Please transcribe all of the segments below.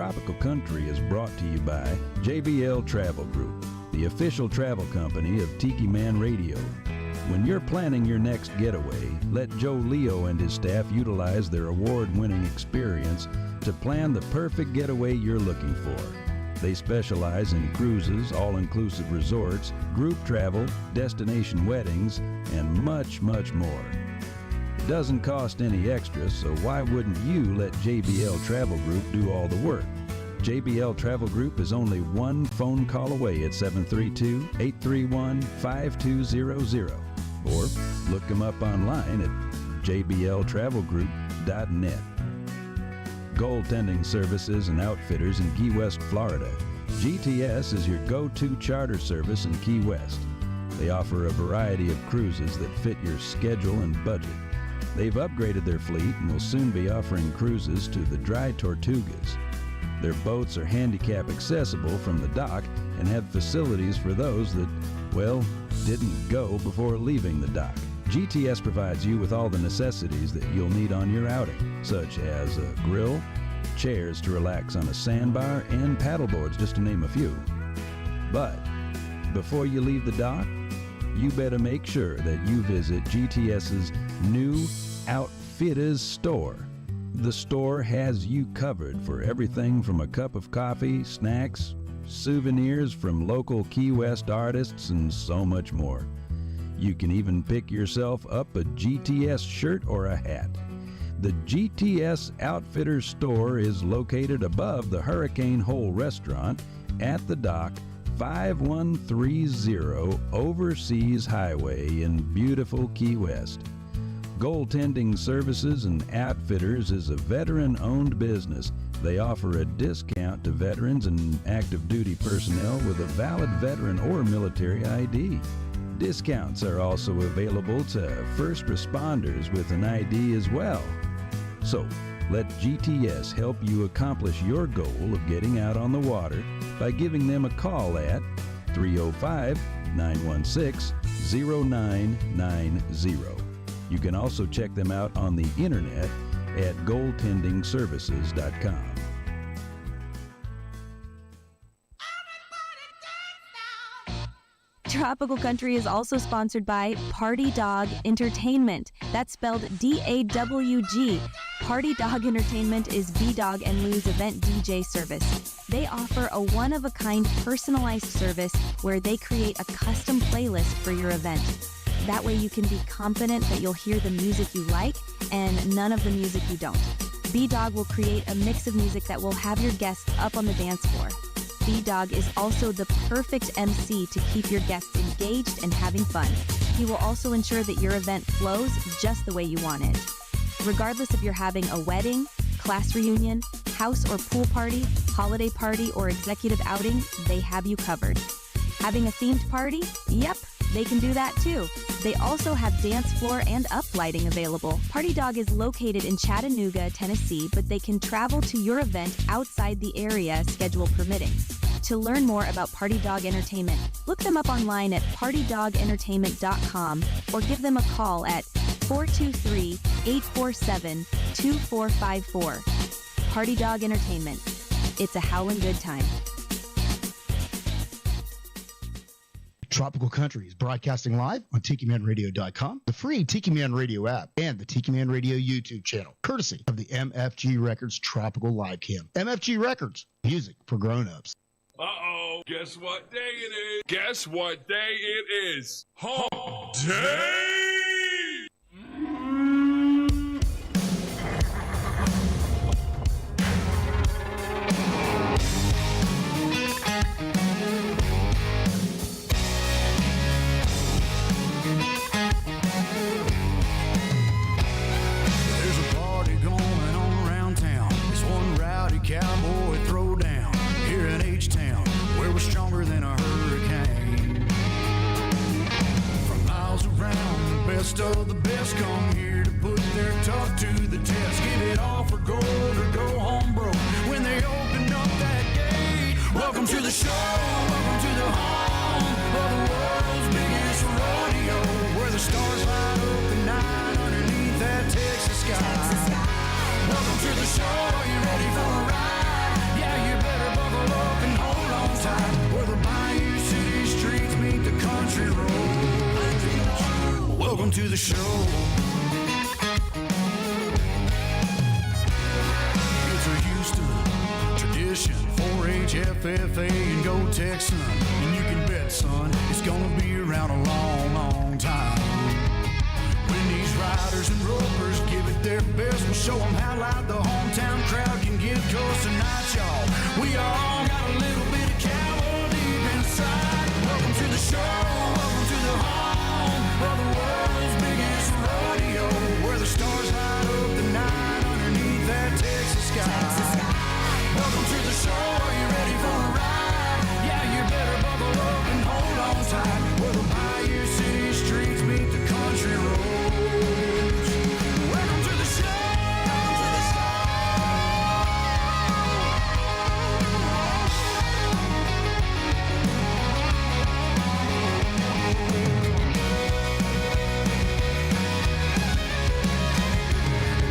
Tropical Country is brought to you by JBL Travel Group, the official travel company of Tiki Man Radio. When you're planning your next getaway, let Joe Leo and his staff utilize their award-winning experience to plan the perfect getaway you're looking for. They specialize in cruises, all-inclusive resorts, group travel, destination weddings, and much, much more. It doesn't cost any extra, so why wouldn't you let JBL Travel Group do all the work? JBL Travel Group is only one phone call away at 732-831-5200, or look them up online at jbltravelgroup.net. Goaltending Services and Outfitters in Key West, Florida. GTS is your go-to charter service in Key West. They offer a variety of cruises that fit your schedule and budget. They've upgraded their fleet and will soon be offering cruises to the Dry Tortugas. Their boats are handicap accessible from the dock and have facilities for those that, well, didn't go before leaving the dock. GTS provides you with all the necessities that you'll need on your outing, such as a grill, chairs to relax on a sandbar, and paddleboards, just to name a few. But before you leave the dock, you better make sure that you visit GTS's new Outfitters store. The store has you covered for everything from a cup of coffee, snacks, souvenirs from local Key West artists, and so much more. You can even pick yourself up a GTS shirt or a hat. The GTS Outfitters store is located above the Hurricane Hole restaurant at the dock, 5130 Overseas Highway in beautiful Key West. Goaltending Services and Outfitters is a veteran-owned business. They offer a discount to veterans and active duty personnel with a valid veteran or military ID. Discounts are also available to first responders with an ID as well. So, let GTS help you accomplish your goal of getting out on the water by giving them a call at 305-916-0990. You can also check them out on the internet at goaltendingservices.com. Tropical Country is also sponsored by Party Dog Entertainment. That's spelled D-A-W-G. Party Dog Entertainment is B-Dawg and Lou's event DJ service. They offer a one-of-a-kind personalized service where they create a custom playlist for your event. That way you can be confident that you'll hear the music you like and none of the music you don't. B-Dawg will create a mix of music that will have your guests up on the dance floor. B-Dawg is also the perfect MC to keep your guests engaged and having fun. He will also ensure that your event flows just the way you want it. Regardless if you're having a wedding, class reunion, house or pool party, holiday party, or executive outing, they have you covered. Having a themed party? Yep, they can do that too. They also have dance floor and up lighting available. Party Dog is located in Chattanooga, Tennessee, but they can travel to your event outside the area, schedule permitting. To learn more about Party Dog Entertainment, look them up online at partydogentertainment.com or give them a call at 423-847-2454. Party Dog Entertainment. It's a howlin' good time. Tropical Country is broadcasting live on TikiManRadio.com, the free Tiki Man Radio app, and the Tiki Man Radio YouTube channel, courtesy of the MFG Records Tropical Live Cam. MFG Records, music for grown-ups. Uh-oh, guess what day it is? Guess what day it is? Hump Day! Cowboy throwdown here in H-Town, where we're stronger than a hurricane. From miles around, the best of the best come here to put their tough to the test. Give it all for gold or go home broke when they open up that gate. Welcome to the show, welcome to the home of the world's biggest rodeo, where the stars light up the night underneath that Texas sky. Welcome to the show, you ready for a ride? Yeah, Tech son, and you can bet, son, it's gonna be around a long, long time. When these riders and ropers give it their best, we'll show them how loud the hometown crowd can get. 'Cause tonight, y'all, we all got a little bit of cowboy deep inside. Welcome to the show, welcome to the home of the world's biggest rodeo, where the stars light up the night underneath that Texas sky. Welcome to the show, are you ready for a ride? Yeah, you better buckle up and hold on tight, where the bayou city streets meet the country roads. Welcome to the show.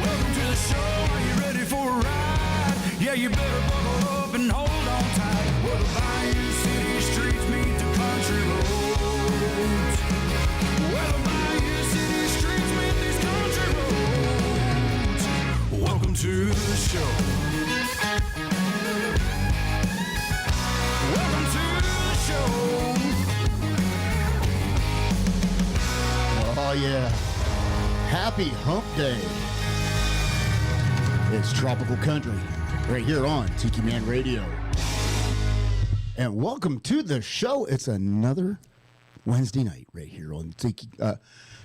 Welcome to the show, are you ready for a ride? Yeah, you better buckle up and hold on tight, where the bayou city streets meet the country roads. Where the bayou city streets meet these country roads. Welcome to the show. Welcome to the show. Oh, yeah. Happy Hump Day. It's Tropical Country right here on Tiki Man Radio. And welcome to the show. It's another Wednesday night right here on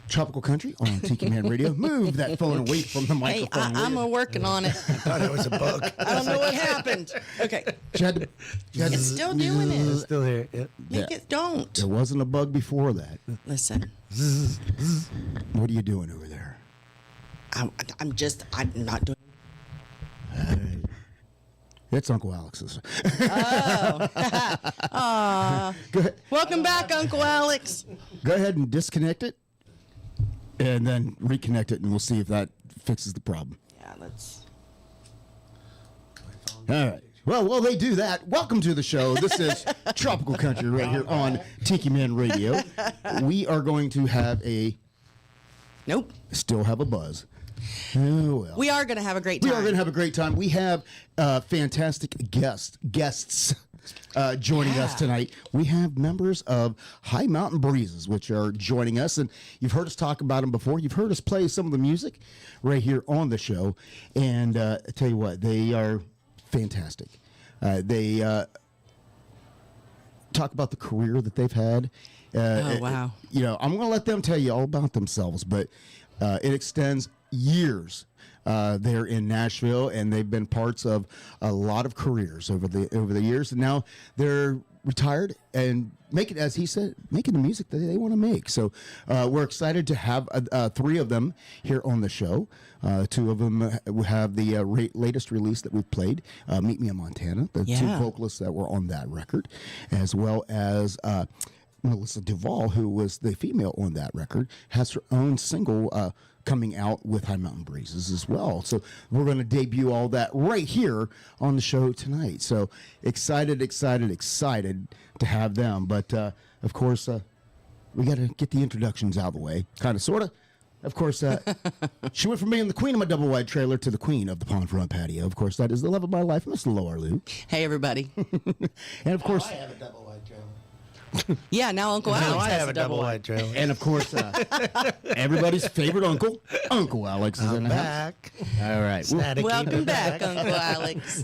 Tropical Country on Tiki Man Radio. Move that phone away from the Hey, microphone. I'm working on it. I thought it was a bug. I don't know what happened. Okay. It's still doing It's it. still here. Yep. Make it don't. There wasn't a bug before that. Listen, What are you doing over there? I'm not doing. It's Uncle Alex's. Aw. Go ahead. Welcome back, Uncle Alex. Go ahead and disconnect it and then reconnect it, and we'll see if that fixes the problem. Yeah, let's. All right. Well, while they do that, welcome to the show. This is Tropical Country right here on Tiki Man Radio. We are going to have still have a buzz. Oh, well. We are going to have a great time. We are going to have a great time. We have fantastic guests joining us tonight. We have members of High Mountain Breezes, which are joining us, and you've heard us talk about them before. You've heard us play some of the music right here on the show, and I tell you what, they are fantastic. They talk about the career that they've had. Oh, wow. I'm going to let them tell you all about themselves, but it extends years. They're in Nashville, and they've been parts of a lot of careers over the years, and now they're retired and making, as he said, making the music that they want to make. So we're excited to have three of them here on the show. Two of them have the latest release that we've played, Meet Me in Montana, the two vocalists that were on that record, as well as Melissa Duvall, who was the female on that record, has her own single coming out with High Mountain Breezes as well. So we're going to debut all that right here on the show tonight. So excited to have them. But, of course, we got to get the introductions out of the way, kind of, sort of. Of course, she went from being the queen of my double-wide trailer to the queen of the pond front patio. Of course, that is the love of my life, Miss Lou. Hey, everybody. And, of course... I have a double-wide trailer. Yeah, now Uncle Now Alex I has have a double wide. trailer. And, of course, everybody's favorite uncle, Uncle Alex, is in I'm the back. house. All right. Staticky. Welcome back, Uncle Alex.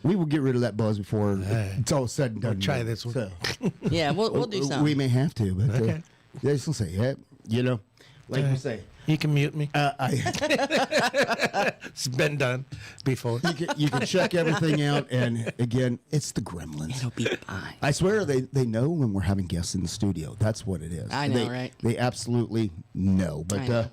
We will get rid of that buzz before it's all said and done. We'll try this one. So, Yeah, we'll do something. we may have to, but Okay. they just say, like you say. You can mute me. It's been done before. You can check everything out, and again, it's the Gremlins. It'll be fine. I swear they know when we're having guests in the studio. That's what it is. I know, right? They absolutely know. I But know.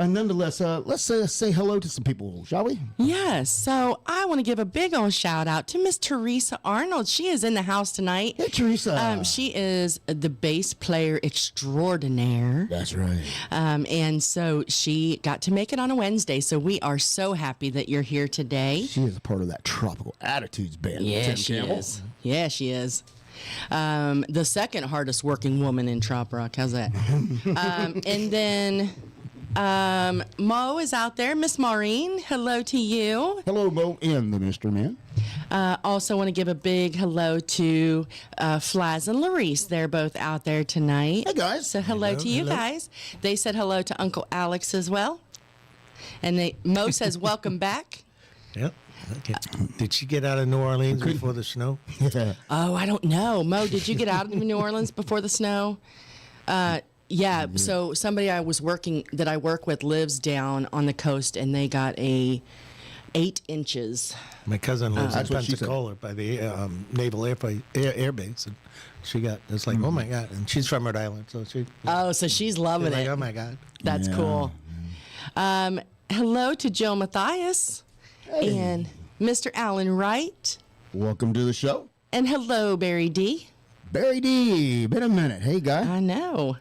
nonetheless, let's say hello to some people, shall we? Yes, so I want to give a big old shout out to Miss Teresa Arnold. She is in the house tonight. Hey, Teresa. She is the bass player extraordinaire. That's right. And so she got to make it on a Wednesday. So we are so happy that you're here today. She is a part of that Tropical Attitudes band. Yeah, Tim she Campbell. is. Yeah, she is. The second hardest working woman in Trop Rock. How's that? And then Mo is out there. Miss Maureen, hello to you. Hello, Mo and the Mystery Man. Also want to give a big hello to Flaz and Larice. They're both out there tonight. Hey, guys. So hello to you guys. They said hello to Uncle Alex as well. And Mo says welcome back. Yep. Okay. Did she get out of New Orleans before the snow? Oh, I don't know. Mo, did you get out of New Orleans before the snow? Yeah. So somebody I work with lives down on the coast, and they got 8 inches. My cousin lives in That's what she said. Pensacola by the Naval Air Base, and she got, it's like, oh my God. And she's from Rhode Island, so she. Oh, so she's loving She's it. like, oh my God. That's cool. Hello to Joe Matthias and Mr. Alan Wright. Welcome to the show. And hello, Barry D. Barry D. Been a minute. Hey, guy. I know.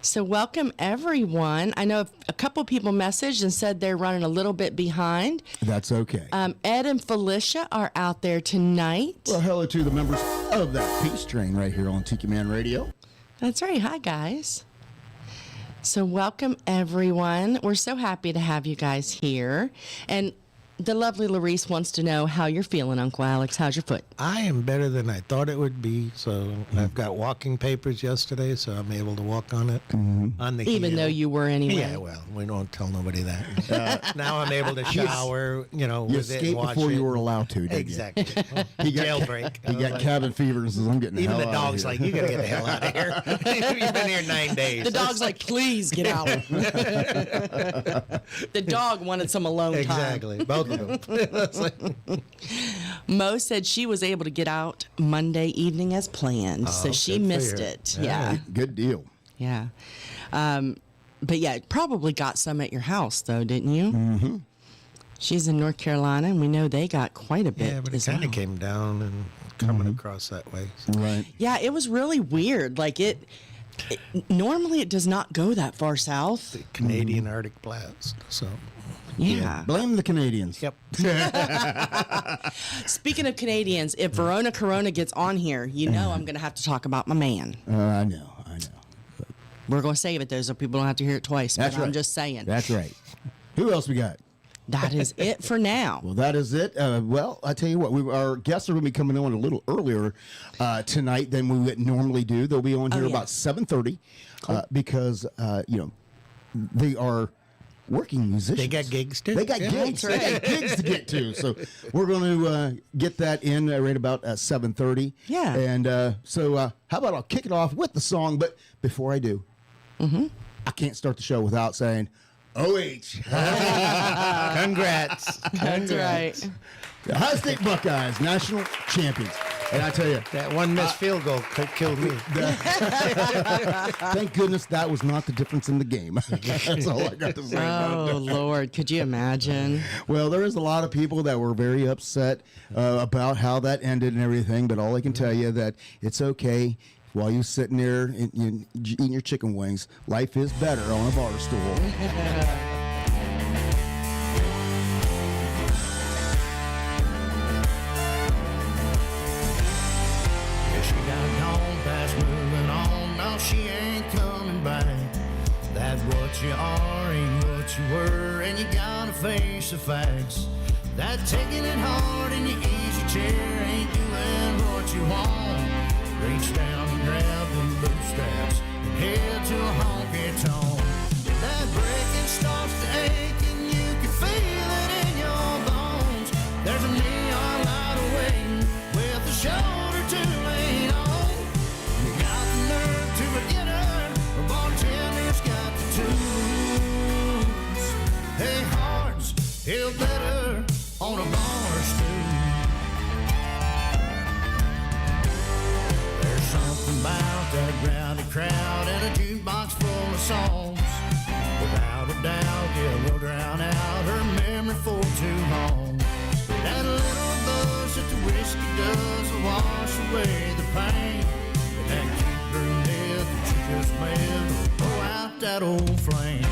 So welcome, everyone. I know a couple people messaged and said they're running a little bit behind. That's okay. Ed and Felicia are out there tonight. Well, hello to the members of that peace train right here on Tiki Man Radio. That's right. Hi, guys. So welcome, everyone. We're so happy to have you guys here. And the lovely Larice wants to know how you're feeling, Uncle Alex. How's your foot? I am better than I thought it would be. So I've got walking papers yesterday, so I'm able to walk on it. On the Even heel. though you were anyway. Yeah, well, we don't tell nobody that. Now I'm able to shower, You with it and escaped watch before it. you were allowed to, didn't Exactly. you? Jailbreak. He got cabin fever and says, I'm getting the Even hell the out of dog's here. like, you gotta get the hell out of here. You've been here 9 days. The dog's like, please get out. The dog wanted some alone time. Exactly. Both of them. Mo said she was able to get out Monday evening as planned, so she good for missed you. it. Yeah. Good deal. Yeah. But yeah, probably got some at your house, though, didn't you? Mm-hmm. She's in North Carolina, and we know they got quite a bit. Yeah, but it as kind of well. came down and coming across that way. So. Right. Yeah, it was really weird. Like normally it does not go that far south. The Canadian Arctic blast. So. Yeah. Blame the Canadians. Yep. Speaking of Canadians, if Verona Corona gets on here, you know I'm going to have to talk about my man. I know. We're going to save it, though, so people don't have to hear it twice. That's but right. I'm just saying. That's right. Who else we got? That is it for now. Well, that is it. Well, I tell you what, our guests are going to be coming on a little earlier tonight than we would normally do. They'll be on here about 7:30 because they are working musicians. They got gigs too. They got gigs. that's right. They got gigs to get to. So we're going to get that in right about 7:30. Yeah. And so how about I'll kick it off with the song? But before I do, I can't start the show without saying, OH. Congrats. That's right. The Ohio State Buckeyes, national champions. And I tell you, That one missed field goal killed me. thank goodness that was not the difference in the game. That's all I got to say about it. Oh, Lord. Could you imagine? Well, there is a lot of people that were very upset about how that ended and everything, but all I can tell you that it's okay. While you're sitting there and eating your chicken wings, life is better on a bar stool. Yeah, she got gone past moving on. No, she ain't coming back. That's what you are, ain't what you were, and you gotta face the facts. That taking it hard in your easy chair ain't doing what you want. Reach down and grab them bootstraps and head to a honky tonk. That breaking starts to ache and you can feel it in your bones. There's a neon light awaiting with a shoulder to lean on. You got the nerve to forget her, a bartender's got the tools. Hey, hearts, feel better on a bar stool. There's something about that rowdy crowd and a jukebox full of songs. Without a doubt, yeah, we'll drown out her memory for too long. That little buzz that the whiskey does will wash away the pain. And that cute brunette that you just met will blow out that old flame.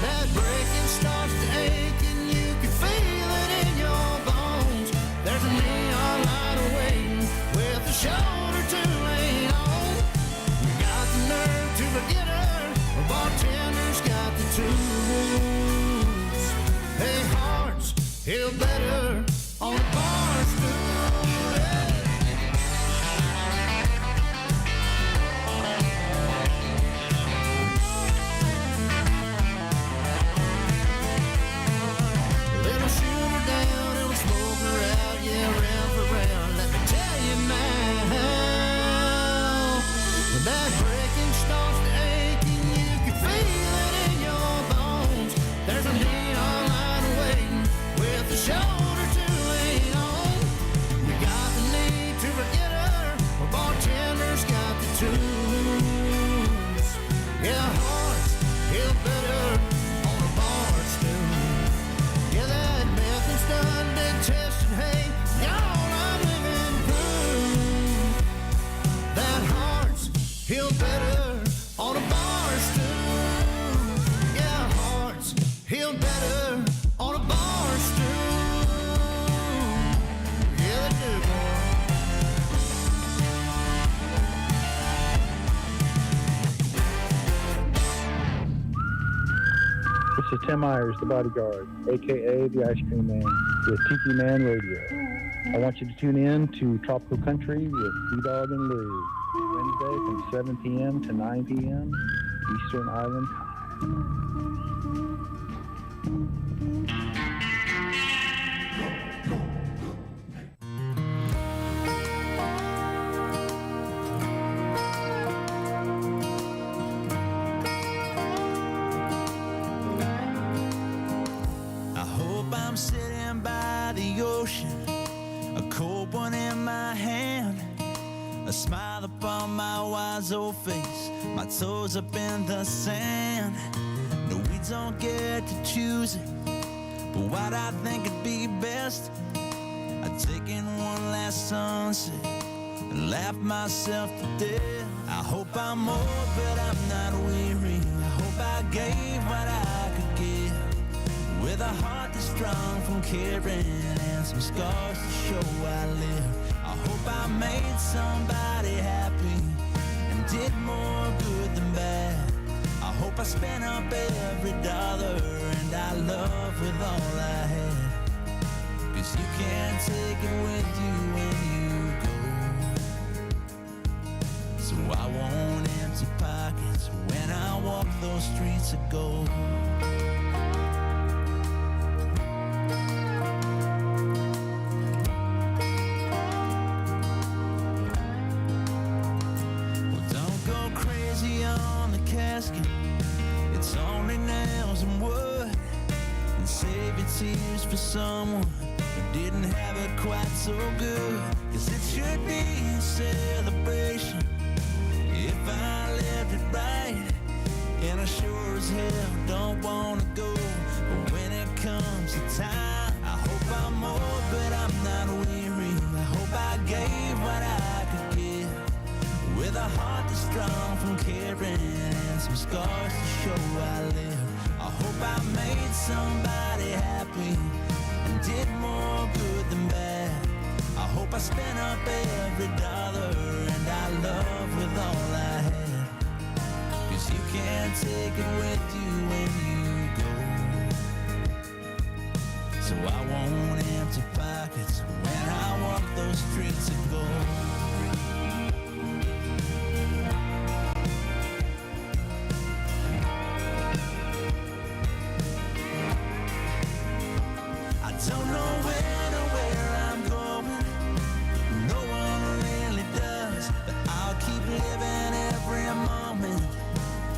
That breaking starts to ache and you can feel it in your bones. There's a neon light awaiting with a shoulder to lean on. You got the nerve to forget her, a bartender's got the tools. Hey, hearts, feel better on a bar stool. feel better on a bar stool. Yeah, they do, boy. This is Tim Myers, the bodyguard, a.k.a. the Ice Cream Man, with Tiki Man Radio. I want you to tune in to Tropical Country with B-Dawg and Lou, Wednesday from 7 p.m. to 9 p.m. Eastern Island Time. I hope I'm sitting by the ocean, a cold one in my hand, a smile upon my wise old face, my toes up in the sand. No, we don't get to choose it, but what I think would be best, I'd take in one last sunset and laugh myself to death. I hope I'm old, but I'm not weary. I hope I gave what I could give, with a heart that's strong from caring and some scars to show I live. I hope I made somebody happy and did more good than bad. I hope I spent up every dollar and I love with all I had. 'Cause you can't take it with you when you go. So I want empty pockets when I walk those streets of gold. It's only nails and wood, and save your tears for someone who didn't have it quite so good. 'Cause it should be a celebration if I lived it right, and I sure as hell don't wanna go. But when it comes to time, I hope I'm old but I'm not weary. I hope I gave what I could give, with a heart that's strong from caring and some scars to show I live. I hope I made somebody happy and did more good than bad. I hope I spent up every dollar and I love with all I had. 'Cause you can't take it with you when you go. So I want empty pockets when I walk those streets of gold. Don't know when or where I'm going, no one really does, but I'll keep living every moment.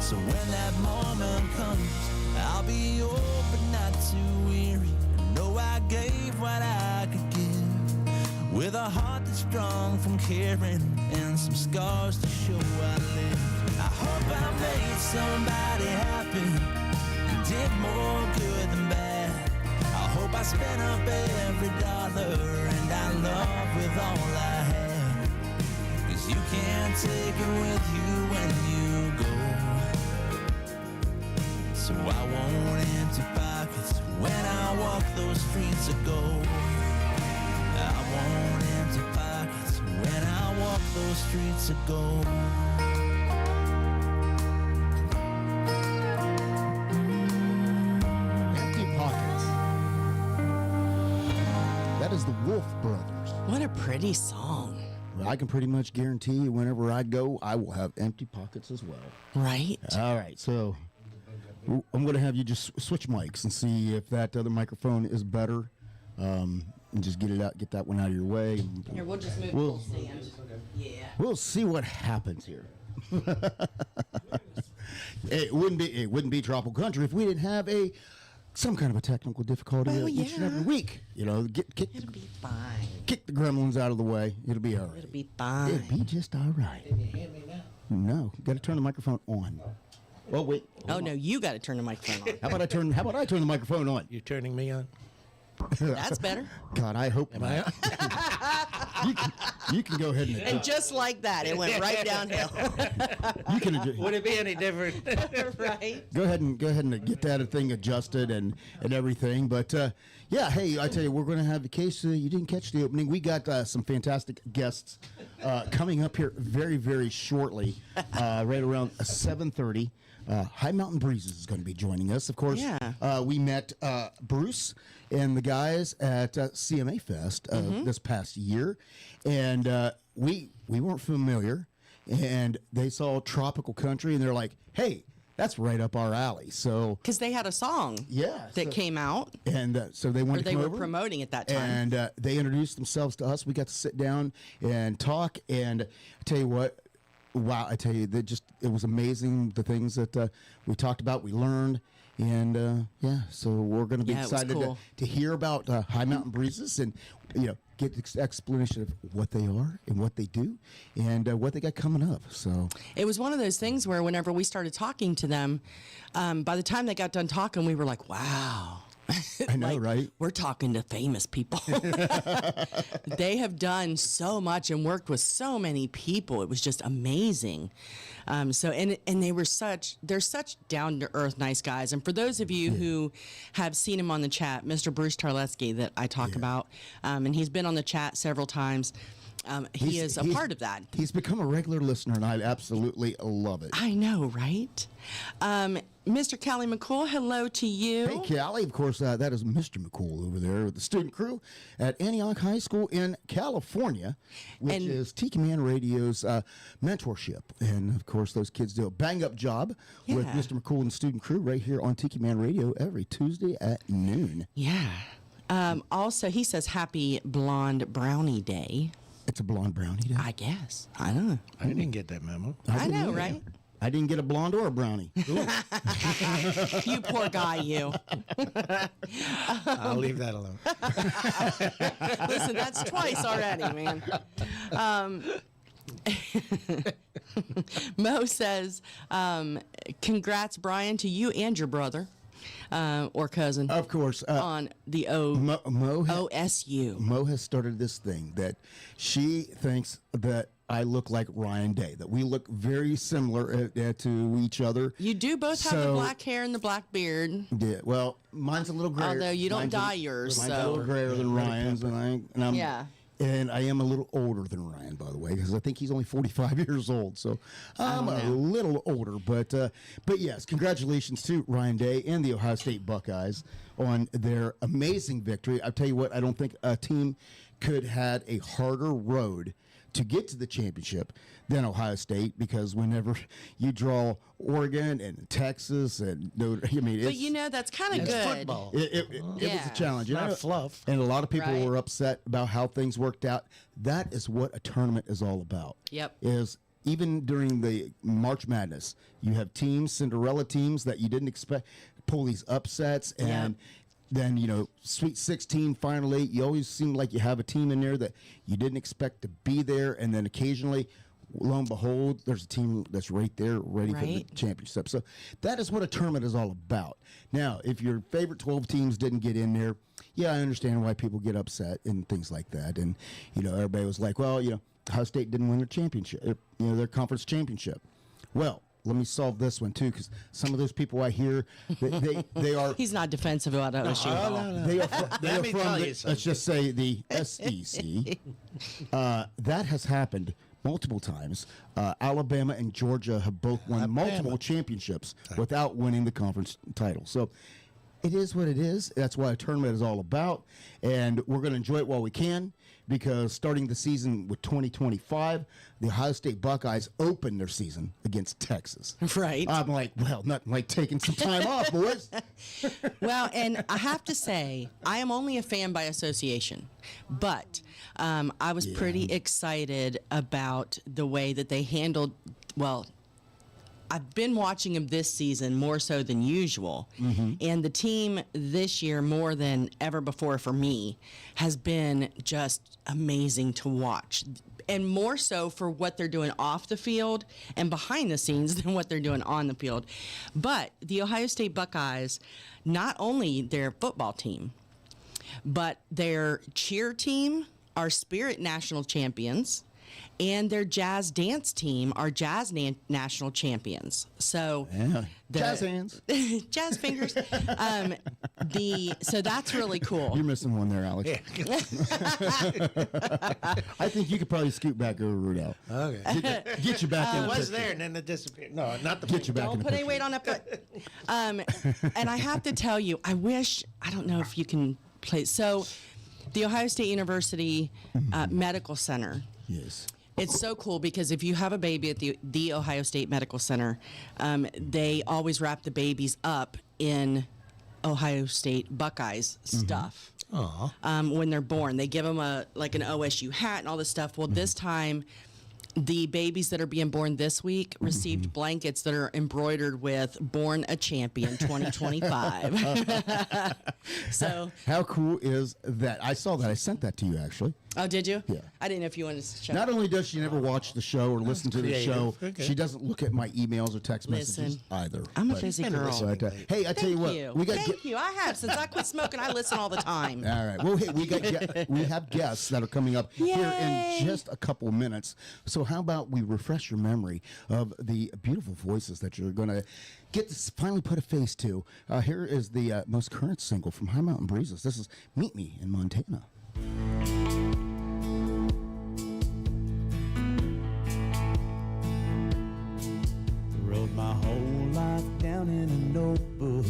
So when that moment comes, I'll be old but not too weary. I know I gave what I could give, with a heart that's strong from caring and some scars to show I lived. I hope I made somebody happy and did more good than bad. I hope I spent up every dollar and I love with all I have. 'Cause you can't take it with you when you go. So I want empty pockets when I walk those streets of gold. I want empty pockets when I walk those streets of gold. That is the Wolf Brothers. What a pretty song. I can pretty much guarantee you whenever I go, I will have empty pockets as well. Right? All right, so I'm going to have you just switch mics and see if that other microphone is better. And just get it out, get that one out of your way. Here, we'll just move We'll- the stand. Yeah. We'll see what happens here. It wouldn't be Tropical Country if we didn't have some kind of a technical difficulty each and every week. You know, It'll be fine. kick the gremlins out of the way. It'll be all right. It'll be fine. It'll be just all right. No, you got to turn the microphone on. Oh wait. Oh no, you got to turn the microphone on. How about I turn the microphone on? You're turning me on? That's better. God, I hope. Am I on? You can go ahead and And just like that, it went right downhill. you can Would it be any different? Right? go ahead and get that thing adjusted and everything. But yeah, hey, I tell you, we're going to have, in case you didn't catch the opening, we got some fantastic guests coming up here very, very shortly, right around 7:30. High Mountain Breezes is going to be joining us. Of course, Yeah. we met Bruce and the guys at CMA Fest this past year, and we weren't familiar, and they saw tropical country, and they're like, hey, that's right up our alley. So Because they had a song that came out, and so they wanted or to they come were over, promoting at that time. and they introduced themselves to us. We got to sit down and talk, and I tell you what, wow, I tell you, it was amazing, the things that we talked about, we learned, and yeah, so we're going to be Yeah, it was excited cool. to hear about High Mountain Breezes and, get the explanation of what they are and what they do and what they got coming up. So It was one of those things where whenever we started talking to them, by the time they got done talking, we were like, wow. I know, right? We're talking to famous people. They have done so much and worked with so many people. It was just amazing. And they're such down to earth, nice guys. And for those of you who have seen him on the chat, Mr. Bruce Tarleski that I talk about, and he's been on the chat several times. He is a part of that. He's become a regular listener, and I absolutely love it. I know, right? Mr. Callie McCool, hello to you. Hey, Callie, of course, that is Mr. McCool over there with the student crew at Antioch High School in California, which is Tiki Man Radio's mentorship. And, of course, those kids do a bang-up job with Mr. McCool and the student crew right here on Tiki Man Radio every Tuesday at noon. Yeah. Also, he says, Happy Blonde Brownie Day. It's a blonde brownie day. I guess. I don't know. I didn't get that memo. I know, right? I didn't get a blonde or a brownie. You poor guy, you. I'll leave that alone. Listen, that's twice already, man. Mo says, congrats, Brian, to you and your brother or cousin. Of course. On the OSU. Mo has started this thing that she thinks that I look like Ryan Day, that we look very similar to each other. You do both have the black hair and the black beard. Yeah, well, mine's a little grayer. Although you don't dye yours, Mine's so. a little grayer than Ryan's, and I'm Yeah. And I am a little older than Ryan, by the way, because I think he's only 45 years old. So I'm a little older. But yes, congratulations to Ryan Day and the Ohio State Buckeyes on their amazing victory. I'll tell you what, I don't think a team could had a harder road to get to the championship than Ohio State, because whenever you draw Oregon and Texas and Notre, I mean, But that's kind of good. Football. it was a challenge. Not fluff. And a lot of people Right. were upset about how things worked out. That is what a tournament is all about. Yep. Is even during the March Madness, you have teams, Cinderella teams that you didn't expect, pull these upsets, and then, Sweet 16, Final 8, you always seem like you have a team in there that you didn't expect to be there, and then occasionally, lo and behold, there's a team that's right there ready for the championship. So that is what a tournament is all about. Now, if your favorite 12 teams didn't get in there, I understand why people get upset and things like that. And, everybody was like, well, Ohio State didn't win their championship, their conference championship. Well, let me solve this one too, because some of those people I hear, they are. He's not defensive about OSU at all. No. They are from you let's just say the SEC. That has happened multiple times. Alabama and Georgia have both won multiple championships without winning the conference title. So it is what it is. That's what a tournament is all about. And we're going to enjoy it while we can, because starting the season with 2025, the Ohio State Buckeyes open their season against Texas. Right. I'm like, well, nothing like taking some time off, boys. Well, and I have to say, I am only a fan by association, but I was pretty excited about the way that they handled, I've been watching them this season more so than usual. And the team this year, more than ever before for me, has been just amazing to watch. And more so for what they're doing off the field and behind the scenes than what they're doing on the field. But the Ohio State Buckeyes, not only their football team, but their cheer team are spirit national champions, and their jazz dance team are jazz national champions. So jazz hands, jazz fingers. So that's really cool. You're missing one there, Alex. Yeah. I think you could probably scoot back over, Rudolph. Okay. Get you back in It the was picture. there and then it disappeared. No, not the Get you back in Don't the put any picture. weight on that foot. And I have to tell you, I don't know if you can play. So the Ohio State University Medical Center. Yes. It's so cool because if you have a baby at the Ohio State Medical Center, they always wrap the babies up in Ohio State Buckeyes stuff. When they're born, they give them an OSU hat and all this stuff. Well, this time, the babies that are being born this week received blankets that are embroidered with "Born a Champion 2025." So how cool is that? I saw that. I sent that to you, actually. Oh, did you? Yeah. I didn't know if you wanted to show. Not only does she never watch the show or listen to the show, Okay. she doesn't look at my emails or text Listen, messages either. I'm a busy girl. But, hey, I tell you what, we got. Thank you. I have since I quit smoking. I listen all the time. All right. Well, hey, we have guests that are coming up here Yay. in just a couple of minutes. So how about we refresh your memory of the beautiful voices that you're going to get to finally put a face to. Here is the most current single from High Mountain Breezes. This is "Meet Me in Montana." Wrote my whole life down in a notebook,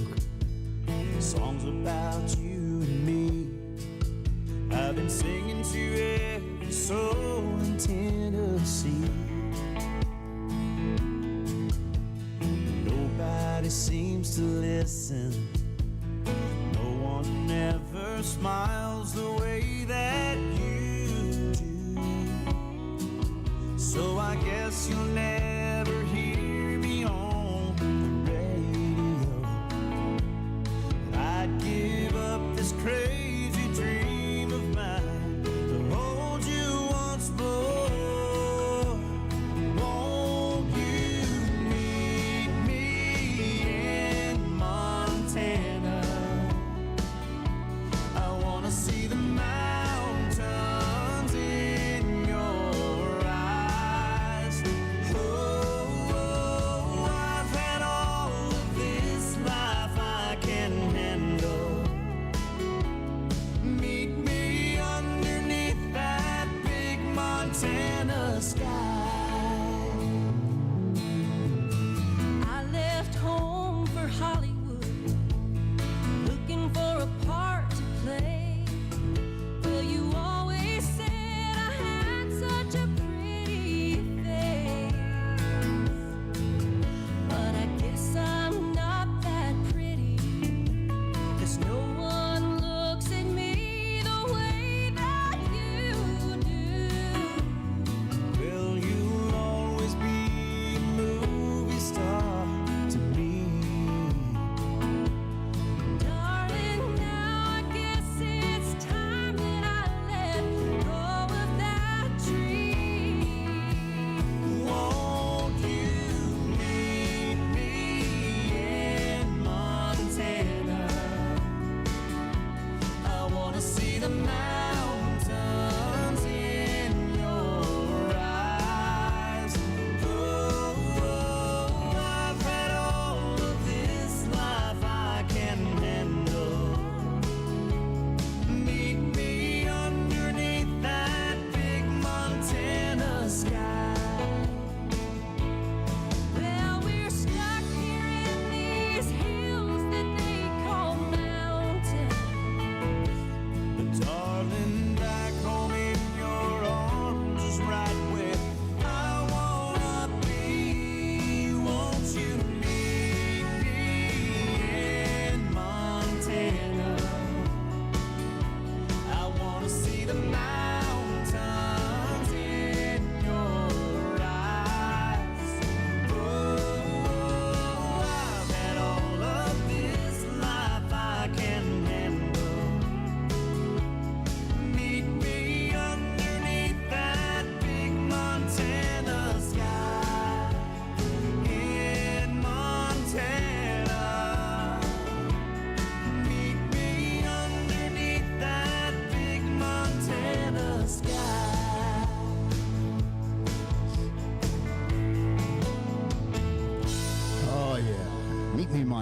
songs about you and me. I've been singing to every soul in Tennessee. Nobody seems to listen, no one ever smiles the way that you do. So I guess you'll never hear me on the radio. But I'd give up this crazy dream of mine to hold you once more. Won't you meet me in Montana? I wanna see the mountains in your eyes. Oh, I've had all of this life I can handle. Meet me underneath that big Montana sky. I left home for Hollywood, looking for a part to play. Well, you always said I had such a pretty face, but I guess I'm not that pretty, 'cause no one looks at me the way that you do. Well,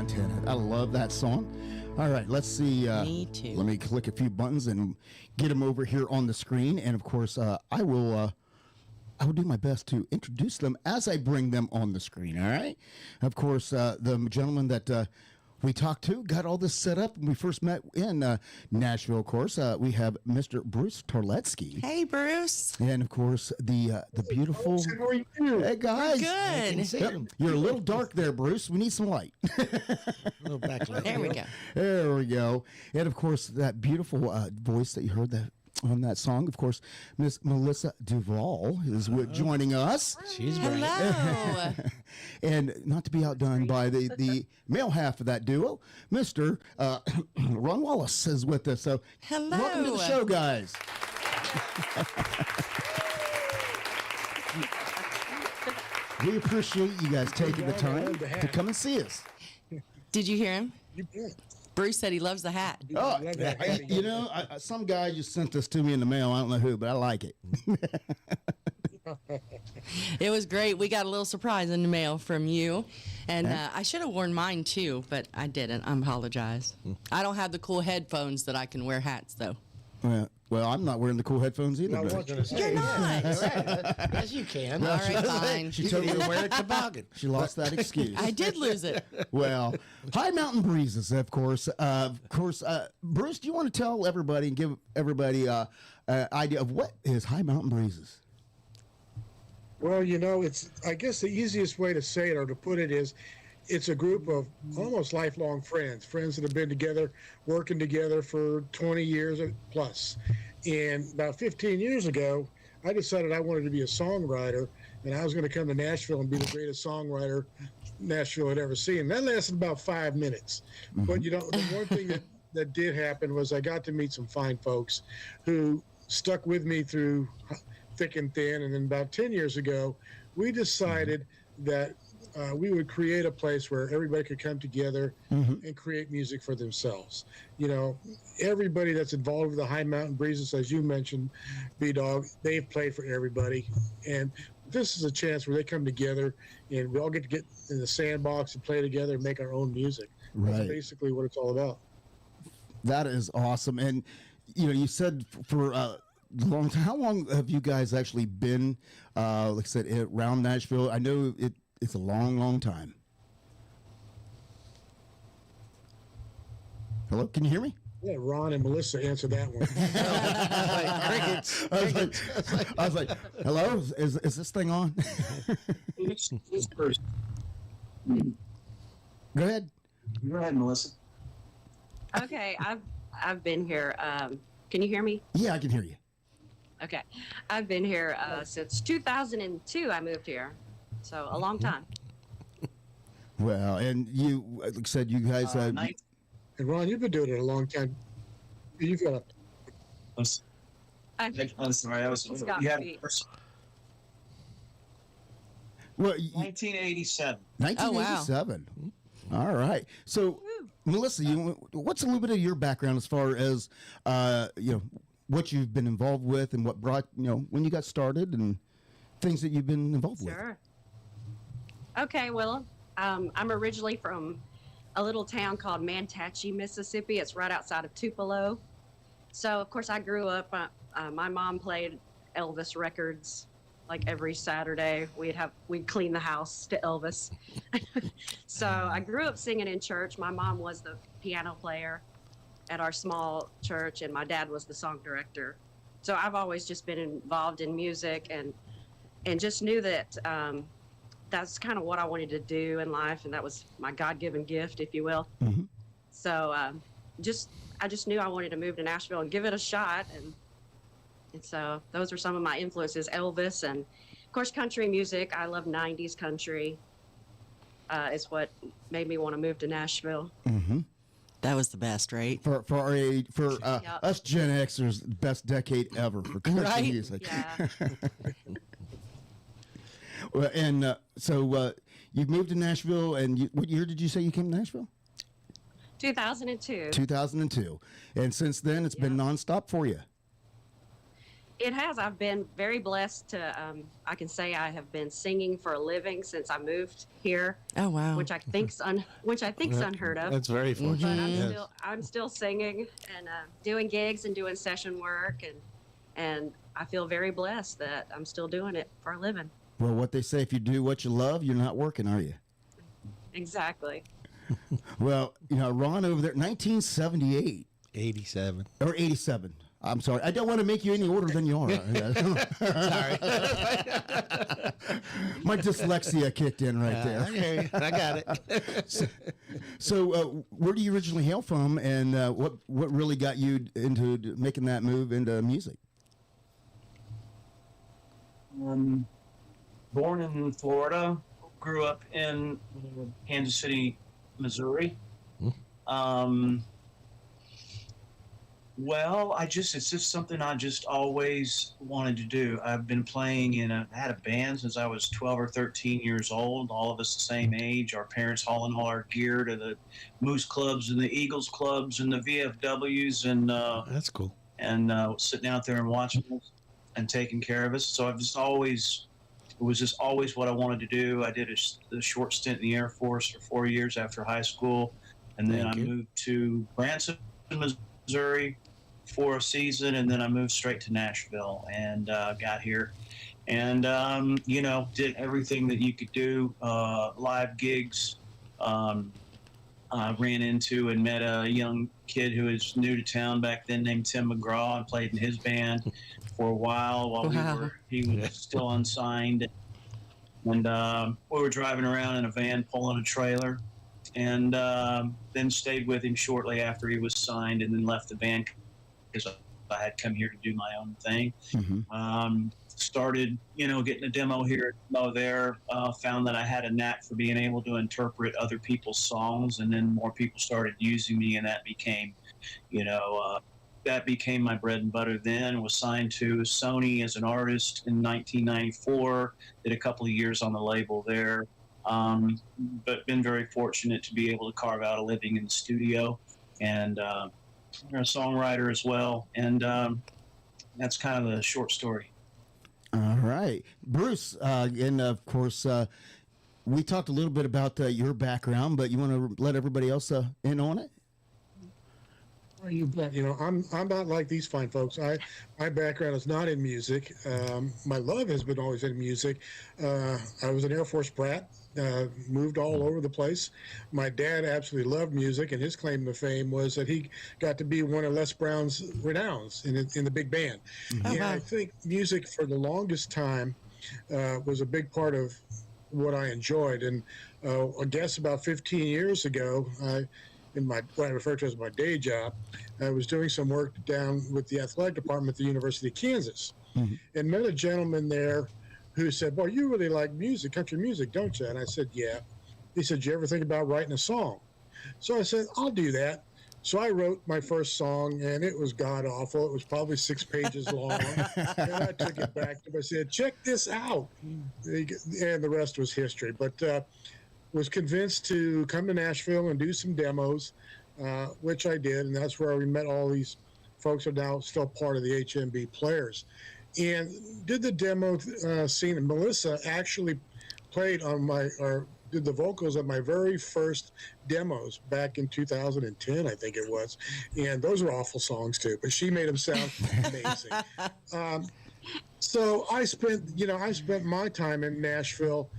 Montana. I love that song. All right, let's see. Me too. Let me click a few buttons and get them over here on the screen. And of course, I will do my best to introduce them as I bring them on the screen. All right. Of course, the gentleman that we talked to got all this set up when we first met in Nashville. Of course, we have Mr. Bruce Torletsky. Hey, Bruce. And of course, the beautiful. How are you? Hey guys. Good. Yep. You're a little dark there, Bruce. We need some light. A little backlight. There we go. There we go. And of course, that beautiful voice that you heard that on that song, of course, Miss Melissa Duvall is joining us. She's great. Hello. And not to be outdone by the male half of that duo, Mr. Ron Wallace is with us. So Hello. welcome to the show, guys. We appreciate you guys taking the time to come and see us. Did you hear him? You bet. Bruce said he loves the hat. Oh, you know, some guy just sent this to me in the mail. I don't know who, but I like it. It was great. We got a little surprise in the mail from you. And I should have worn mine too, but I didn't. I apologize. I don't have the cool headphones that I can wear hats, though. Well, I'm not wearing the cool headphones either. I but- want you to say, You're not. Yes, you can. All right, fine. She You totally can wear a toboggan. She lost that excuse. I did lose it. Well, High Mountain Breezes, of course. Bruce, do you want to tell everybody and give everybody an idea of what is High Mountain Breezes? well, you know, I guess the easiest way to say it or to put it is it's a group of almost lifelong friends that have been together, working together for 20 years or plus. And about 15 years ago, I decided I wanted to be a songwriter, and I was going to come to Nashville and be the greatest songwriter Nashville had ever seen. That lasted about 5 minutes. Mm-hmm. But, you know, the one thing that did happen was I got to meet some fine folks who stuck with me through thick and thin. And then about 10 years ago, we decided that we would create a place where everybody could come together and create music for themselves. You know, everybody that's involved with the High Mountain Breezes, as you mentioned, B-Dawg, they've played for everybody. And this is a chance where they come together and we all get to get in the sandbox and play together and make our own music. Right. That's basically what it's all about. That is awesome. And, you know, you said for a long time, how long have you guys actually been, like I said, around Nashville? I know it's a long, long time. Hello, can you hear me? Yeah, Ron and Melissa answer that one. I was like, hello, is this thing on? Go ahead. Go ahead, Melissa. Okay, I've been here. Can you hear me? Yeah, I can hear you. Okay, I've been here since 2002. I moved here, so a long time. Well, and you, like I said, you guys. And Ron, you've been doing it a long time. You've got I'm sorry. I was. You had well, 1987. 1987. Oh, wow. All right. So, Melissa, what's a little bit of your background as far as, you know, what you've been involved with and what brought, you know, when you got started and things that you've been involved with? Sure. Okay, well, I'm originally from a little town called Manatee, Mississippi. It's right outside of Tupelo. So, of course, I grew up, my mom played Elvis records like every Saturday. We'd clean the house to Elvis. So I grew up singing in church. My mom was the piano player at our small church, and my dad was the song director. So I've always just been involved in music and just knew that that's kind of what I wanted to do in life, and that was my God-given gift, if you will. Mm-hmm. So I just knew I wanted to move to Nashville and give it a shot, and so those are some of my influences: Elvis, and of course country music. I love 90s country. Is what made me want to move to Nashville. Mm-hmm. That was the best, right? For us Gen Xers, the best decade ever for country music. Yeah. Well, and so you moved to Nashville, and what year did you say you came to Nashville? 2002. 2002. And since then, it's been nonstop for you. It has. I've been very blessed to. I can say I have been singing for a living since I moved here. Oh wow! Which I think's unheard of. That's very fortunate. But Yes. I'm still singing and doing gigs and doing session work, and I feel very blessed that I'm still doing it for a living. Well, what they say, if you do what you love, you're not working, are you? Exactly. Well, Ron over there, 1978. 87. Or 87. I'm sorry. I don't want to make you any older than you are. Sorry. My dyslexia kicked in right there. Okay, I got it. So, where do you originally hail from, and what really got you into making that move into music? Born in Florida, grew up in Kansas City, Missouri. Well, it's just something I just always wanted to do. I've been playing I had a band since I was 12 or 13 years old, all of us the same age. Our parents hauling all our gear to the Moose clubs and the Eagles clubs and the VFWs, and that's cool. And sitting out there and watching us and taking care of us. So it was just always what I wanted to do. I did a short stint in the Air Force for 4 years after high school, and then I moved to Branson, Missouri for a season, and then I moved straight to Nashville and got here, and did everything that you could do, live gigs. I ran into and met a young kid who was new to town back then named Tim McGraw, and played in his band for a while he was still unsigned, and we were driving around in a van pulling a trailer, and then stayed with him shortly after he was signed, and then left the band because I had come here to do my own thing. Started, getting a demo here, there. Found that I had a knack for being able to interpret other people's songs, and then more people started using me, and that became, my bread and butter. Then was signed to Sony as an artist in 1994. Did a couple of years on the label there. But been very fortunate to be able to carve out a living in the studio, and a songwriter as well. And that's kind of the short story. All right. Bruce, and of course, we talked a little bit about your background, but you want to let everybody else in on it? Well, you bet. I'm not like these fine folks. My background is not in music. My love has been always in music. I was an Air Force brat. Moved all over the place. My dad absolutely loved music, and his claim to fame was that he got to be one of Les Brown's renowns in the big band. And I think music for the longest time was a big part of what I enjoyed. And I guess about 15 years ago, in what I refer to as my day job, I was doing some work down with the athletic department at the University of Kansas, and met a gentleman there who said, "Well, you really like music, country music, don't you?" And I said, "Yeah." He said, "You ever think about writing a song?" So I said, "I'll do that." So I wrote my first song, and it was god awful. It was probably 6 pages long. And I took it back to him. I said, "Check this out." And the rest was history. But was convinced to come to Nashville and do some demos, which I did. And that's where we met all these folks who are now still part of the HMB Players. And did the demo scene. And Melissa actually played on did the vocals of my very first demos back in 2010, I think it was. And those were awful songs too, but she made them sound amazing. So I spent my time in Nashville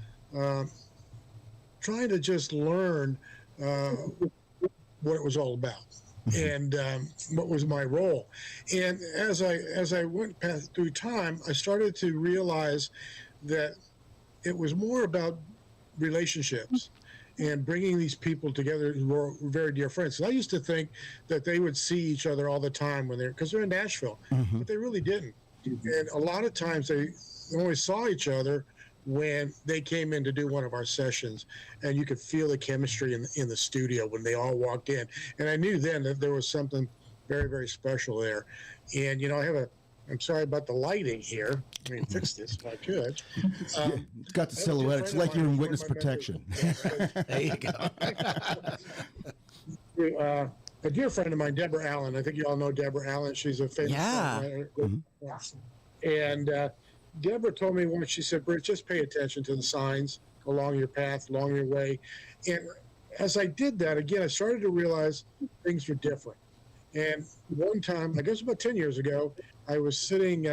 trying to just learn what it was all about. And what was my role. And as I went through time, I started to realize that it was more about relationships and bringing these people together who were very dear friends. So I used to think that they would see each other all the time because they're in Nashville, but they really didn't. And a lot of times they only saw each other when they came in to do one of our sessions, and you could feel the chemistry in the studio when they all walked in. And I knew then that there was something very, very special there. And, I'm sorry about the lighting here. I mean, fix this if I could. Got the silhouette. It's like you're in witness protection. There you go. A dear friend of mine, Deborah Allen. I think you all know Deborah Allen. She's a famous songwriter. And Deborah told me once, she said, Britt, just pay attention to the signs along your path, along your way. And as I did that, again, I started to realize things were different. And one time, I guess about 10 years ago, I was sitting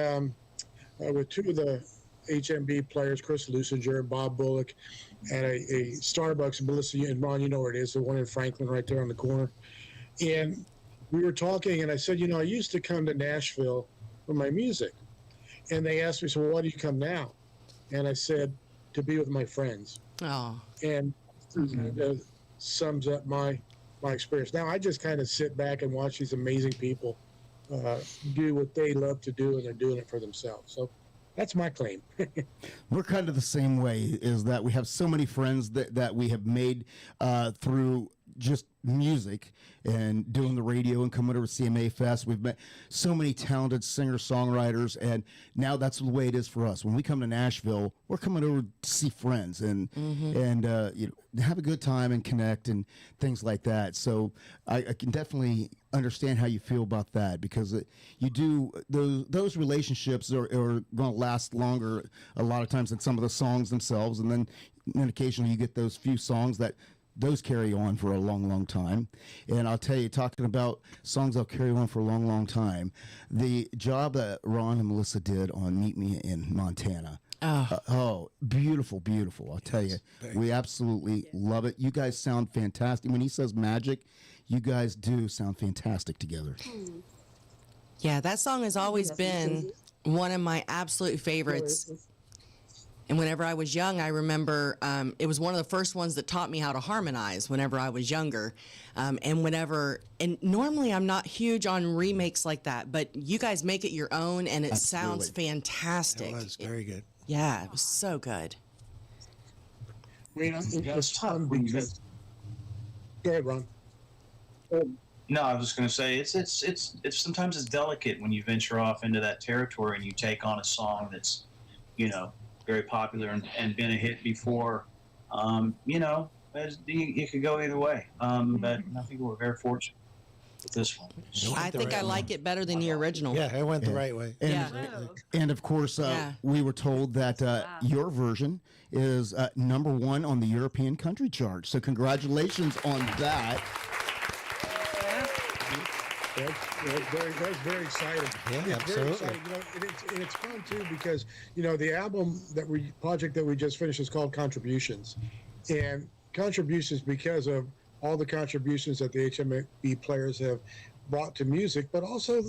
with two of the HMB players, Chris Lusinger and Bob Bullock, at a Starbucks. Melissa and Ron, you know where it is, the one in Franklin right there on the corner. And we were talking, and I said, I used to come to Nashville for my music. And they asked me, so why do you come now? And I said, to be with my friends. Oh. And that sums up my experience. Now I just kind of sit back and watch these amazing people do what they love to do, and they're doing it for themselves. So that's my claim. We're kind of the same way, is that we have so many friends that we have made through just music and doing the radio and coming over to CMA Fest. We've met so many talented singer-songwriters, and now that's the way it is for us. When we come to Nashville, we're coming over to see friends and have a good time and connect and things like that. So I can definitely understand how you feel about that, because you do those relationships are going to last longer a lot of times than some of the songs themselves, and then occasionally you get those few songs that those carry on for a long, long time. And I'll tell you, talking about songs that'll carry on for a long, long time, the job that Ron and Melissa did on Meet Me in Montana. Beautiful, beautiful. I'll tell you, we absolutely love it. You guys sound fantastic. When he says magic, you guys do sound fantastic together. Yeah, that song has always been one of my absolute favorites. And whenever I was young, I remember it was one of the first ones that taught me how to harmonize whenever I was younger. And normally I'm not huge on remakes like that, but you guys make it your own, and it sounds fantastic. It was very good. Yeah, it was so good. It was fun because... Go ahead, Ron. No, I was just going to say it's sometimes it's delicate when you venture off into that territory and you take on a song that's, very popular and been a hit before. It could go either way. But I think we're very fortunate with this one. I think I like it better than the original. Yeah, it went the right way. And of course, we were told that your version is #1 on the European country chart. So congratulations on that. That's very exciting. Yeah, absolutely. Very exciting. And it's fun too, because the album project that we just finished is called Contributions, and Contributions because of all the contributions that the HMB players have brought to music, but also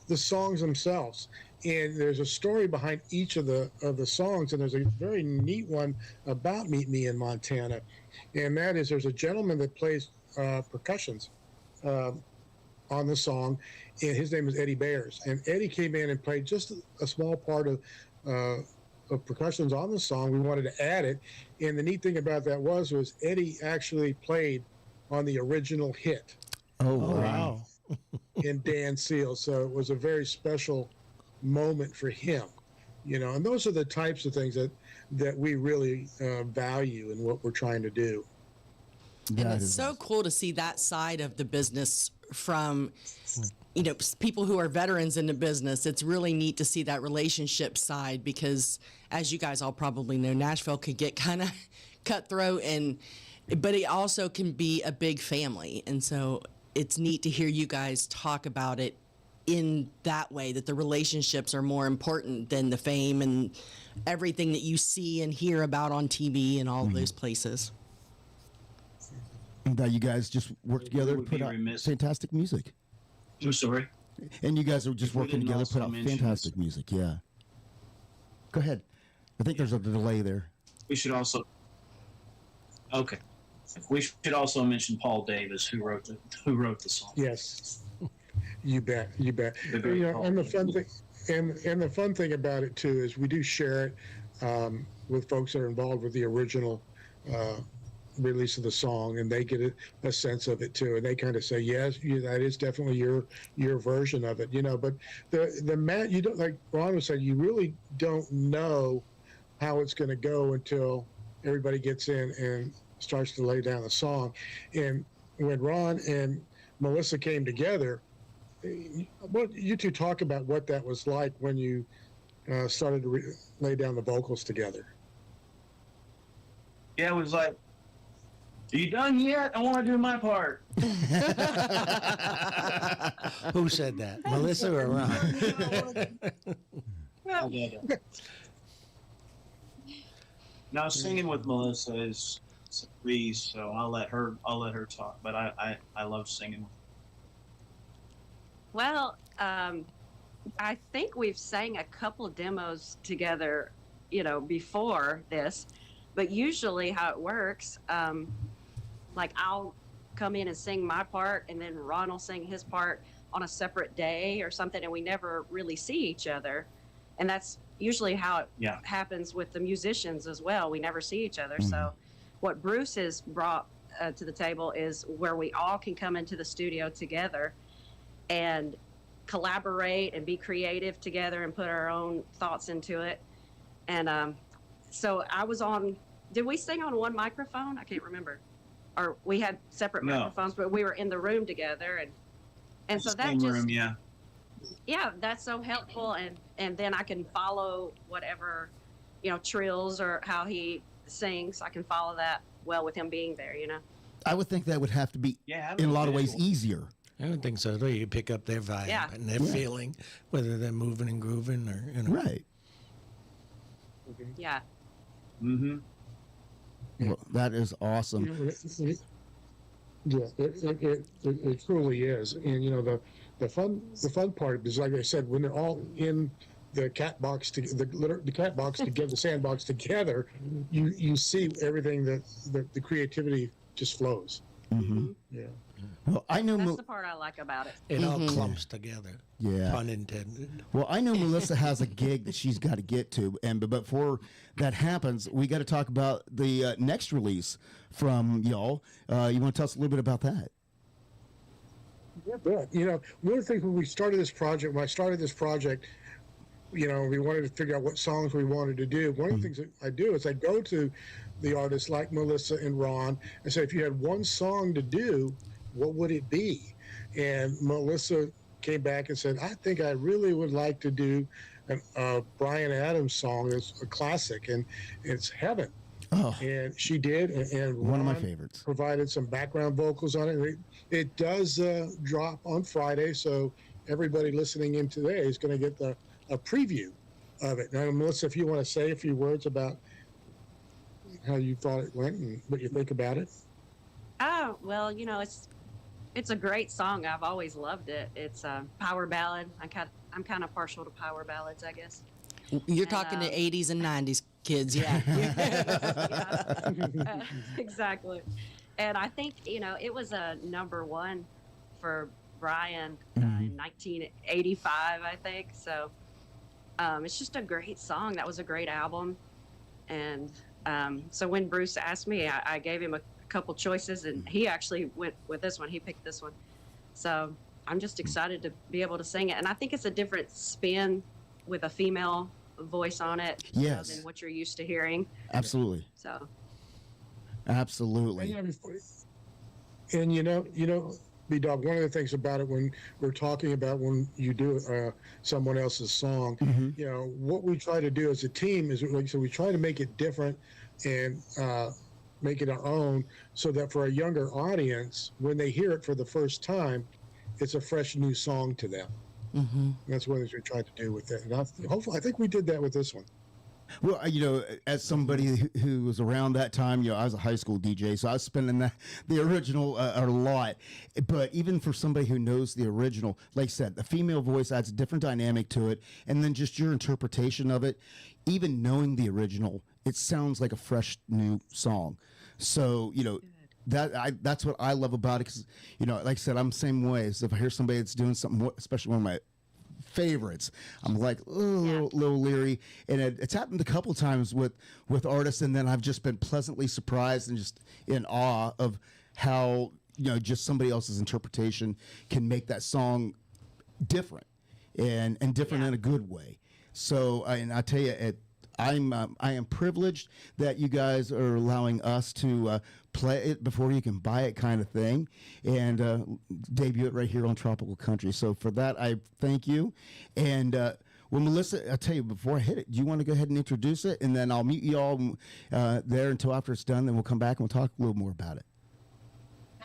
the songs themselves. And there's a story behind each of the songs, and there's a very neat one about Meet Me in Montana, and that is there's a gentleman that plays percussions on the song, and his name is Eddie Bayers. And Eddie came in and played just a small part of percussions on the song. We wanted to add it, and the neat thing about that was Eddie actually played on the original hit. Oh, wow. In Dan Seal. So it was a very special moment for him, and those are the types of things that we really value in what we're trying to do. And it's so cool to see that side of the business from, people who are veterans in the business. It's really neat to see that relationship side, because as you guys all probably know, Nashville could get kind of cutthroat, but it also can be a big family. And so it's neat to hear you guys talk about it in that way, that the relationships are more important than the fame and everything that you see and hear about on TV and all of those places. That you guys just work together to put out fantastic music. I'm sorry. And you guys are just working together to put out fantastic music. Yeah. Go ahead. I think there's a delay there. We should also. Okay. We should also mention Paul Davis, who wrote the song. Yes. You bet. And the fun thing, and the fun thing about it too is we do share it with folks that are involved with the original release of the song, and they get a sense of it too, and they kind of say, yes, that is definitely your version of it, but you don't, like Ron was saying, you really don't know how it's going to go until everybody gets in and starts to lay down the song. And when Ron and Melissa came together, what you two talk about what that was like when you started to lay down the vocals together. Yeah, it was like, are you done yet? I want to do my part. Who said that? Melissa or Ron? Now singing with Melissa is a breeze, so I'll let her talk. But I love singing. Well, I think we've sang a couple demos together, before this, but usually how it works, like I'll come in and sing my part, and then Ron will sing his part on a separate day or something, and we never really see each other. And that's usually how it happens with the musicians as well. We never see each other. So what Bruce has brought to the table is where we all can come into the studio together and collaborate and be creative together and put our own thoughts into it. And so I was on, did we sing on one microphone? I can't remember. Or we had separate microphones, but we were in the room together. And so that Same just, room, yeah. Yeah, that's so helpful. And then I can follow whatever, trills or how he sings. I can follow that well with him being there, I would think that would have to be, in a lot of ways, easier. I don't think so. You pick up their vibe and their feeling, whether they're moving and grooving or, Right. Yeah. Mm-hmm. Well, that is awesome. Yeah, it truly is. And the fun part is, like I said, when they're all in the cat box the cat box together, the sandbox together, you see everything that the creativity just flows. Mm-hmm. Yeah. Well, I know That's the part I like about it. it all clumps together. Yeah. Pun intended. Well, I know Melissa has a gig that she's got to get to, and but before that happens, we got to talk about the next release from y'all. You want to tell us a little bit about that? Yeah. One of the things when I started this project, we wanted to figure out what songs we wanted to do. One of the things that I do is I go to the artists like Melissa and Ron and say, if you had one song to do, what would it be? And Melissa came back and said, I think I really would like to do a Bryan Adams song. It's a classic, and it's Heaven. Oh. And she did, and One of my Ron favorites. provided some background vocals on it. It does drop on Friday, so everybody listening in today is going to get a preview of it. Now, Melissa, if you want to say a few words about how you thought it went and what you think about it. Oh, well, it's a great song. I've always loved it. It's a power ballad. I'm kind of partial to power ballads, I guess. You're talking to 80s and 90s kids, yeah. Exactly. And I think, it was a #1 for Bryan in 1985, I think. So it's just a great song. That was a great album. And so when Bruce asked me, I gave him a couple choices, and he actually went with this one. He picked this one. So I'm just excited to be able to sing it. And I think it's a different spin with a female voice on it than what you're used to hearing. Absolutely. So. Absolutely. And B-Dawg, one of the things about it when we're talking about when you do someone else's song, what we try to do as a team is, like, so we try to make it different and make it our own, so that for a younger audience, when they hear it for the first time, it's a fresh new song to them. Mm-hmm. That's one of the things we tried to do with it. And hopefully, I think we did that with this one. Well, as somebody who was around that time, I was a high school DJ, so I was spending the original a lot. But even for somebody who knows the original, like I said, the female voice adds a different dynamic to it, and then just your interpretation of it, even knowing the original, it sounds like a fresh new song. So, that's what I love about it, because, like I said, I'm the same way. So if I hear somebody that's doing something, especially one of my favorites, I'm like a little leery, and it's happened a couple times with artists, and then I've just been pleasantly surprised and just in awe of how just somebody else's interpretation can make that song different and different in a good way. So and I tell you, I am privileged that you guys are allowing us to play it before you can buy it, kind of thing, and debut it right here on Tropical Country. So for that, I thank you. And Well, Melissa, I'll tell you, before I hit it, do you want to go ahead and introduce it? And then I'll mute you all there until after it's done. Then we'll come back and we'll talk a little more about it.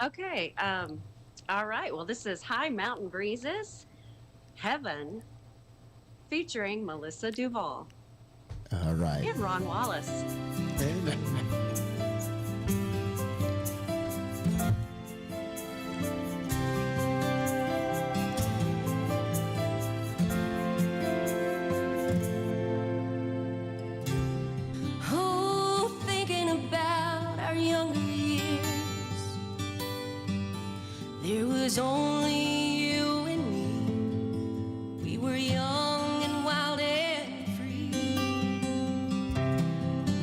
Okay. All right. Well, this is High Mountain Breezes, Heaven, featuring Melissa Duval. All right. And Ron Wallace. Oh, thinking about our younger years, there was only you and me. We were young and wild and free.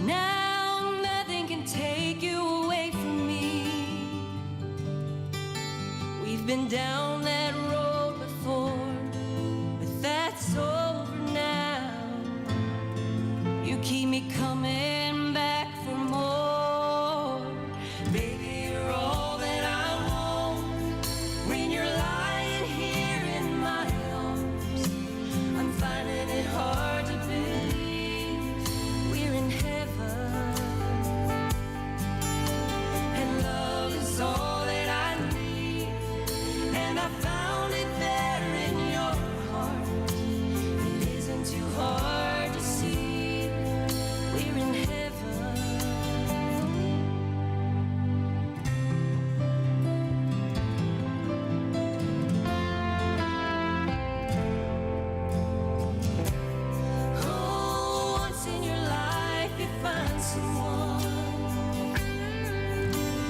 Now nothing can take you away from me. We've been down that road before, but that's over now. You keep me coming back for more. Baby, you're all that I want. When you're lying here in my arms, I'm finding it hard to believe we're in heaven. And love is all that I need. And I found it there in your heart. It isn't too hard to see. We're in heaven. Oh, once in your life you find someone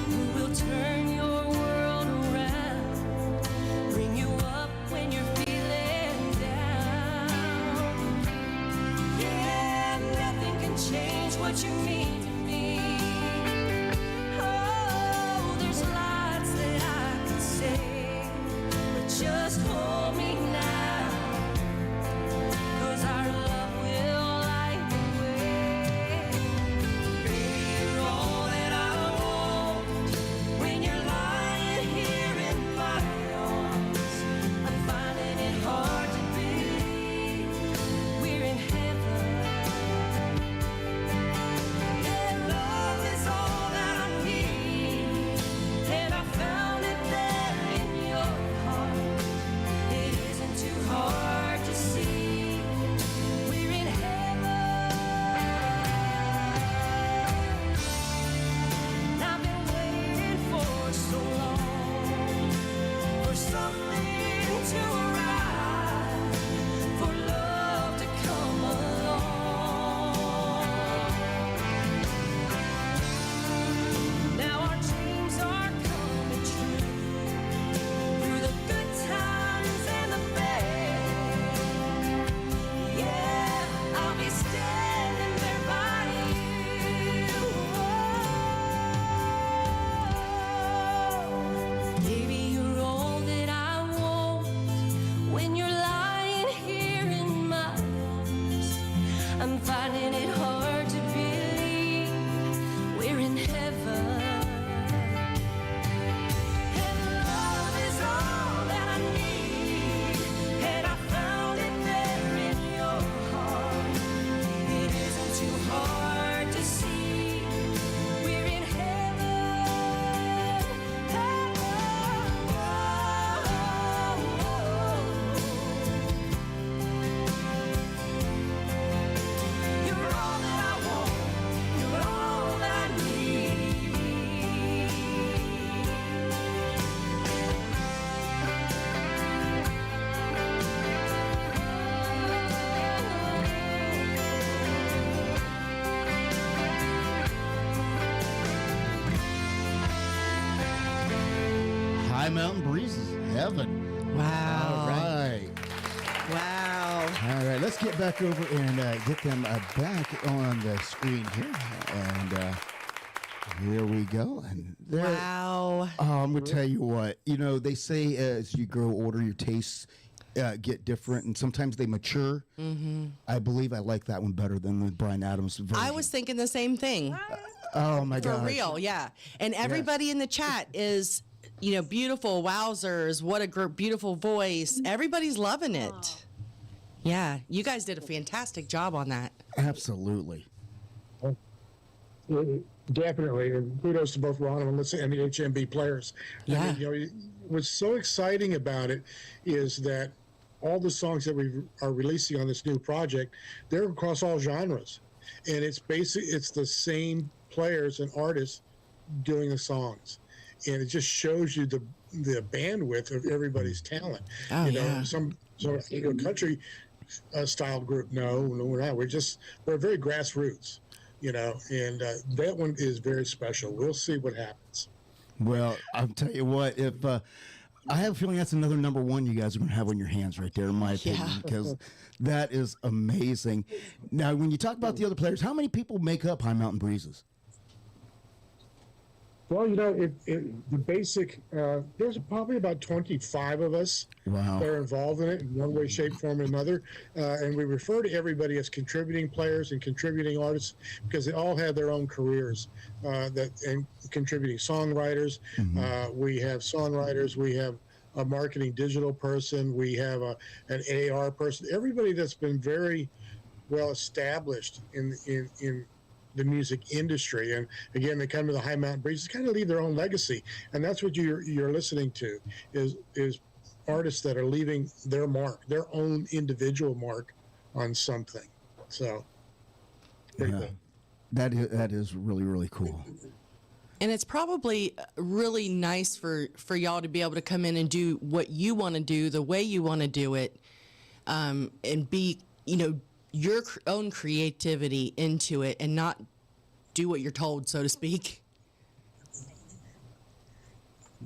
who will turn your world around, bring you up when you're feeling down. Yeah, nothing can change what you mean to me. Oh, there's lots that I could say, but just hold me now, 'cause our love will light the way. Baby, you're all that I want. When you're lying here in my arms, I'm finding it hard to believe we're in heaven. And love is all that I need, and I found it there in your heart. It isn't too hard to see. We're in heaven. And I've been waiting for so long, for something to arrive, for love to come along. Now our dreams are coming true, through the good times and the bad. Yeah, I'll be standing there by you. Oh, baby, you're all that I want. When you're lying here in my arms, I'm finding it hard to believe we're in heaven. And love is all that I need, and I found it there in your heart. It isn't too hard to see. We're in heaven. You're all that I want. You're all that I need. High Mountain Breezes, Heaven. Wow. All right. Wow. All right, let's get back over and get them back on the screen here. And here we go. And there. Wow. Oh, I'm going to tell you what. You know, they say as you grow older, your tastes get different, and sometimes they mature. Mm-hmm. I believe I like that one better than the Bryan Adams version. I was thinking the same thing. Oh, my God. For real, yeah. And everybody in the chat is, you know, beautiful. Wowzers. What a beautiful voice. Everybody's loving it. Yeah, you guys did a fantastic job on that. Absolutely. Definitely, and kudos to both Ron and Melissa and the HMB players. Yeah. I mean, you know, what's so exciting about it is that all the songs that we are releasing on this new project, they're across all genres, and it's the same players and artists doing the songs, and it just shows you the bandwidth of everybody's talent. Oh, you know, yeah. some country style group, no, we're not. We're very grassroots. You know, and that one is very special. We'll see what happens. Well, I'll tell you what, if I have a feeling that's another number one you guys are going to have on your hands right there, in my opinion, because that is amazing. Now, when you talk about the other players, how many people make up High Mountain Breezes? Well, you know, the basic, there's probably about 25 of us that are involved in it in one way, shape, form, or another. And we refer to everybody as contributing players and contributing artists because they all have their own careers and contributing songwriters. We have songwriters. We have a marketing digital person. We have an AR person. Everybody that's been very well established in the music industry, and again, they come to the High Mountain Breezes, kind of leave their own legacy, and that's what you're listening to is artists that are leaving their mark, their own individual mark on something. So, pretty cool. That is really, really cool. And it's probably really nice for y'all to be able to come in and do what you want to do, the way you want to do it, and be, you know, your own creativity into it and not do what you're told, so to speak.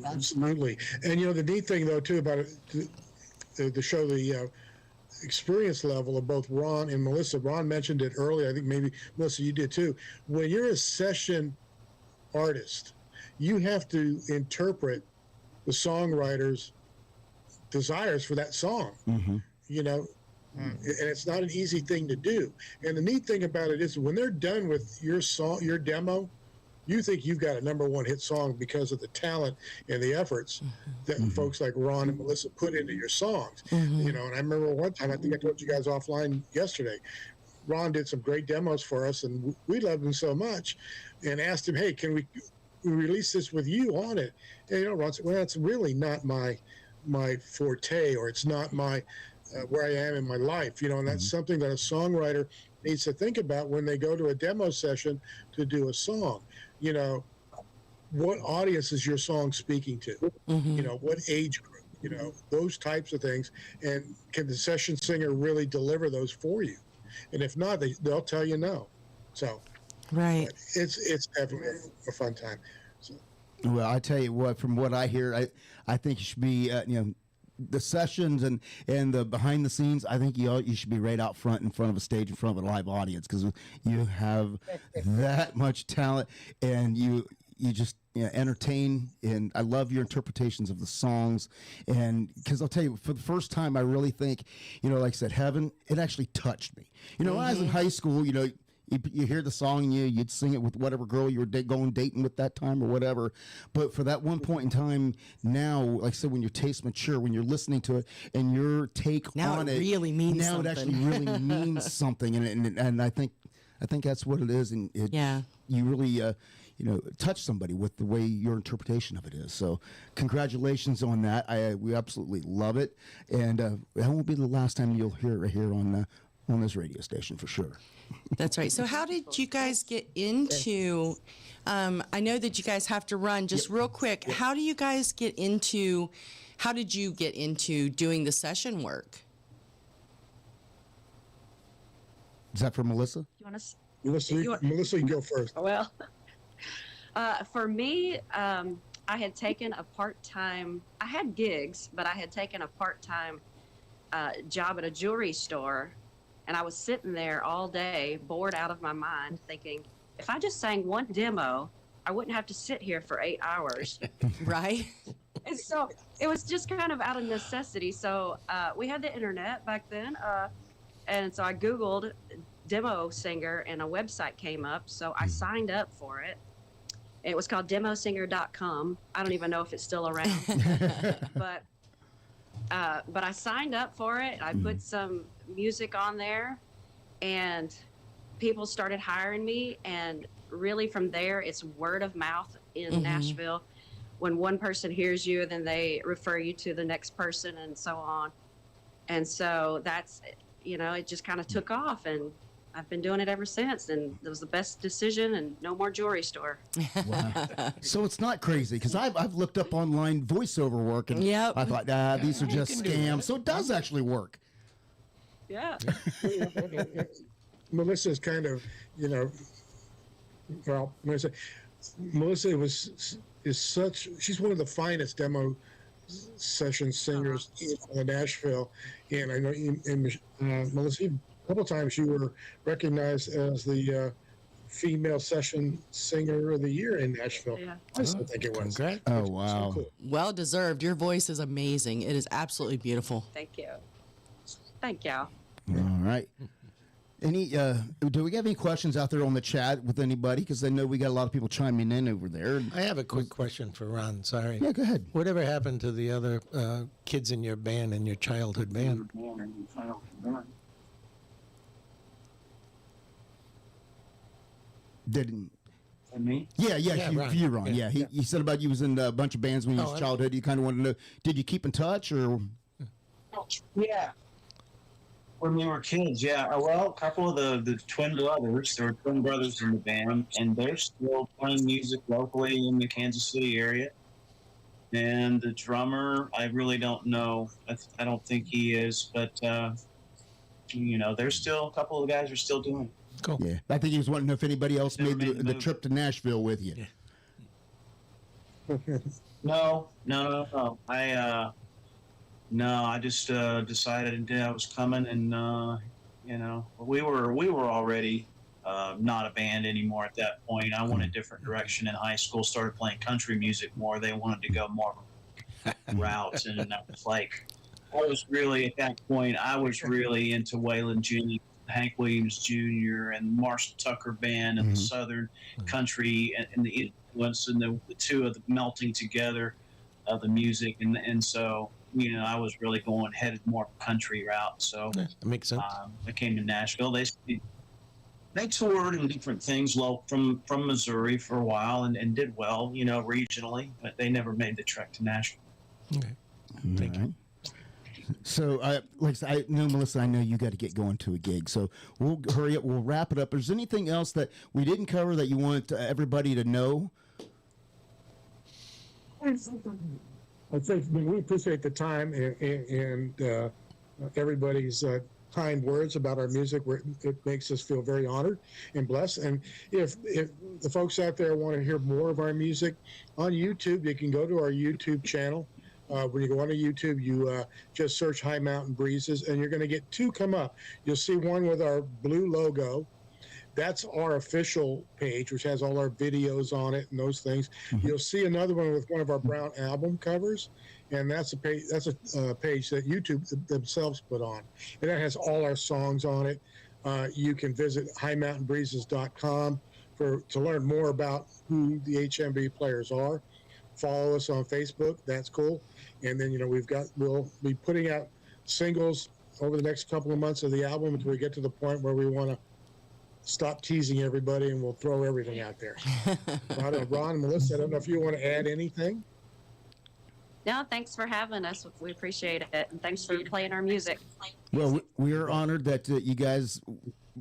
Absolutely. And, you know, the neat thing, though, too, about it, to show the experience level of both Ron and Melissa, Ron mentioned it earlier. I think maybe, Melissa, you did, too. When you're a session artist, you have to interpret the songwriter's desires for that song. You know, and it's not an easy thing to do. And the neat thing about it is when they're done with your song, your demo, you think you've got a #1 hit song because of the talent and the efforts that folks like Ron and Melissa put into your songs. You know, and I remember one time, I think I told you guys offline yesterday, Ron did some great demos for us, and we loved them so much, and asked him, hey, can we release this with you on it? And, you know, Ron said, well, it's really not my forte, or it's not my where I am in my life, you know, and that's something that a songwriter needs to think about when they go to a demo session to do a song. You know, what audience is your song speaking to? You know, what age group? You know, those types of things. And can the session singer really deliver those for you? And if not, they'll tell you no. So, right, it's definitely a fun time. So. Well, I tell you what, from what I hear, I think you should be, you know, the sessions and the behind the scenes, I think you should be right out front in front of a stage, in front of a live audience, because you have that much talent, and you just, you know, entertain. And I love your interpretations of the songs. And because I'll tell you, for the first time, I really think, you know, like I said, Heaven, it actually touched me. You know, when I was in high school, you know, you hear the song and you'd sing it with whatever girl you were going dating with that time or whatever. But for that one point in time, now, like I said, when your taste mature, when you're listening to it and your take now on it really means now something. it actually really means something. And I think that's what it is. And you really, you know, touch somebody with the way your interpretation of it is. So congratulations on that. We absolutely love it. And that won't be the last time you'll hear it right here on this radio station for sure. That's right. So how did you guys get into, I know that you guys have to run, just real quick, how did you get into doing the session work? Is that for Melissa? You want to? Melissa, you go first. Well, for me, I had taken a part-time, I had gigs, but I had taken a part-time job at a jewelry store. And I was sitting there all day, bored out of my mind, thinking, if I just sang one demo, I wouldn't have to sit here for 8 hours. Right? And so it was just kind of out of necessity. So we had the internet back then. And so I Googled demo singer and a website came up. So I signed up for it. It was called demosinger.com. I don't even know if it's still around. But but I signed up for it. I put some music on there, and people started hiring me. And really, from there, it's word of mouth in Nashville. When one person hears you, then they refer you to the next person, and so on. And so that's, it just kind of took off, and I've been doing it ever since, and it was the best decision, and no more jewelry store. Wow. So it's not crazy, because I've looked up online voiceover work, and I thought, these are just scams. So it does actually work. Yeah. Melissa is kind of, well, Melissa she's one of the finest demo session singers in Nashville, and I know Melissa, a couple times you were recognized as the female session singer of the year in Nashville. Yeah. I still think it was. Oh, wow. So cool. Well deserved. Your voice is amazing. It is absolutely beautiful. Thank you. Thank you. All right. Do we have any questions out there on the chat with anybody? Because I know we got a lot of people chiming in over there. I have a quick question for Ron. Sorry. Yeah, go ahead. Whatever happened to the other kids in your band, in your childhood band? Didn't. Me? Yeah, Ron. you, Ron. Yeah, he said about you was in a bunch of bands when you was childhood. You kind of wanted to know, did you keep in touch or? Yeah. When we were kids, yeah. Well, a couple of the twin brothers, there were twin brothers in the band, and they're still playing music locally in the Kansas City area. And the drummer, I really don't know. I don't think he is, but, there's still a couple of the guys are still doing it. Cool. Yeah, I think he was wanting to know if anybody else made the trip to Nashville with you. Yeah. No. I just decided I was coming, and we were already not a band anymore at that point. I went a different direction in high school. Started playing country music more. They wanted to go more routes, and I was like, I was really at that point. I was really into Waylon Jennings, Hank Williams Jr., and Marshall Tucker Band, and the Southern country, and the influence, and the two of the melting together of the music, and so. I was really headed more country route. So that makes sense. I came to Nashville. They toured in different things from Missouri for a while and did well, regionally, but they never made the trek to Nashville. Okay. Thank you. So, like I said, I know, Melissa, I know you got to get going to a gig. So we'll hurry up. We'll wrap it up. Is there anything else that we didn't cover that you want everybody to know? I think we appreciate the time and everybody's kind words about our music. It makes us feel very honored and blessed. And if the folks out there want to hear more of our music on YouTube, you can go to our YouTube channel. When you go onto YouTube, you just search High Mountain Breezes, and you're going to get two come up. You'll see one with our blue logo. That's our official page, which has all our videos on it and those things. You'll see another one with one of our brown album covers, and that's a page. That's a page that YouTube themselves put on, and that has all our songs on it. You can visit highmountainbreezes.com to learn more about who the HMB players are. Follow us on Facebook. That's cool. And then we'll be putting out singles over the next couple of months of the album until we get to the point where we want to stop teasing everybody, and we'll throw everything out there. Ron and Melissa, I don't know if you want to add anything. No, thanks for having us. We appreciate it. And thanks for playing our music. Well, we are honored that you guys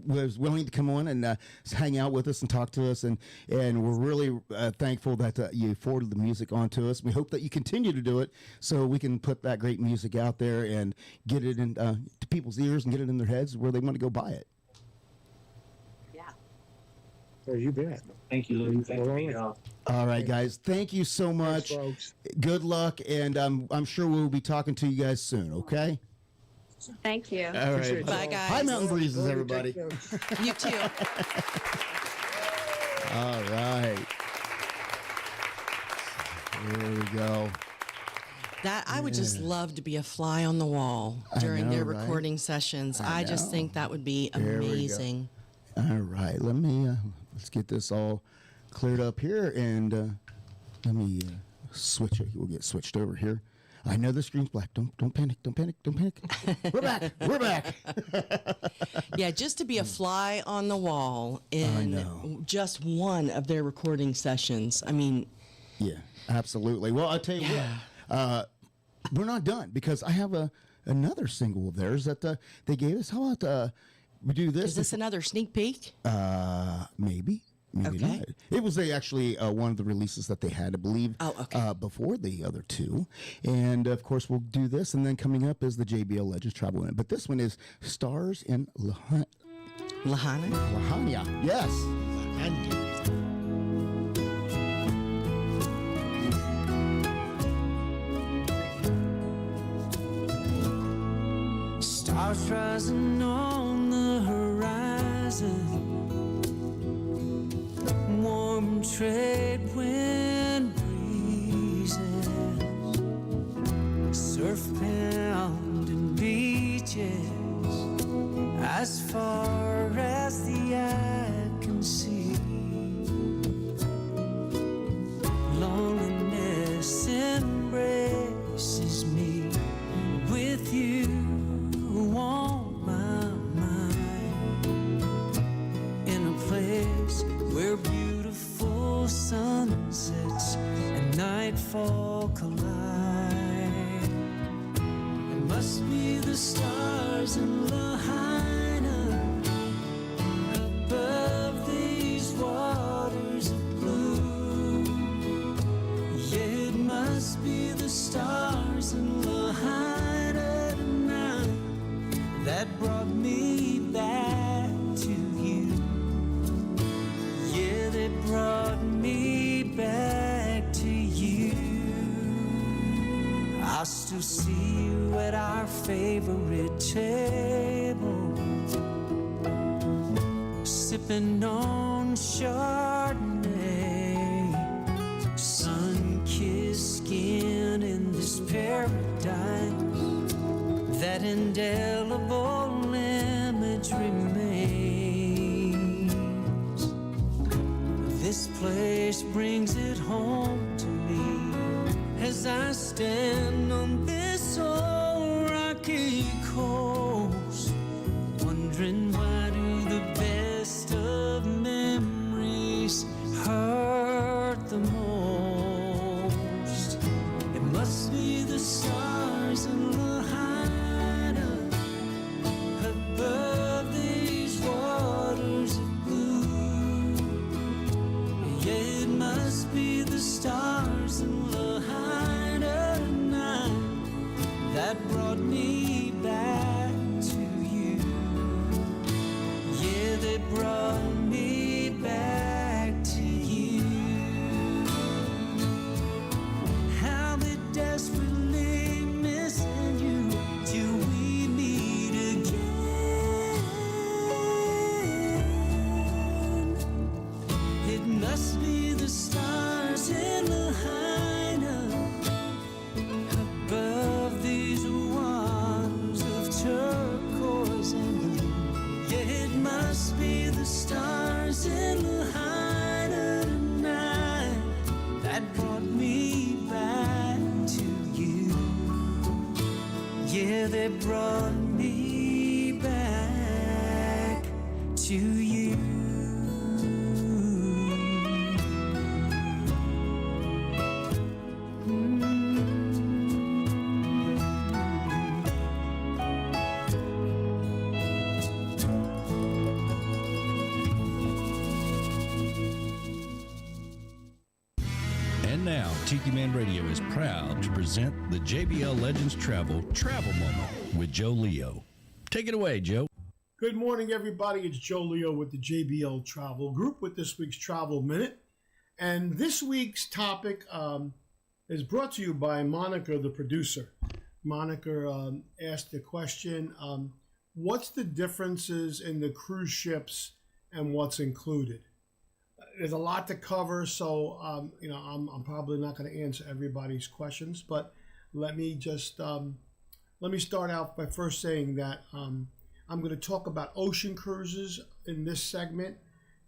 was willing to come on and hang out with us and talk to us, and we're really thankful that you forwarded the music onto us. We hope that you continue to do it so we can put that great music out there and get it in to people's ears and get it in their heads where they want to go buy it. Oh, you bet. Thank you, Lou. Thank you. All right, guys. Thank you so much. Thanks, folks. Good luck, and I'm sure we'll be talking to you guys soon, okay? Thank you. All right. Bye, guys. High Mountain Breezes, everybody. You too. All right. There we go. I would just love to be a fly on the wall during their recording sessions. I just think that would be amazing. All right, let me let's get this all cleared up here, and let me switch it. We'll get switched over here. I know the screen's black. Don't panic. Don't panic. Don't panic. We're back. We're back. Yeah, just to be a fly on the wall in just one of their recording sessions. I mean, yeah, absolutely. Well, I'll tell you what. We're not done because I have another single of theirs that they gave us. How about we do this? Is this another sneak peek? Maybe. Maybe Okay. not. It was actually one of the releases that they had, I believe, before the other two. And, of course, we'll do this. And then coming up is the JBL Legends Travel Minute. But this one is Stars in Lahana. Lahana, yes. Stars rising on the horizon, warm trade wind breezes, surf pounding beaches, as far as the eye can see. Loneliness embraces me with you on my mind, in a place where beautiful sunsets and nightfall collide. It must be the stars in Lahaina, above these waters of blue. Yeah, it must be the stars in Lahaina tonight that brought me back to you. Yeah, they brought me back to you. I still see you at our favorite table, sipping on Chardonnay, sun-kissed skin in this paradise. That indelible image remains. This place brings it home to me as I stand on this old rocky coast, wondering why do the best of memories hurt the most. It must be the stars in Lahaina, above these waters of blue. Yeah, it must be the stars in Lahaina tonight that brought me back to you. Yeah, they brought me back to you. How they desperately missing you till we meet again. It must be the stars in Lahaina, above these waters of turquoise and blue. Yeah, it must be the stars in Lahaina tonight that brought me back to you. Yeah, they brought me back to you. And now, Tiki Man Radio is proud to present the JBL Legends Travel Moment with Joe Leo. Take it away, Joe. Good morning, everybody. It's Joe Leo with the JBL Travel Group with this week's Travel Minute. And this week's topic is brought to you by Monica, the producer. Monica asked the question, what's the differences in the cruise ships and what's included? There's a lot to cover, so I'm probably not going to answer everybody's questions, but let me start out by first saying that I'm going to talk about ocean cruises in this segment.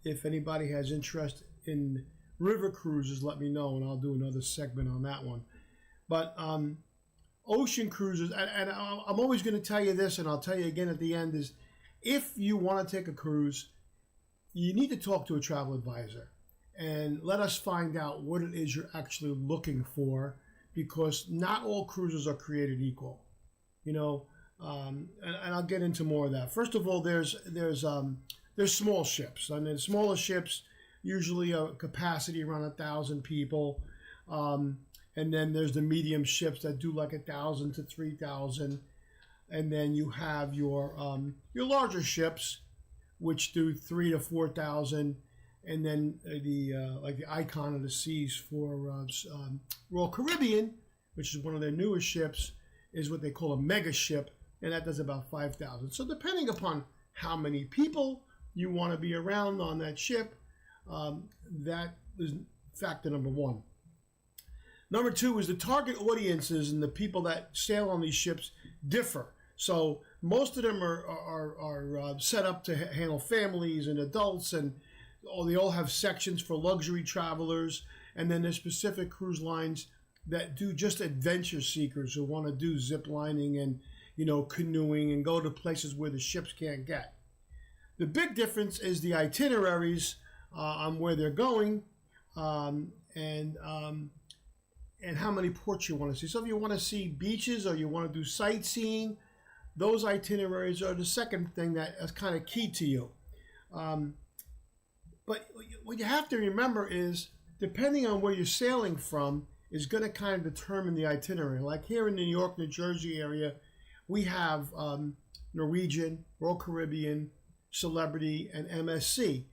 If anybody has interest in river cruises, let me know, and I'll do another segment on that one. But ocean cruises, and I'm always going to tell you this, and I'll tell you again at the end, is if you want to take a cruise, you need to talk to a travel advisor and let us find out what it is you're actually looking for, because not all cruises are created equal, you know. And I'll get into more of that. First of all, there's small ships, and the smaller ships usually a capacity around 1,000 people, and then there's the medium ships that do like 1,000 to 3,000, and then you have your larger ships, which do 3,000 to 4,000, and then the like the Icon of the Seas for Royal Caribbean, which is one of their newest ships, is what they call a mega ship, and that does about 5,000. So depending upon how many people you want to be around on that ship, that is factor number one. Number two is the target audiences and the people that sail on these ships differ. So most of them are set up to handle families and adults, and they all have sections for luxury travelers, and then there's specific cruise lines that do just adventure seekers who want to do zip lining and, you know, canoeing and go to places where the ships can't get. The big difference is the itineraries on where they're going, and how many ports you want to see. So if you want to see beaches or you want to do sightseeing, those itineraries are the second thing that is kind of key to you. But what you have to remember is, depending on where you're sailing from, is going to kind of determine the itinerary. Like here in New York, New Jersey area, we have Norwegian, Royal Caribbean, Celebrity, and MSC.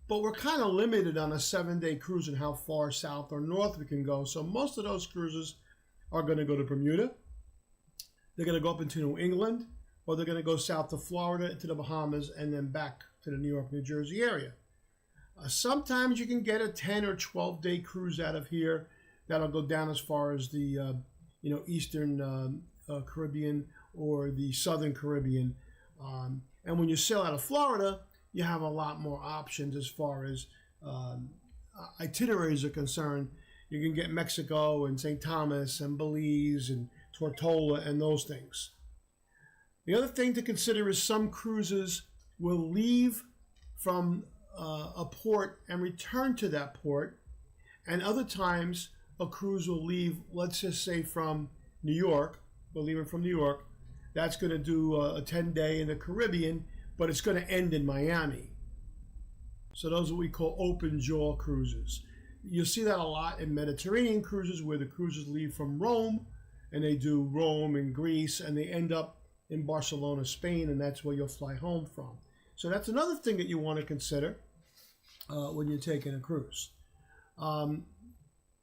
But we're kind of limited on a 7-day cruise and how far south or north we can go. So most of those cruises are going to go to Bermuda. They're going to go up into New England, or they're going to go south to Florida, to the Bahamas, and then back to the New York, New Jersey area. Sometimes you can get a 10 or 12-day cruise out of here that'll go down as far as the Eastern Caribbean or the Southern Caribbean. And when you sail out of Florida, you have a lot more options as far as itineraries are concerned. You can get Mexico and St. Thomas and Belize and Tortola and those things. The other thing to consider is some cruises will leave from a port and return to that port, and other times a cruise will leave, let's just say from New York, we'll leave it from New York, that's going to do a 10-day in the Caribbean, but it's going to end in Miami. So those are what we call open jaw cruises. You'll see that a lot in Mediterranean cruises, where the cruises leave from Rome, and they do Rome and Greece, and they end up in Barcelona, Spain, and that's where you'll fly home from. So that's another thing that you want to consider when you're taking a cruise.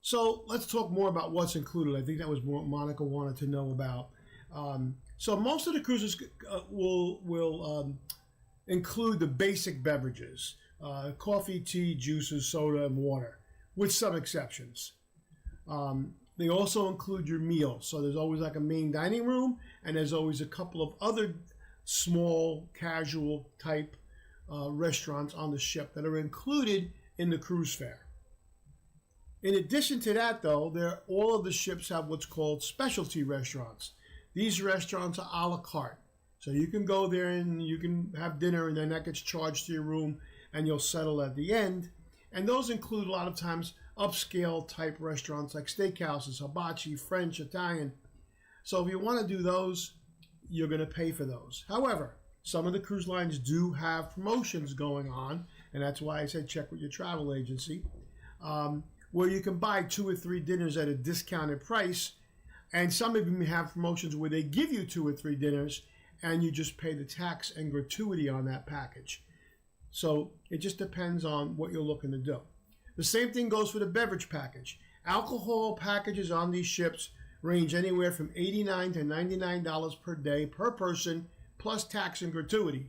So let's talk more about what's included. I think that was what Monica wanted to know about. So most of the cruises will include the basic beverages, coffee, tea, juices, soda, and water, with some exceptions. They also include your meals. So there's always like a main dining room, and there's always a couple of other small, casual type restaurants on the ship that are included in the cruise fare. In addition to that, though, all of the ships have what's called specialty restaurants. These restaurants are a la carte. So you can go there and you can have dinner, and then that gets charged to your room, and you'll settle at the end. And those include a lot of times upscale type restaurants like steakhouses, hibachi, French, Italian. So if you want to do those, you're going to pay for those. However, some of the cruise lines do have promotions going on, and that's why I said check with your travel agency, where you can buy 2 or 3 dinners at a discounted price. And some of them have promotions where they give you 2 or 3 dinners, and you just pay the tax and gratuity on that package. So it just depends on what you're looking to do. The same thing goes for the beverage package. Alcohol packages on these ships range anywhere from $89 to $99 per day per person, plus tax and gratuity.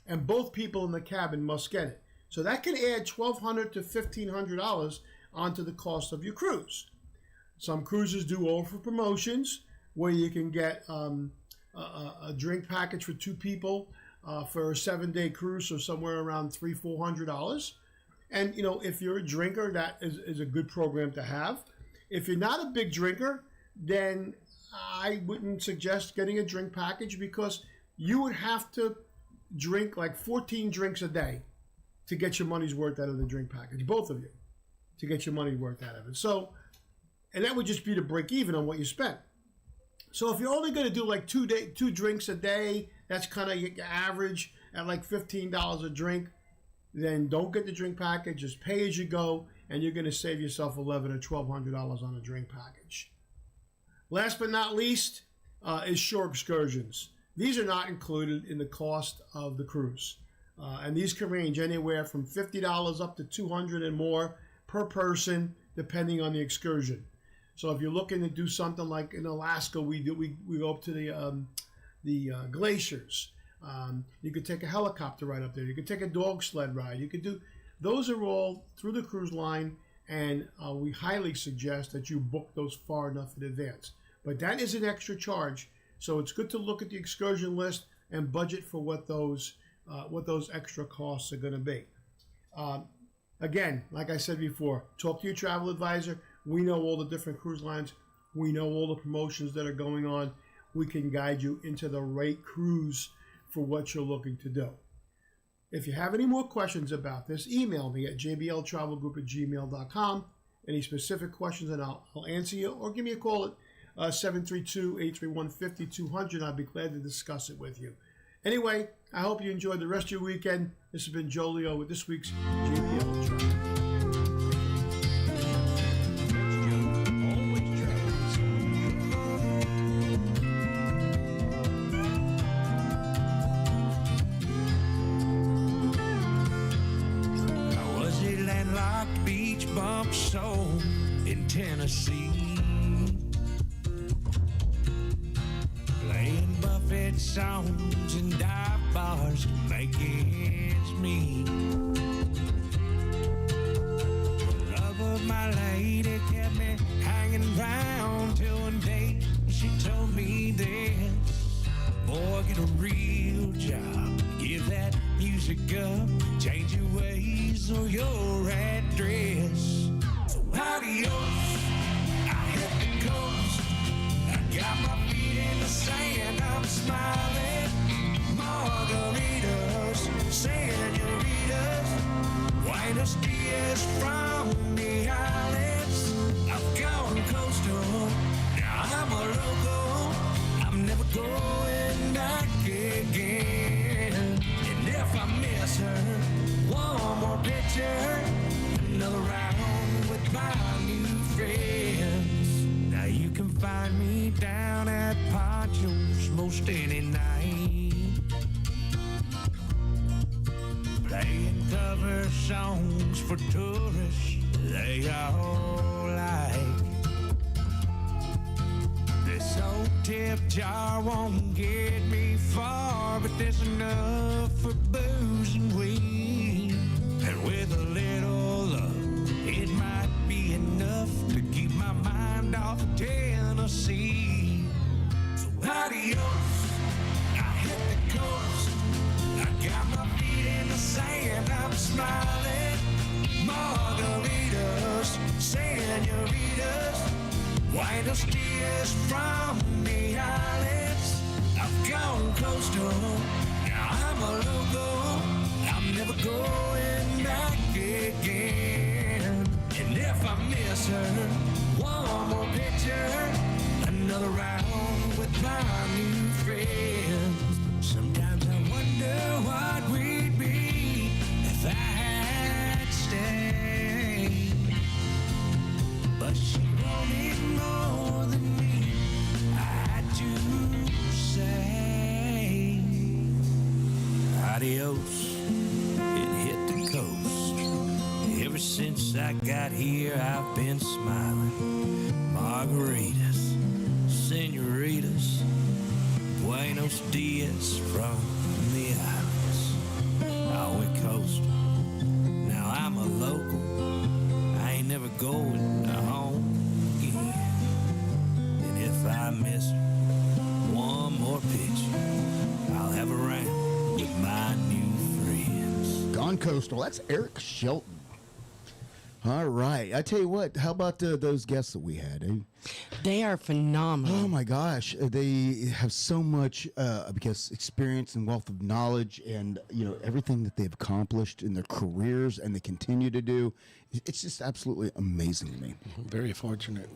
And both people in the cabin must get it. So that can add $1,200 to $1,500 onto the cost of your cruise. Some cruises do offer promotions where you can get a drink package for 2 people for a 7-day cruise, so somewhere around $300-400. And you know, if you're a drinker, that is a good program to have. If you're not a big drinker, then I wouldn't suggest getting a drink package because you would have to drink like 14 drinks a day to get your money's worth out of the drink package, both of you, to get your money's worth out of it. So, and that would just be to break even on what you spent. So if you're only going to do like two drinks a day, that's kind of your average at like $15 a drink, then don't get the drink package, just pay as you go, and you're going to save yourself $1,100 or $1,200 on a drink package. Last but not least is shore excursions. These are not included in the cost of the cruise. And these can range anywhere from $50 up to $200 and more per person, depending on the excursion. So if you're looking to do something like in Alaska, we go up to the glaciers. You could take a helicopter ride up there. You could take a dog sled ride. You could do, those are all through the cruise line, and we highly suggest that you book those far enough in advance. But that is an extra charge, so it's good to look at the excursion list and budget for what those extra costs are going to be. Again, like I said before, talk to your travel advisor. We know all the different cruise lines. We know all the promotions that are going on. We can guide you into the right cruise for what you're looking to do. If you have any more questions about this, email me at jbltravelgroup@gmail.com. Any specific questions, and I'll answer you, or give me a call at 732-831-5200. I'll be glad to discuss it with you. Anyway, I hope you enjoyed the rest of your weekend. This has been Joe Leo with this week's JBL Travel. Soul in Tennessee, playing Buffett songs and dive bars to make ends meet. Love of my lady kept me hanging round till one day she told me this: boy, get a real job, give that music up, change your ways or your address. Adios, I hit the coast, I got my feet in the sand, I'm smiling. Margaritas, senoritas, Buenos dias from the islands. I've gone coastal, now I'm a local, I'm never going back again. And if I miss her, one more picture, another round with my new friends. Now you can find me down at Poncho's most any night, playing cover songs for tourists they all like. This old tip jar won't get me far, but there's enough for booze and weed, and with a little love it might be enough to keep my mind off Tennessee. So adios, I hit the coast, I got my feet in the sand, I'm smiling. Margaritas, senoritas, Buenos dias from the islands. I've gone coastal, now I'm a local, I'm never going back again. And if I miss her, one more picture, another round with my new friends. Sometimes I wonder what we'd be if I had stayed, but she wanted more than me, I had to say. Adios, it hit the coast. Ever since I got here, I've been smiling. Margaritas, senoritas, Buenos dias from the islands. I went coastal, now I'm a local, I ain't never going home again. And if I miss her, one more picture, I'll have a round with my new friends. Gone coastal, that's Eric Shelton. All right. I tell you what, how about those guests that we had? They are phenomenal. Oh my gosh, they have so much, I guess, experience and wealth of knowledge, and everything that they've accomplished in their careers, and they continue to do. It's just absolutely amazing to me. Very fortunate.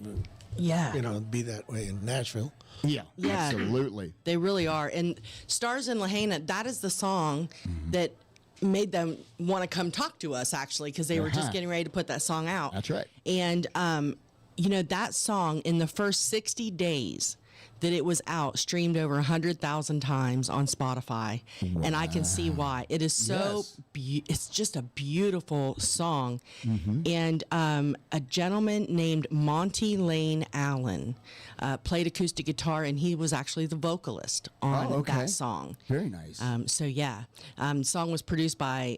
Yeah. To be that way in Nashville. Yeah. Yeah. Absolutely. They really are. And Stars in Lahaina, that is the song that made them want to come talk to us, actually, because they were just getting ready to put that song out. That's right. And, that song in the first 60 days that it was out, streamed over 100,000 times on Spotify. Wow. And I can see why. It is so, it's just a beautiful song. And a gentleman named Monty Lane Allen played acoustic guitar, and he was actually the vocalist on that song. Very nice. The song was produced by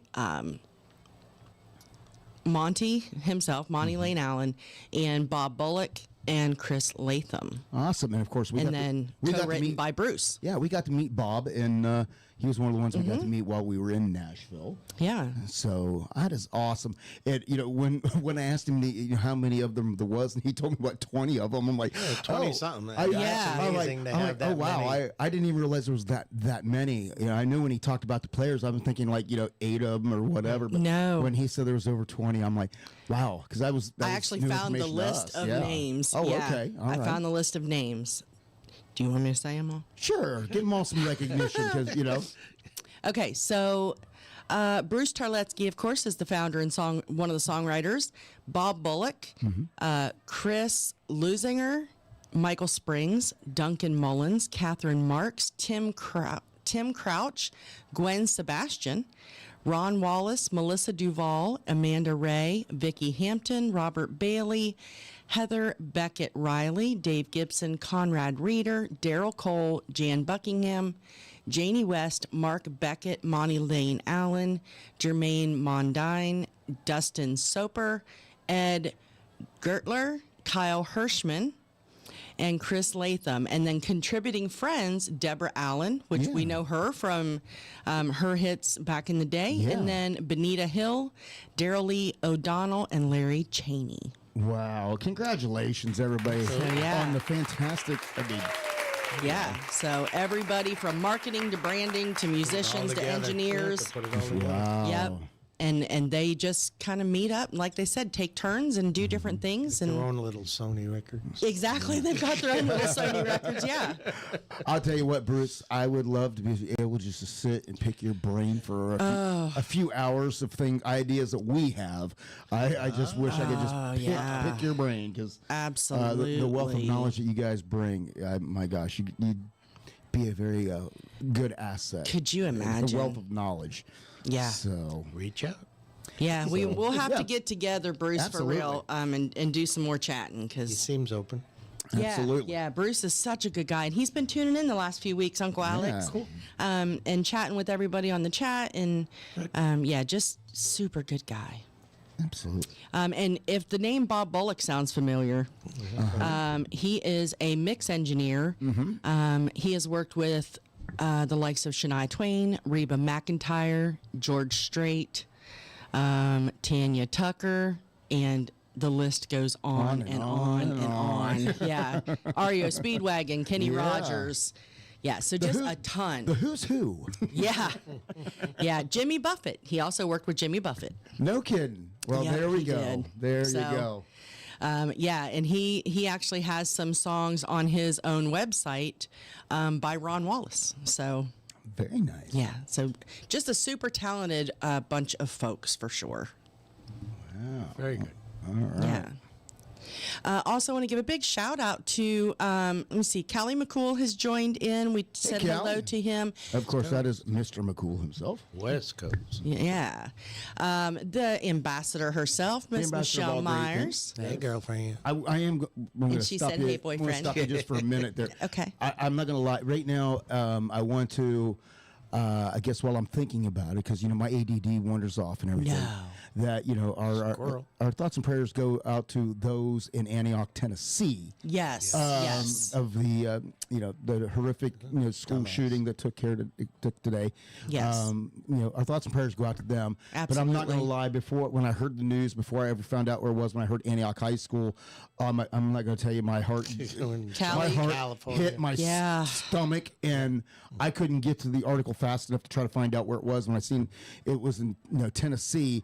Monty himself, Monty Lane Allen, and Bob Bullock and Chris Latham. Awesome. And of course, we got co-written to meet, by Bruce. Yeah, we got to meet Bob, and he was one of the ones we got to meet while we were in Nashville. Yeah. So that is awesome. And when I asked him how many of them there was, and he told me about 20 of them, I'm like, 20 something. That's amazing to have that many. I didn't even realize there was that many. I knew when he talked about the players, I was thinking 8 of them or whatever. But when he said there was over 20, I'm like, wow, because I actually found the list of names. Oh, okay. All right. I found the list of names. Do you want me to say them all? Sure. Give them all some recognition because, Okay, so Bruce Tarletsky, of course, is the founder and one of the songwriters. Bob Bullock, Chris Lusinger, Michael Springs, Duncan Mullins, Catherine Marks, Tim Crouch, Gwen Sebastian, Ron Wallace, Melissa Duvall, Amanda Ray, Vicki Hampton, Robert Bailey, Heather Beckett Riley, Dave Gibson, Conrad Reeder, Daryl Cole, Jan Buckingham, Janie West, Mark Beckett, Monty Lane Allen, Jermaine Mondine, Dustin Soper, Ed Gertler, Kyle Hirschman, and Chris Latham. And then contributing friends, Deborah Allen, which we know her from her hits back in the day. Yeah. And then Benita Hill, Daryl Lee O'Donnell, and Larry Cheney. Wow. Congratulations, everybody, on the fantastic... So everybody from marketing to branding to musicians to engineers. Wow. Yep. And they just kind of meet up, like they said, take turns and do different things. And their own little Sony records. Exactly. They've got their own little Sony records, yeah. I'll tell you what, Bruce, I would love to be able just to sit and pick your brain for a few hours of ideas that we have. I just wish I could just pick your brain, because absolutely the wealth of knowledge that you guys bring, my gosh, you'd be a very good asset. Could you imagine? The wealth of knowledge. Yeah. So reach out. Yeah, we'll have to get together, Bruce, for real, and do some more chatting, because he seems open. Absolutely. Yeah, Bruce is such a good guy, and he's been tuning in the last few weeks, Uncle Alex, and chatting with everybody on the chat, and just super good guy. Absolutely. And if the name Bob Bullock sounds familiar, he is a mix engineer. He has worked with the likes of Shania Twain, Reba McEntire, George Strait, Tanya Tucker, and the list goes on and on and on. Yeah. REO Speedwagon, Kenny Rogers. Yeah, so just a ton. The who's who. Yeah. Yeah, Jimmy Buffett. He also worked with Jimmy Buffett. No kidding. Well, there we go. Did. There you go. And he actually has some songs on his own website by Ron Wallace. So very nice. Yeah, so just a super talented bunch of folks for sure. Wow. Very good. All right. Yeah. Also want to give a big shout out to, let me see, Callie McCool has joined in. We said hello to him. Of course, that is Mr. McCool himself. West Coast. Yeah. The ambassador herself, Miss Michelle Myers. Hey, girlfriend. I am. And she said, hey, boyfriend. I'm gonna stop you just for a minute there. Okay. I'm not going to lie. Right now, I want to I guess while I'm thinking about it, because my ADD wanders off and everything. That our thoughts and prayers go out to those in Antioch, Tennessee. Yes, yes. Of the the horrific school shooting that took today. Yes. Our thoughts and prayers go out to them. Absolutely. But I'm not going to lie. When I heard the news, before I ever found out where it was, when I heard Antioch High School, I'm not going to tell you, my heart hit my stomach, and I couldn't get to the article fast enough to try to find out where it was. When I seen it was in Tennessee,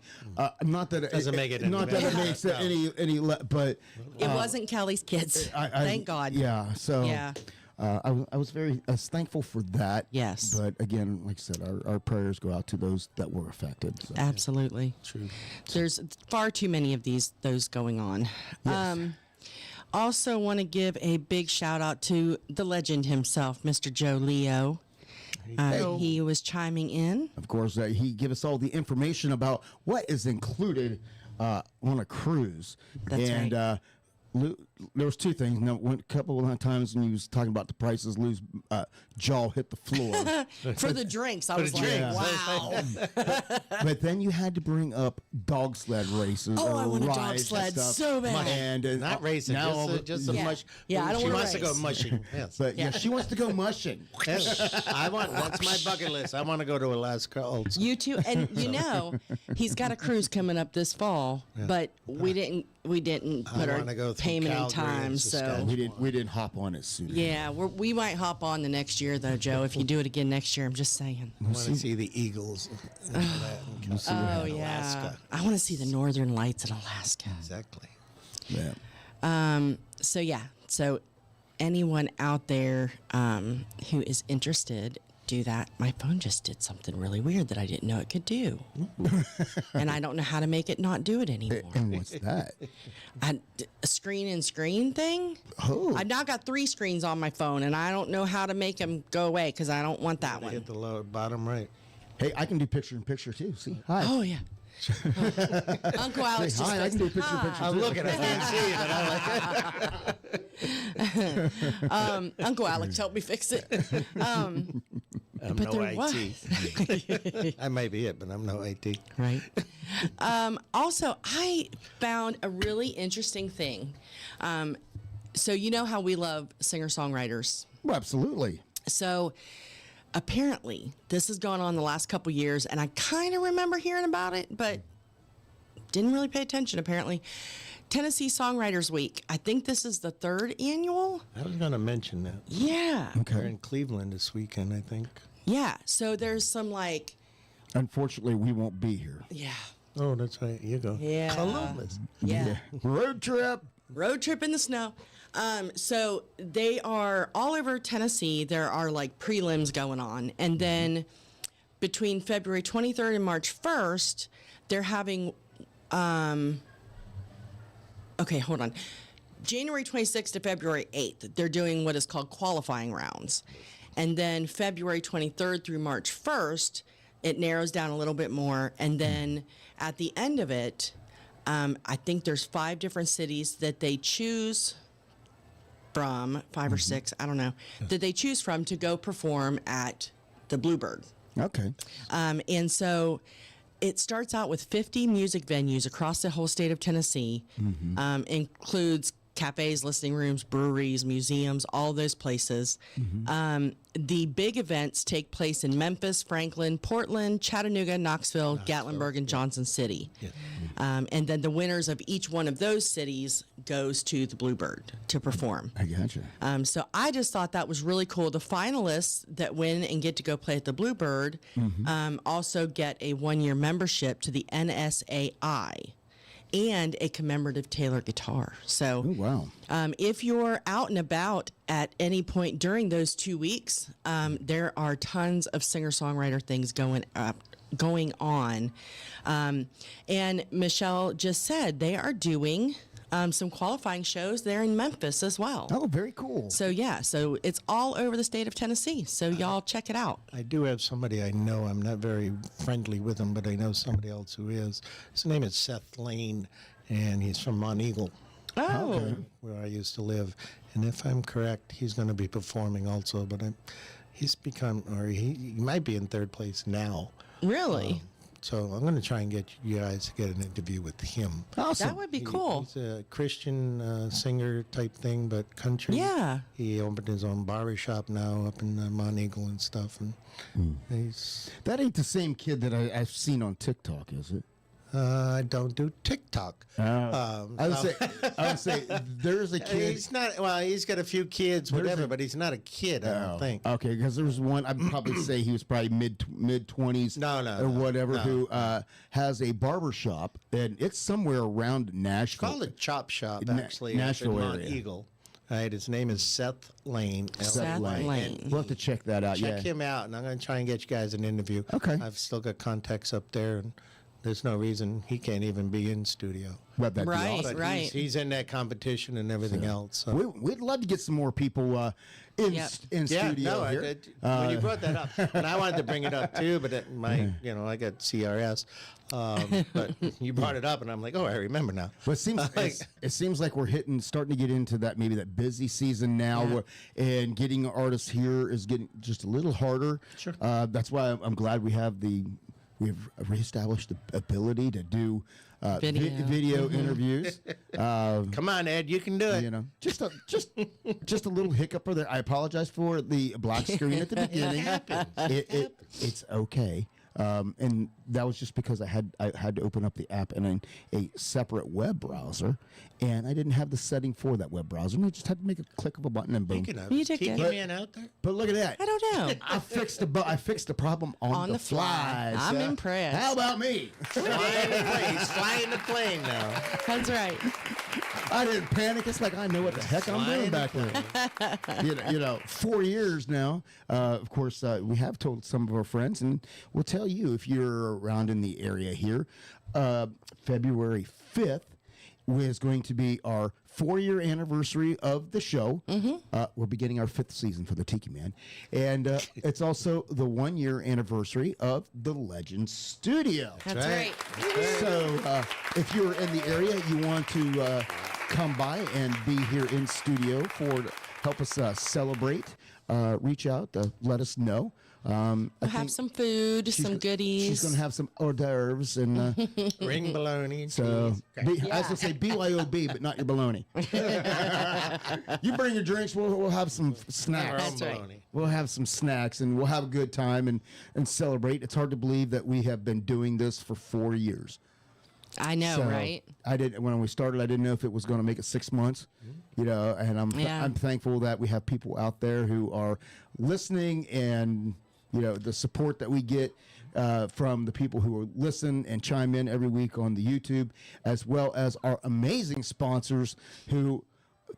not that Doesn't make it any not that it makes it any but it wasn't Kelly's kids. Thank God. Yeah. So yeah. I was very thankful for that. Yes. But again, like I said, our prayers go out to those that were affected. So. Absolutely. True. There's far too many of those going on. Yes. Also want to give a big shout out to the legend himself, Mr. Joe Leo. He was chiming in. Of course, he gave us all the information about what is included on a cruise. That's right. Lou, there was two things. Now, a couple of times when he was talking about the prices, Lou's jaw hit the floor. For the drinks. I was like, wow. But then you had to bring up dog sled races. Oh, or I want a dog rides sled and stuff. so bad. And not racing, now just a mush. Yeah, I don't she want wants to to go mushing. Yes. But yeah, she wants to go mushing. Yes. That's my bucket list. I want to go to Alaska also. You too, and he's got a cruise coming up this fall, but we didn't put our payment in time, so we didn't hop on it soon. Yeah, we might hop on the next year though, Joe. If you do it again next year, I'm just saying. I want to see the eagles. Oh yeah, Alaska. I want to see the northern lights in Alaska. Exactly. Yeah. So anyone out there who is interested, do that. My phone just did something really weird that I didn't know it could do. And I don't know how to make it not do it anymore. And what's that? A screen thing? Oh. I've now got 3 screens on my phone, and I don't know how to make them go away because I don't want that one. Hit the lower bottom right. Hey, I can do picture-in-picture too. See? Hi. Oh, yeah. Uncle Alex just I can do picture-in-picture I'm too. looking. I can't see it, but I like it. Uncle Alex, help me fix it. I'm but no there IT. was. I may be it, but I'm no IT. Right. Also, I found a really interesting thing. So you know how we love singer-songwriters. Well, absolutely. So apparently, this has gone on the last couple years, and I kind of remember hearing about it, but didn't really pay attention, apparently. Tennessee Songwriters Week. I think this is the 3rd annual. I was going to mention that. Yeah. Okay. We're in Cleveland this weekend, I think. Yeah. So there's some Unfortunately, we won't be here. yeah. Oh, that's right. You go. Yeah. Columbus. Yeah. Road trip. Road trip in the snow. So they are all over Tennessee. There are prelims going on. And then between February 23rd and March 1st, they're having, okay, hold on. January 26th to February 8th, they're doing what is called qualifying rounds. And then February 23rd through March 1st, it narrows down a little bit more. And then at the end of it, I think there's 5 different cities that they choose from, 5 or 6, I don't know, that they choose from to go perform at the Bluebird. Okay. And so it starts out with 50 music venues across the whole state of Tennessee, includes cafes, listening rooms, breweries, museums, all those places. The big events take place in Memphis, Franklin, Portland, Chattanooga, Knoxville, Gatlinburg, and Johnson City. And then the winners of each one of those cities goes to the Bluebird to perform. I gotcha. So I just thought that was really cool. The finalists that win and get to go play at the Bluebird also get a 1-year membership to the NSAI and a commemorative Taylor guitar. So if you're out and about at any point during those 2 weeks, there are tons of singer-songwriter things going on. And Michelle just said they are doing some qualifying shows there in Memphis as well. Oh, very cool. So so it's all over the state of Tennessee. So y'all check it out. I do have somebody I know. I'm not very friendly with him, but I know somebody else who is. His name is Seth Lane, and he's from Mount Eagle. Oh. Where I used to live. And if I'm correct, he's going to be performing also. But He's become, or he might be in third place now. Really? So I'm going to try and get you guys to get an interview with him. Awesome. That would be cool. He's a Christian singer type thing, but country. Yeah. He opened his own barbershop now up in Mount Eagle and stuff. And he's... That ain't the same kid that I've seen on TikTok, is it? I don't do TikTok. I would say there's a kid. He's not. Well, he's got a few kids, whatever, but he's not a kid. I don't think. Okay, because there was one. I'd probably say he was probably mid 20s. or whatever. Who has a barber shop, and it's somewhere around Nashville. Called a chop shop, actually. Nashville up in Mount area. Eagle. All right, his name is Seth Lane. Seth Lane. We'll have to check that out. Check him out, and I'm going to try and get you guys an interview. Okay. I've still got contacts up there, and there's no reason he can't even be in studio. That'd be Right, awesome. right. He's in that competition and everything else. So. We'd love to get some more people in Yep. studio no, here. When you brought that up, and I wanted to bring it up too, but I got CRS, but you brought it up, and I'm like, oh, I remember now. But it seems like we're starting to get into that busy season now, and getting artists here is getting just a little harder. Sure. That's why I'm glad we've reestablished the ability to do video interviews. Come on, Ed, you can do it. You know, just a little hiccup there. I apologize for the black screen at the beginning. It's okay. And that was just because I had to open up the app in a separate web browser, and I didn't have the setting for that web browser. And I just had to make a click of a button and boom. You did good. Man out there. But look at that. I don't know. I fixed the problem on the fly. I'm So, impressed. How about me? Flying the plane. He's flying the plane now. That's right. I didn't panic. It's like I know what the heck I'm doing back there. 4 years now. Of course, we have told some of our friends, and we'll tell you if you're around in the area here. February 5th is going to be our 4-year anniversary of the show. We're beginning our 5th season for the Tiki Man, and it's also the 1-year anniversary of the Legend Studio. That's right. So if you're in the area, you want to come by and be here in studio to help us celebrate, reach out, let us know. We'll have some food, some goodies. She's going to have some hors d'oeuvres and ring bologna. So I was going to say BYOB, but not your bologna. You bring your drinks. We'll have some snacks. That's right. We'll have some snacks and we'll have a good time and celebrate. It's hard to believe that we have been doing this for 4 years. I know, right? When we started, I didn't know if it was going to make it 6 months, and I'm thankful that we have people out there who are listening, and the support that we get from the people who listen and chime in every week on the YouTube, as well as our amazing sponsors who,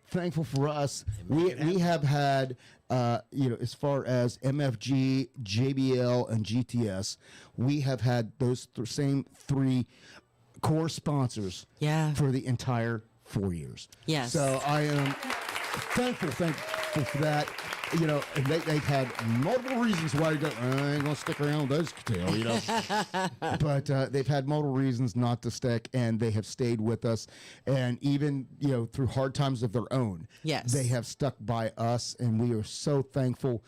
thankful for us, we have had as far as MFG, JBL, and GTS, we have had those same 3 core sponsors for the entire 4 years. Yes. So I am thankful for that. They've had multiple reasons why I ain't gonna stick around with those Cattell, but they've had multiple reasons not to stick, and they have stayed with us, and even through hard times of their own, they have stuck by us, and we are so thankful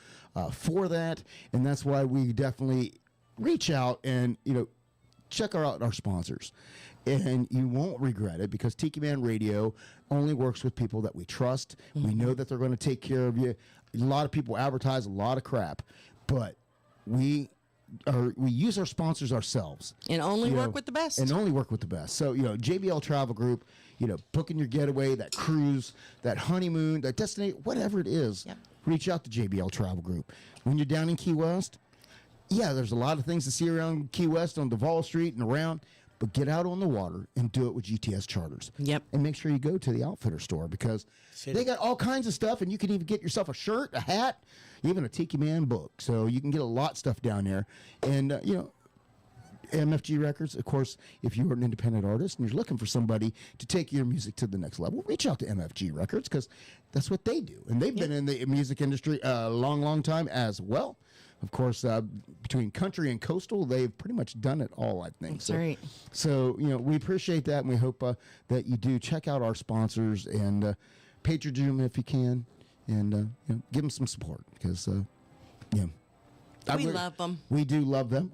for that, and that's why we definitely reach out and check out our sponsors, and you won't regret it, because Tiki Man Radio only works with people that we trust. We know that they're going to take care of you. A lot of people advertise a lot of crap, but we use our sponsors ourselves and only work with the best. So JBL Travel Group, booking your getaway, that cruise, that honeymoon, that destination, whatever it is, reach out to JBL Travel Group. When you're down in Key West, there's a lot of things to see around Key West on Duval Street and around, but get out on the water and do it with GTS Charters. Yep. And make sure you go to the Outfitter store, because they got all kinds of stuff, and you can even get yourself a shirt, a hat, even a Tiki Man book. So you can get a lot of stuff down there. And, MFG Records, of course, if you're an independent artist and you're looking for somebody to take your music to the next level, reach out to MFG Records, because that's what they do. And they've been in the music industry a long, long time as well. Of course, between country and coastal, they've pretty much done it all, I think. That's right. So, we appreciate that, and we hope that you do check out our sponsors and patronage them if you can, and give them some support, because Yeah. We love them. We do love them.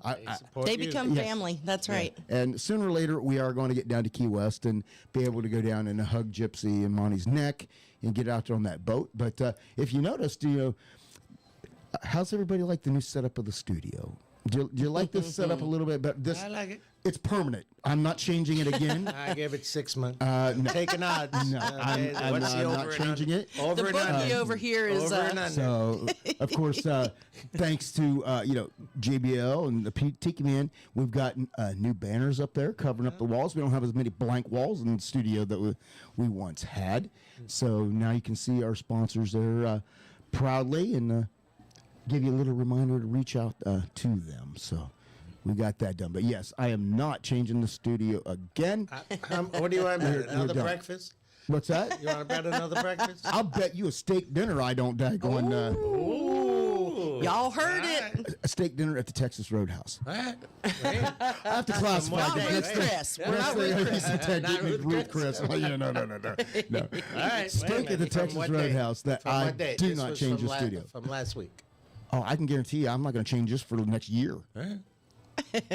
They become family. That's right. And sooner or later, we are going to get down to Key West and be able to go down and hug Gypsy and Monty's neck and get out there on that boat. But if you noticed, how's everybody like the new setup of the studio? Do you like this setup a little bit? But this, I like it. It's permanent. I'm not changing it again. I give it 6 months. No. Taking odds. No, I'm not changing it. The bookie over here is. So, of course, thanks to JBL and the Tiki Man, we've got new banners up there covering up the walls. We don't have as many blank walls in the studio that we once had. So now you can see our sponsors there proudly and give you a little reminder to reach out to them. So we got that done. But yes, I am not changing the studio again. What do you want? Another breakfast? What's that? You want to bet another breakfast? I'll bet you a steak dinner I don't daggone. Y'all heard it. A steak dinner at the Texas Roadhouse. Right. I have to classify Not that. Ruth Chris. We're not Ruth Chris. Not Ruth Chris. Oh, yeah, no. All right. Steak at the Texas Roadhouse that I do This not was change from the studio. From last week. Oh, I can guarantee you I'm not going to change this for the next year. Right.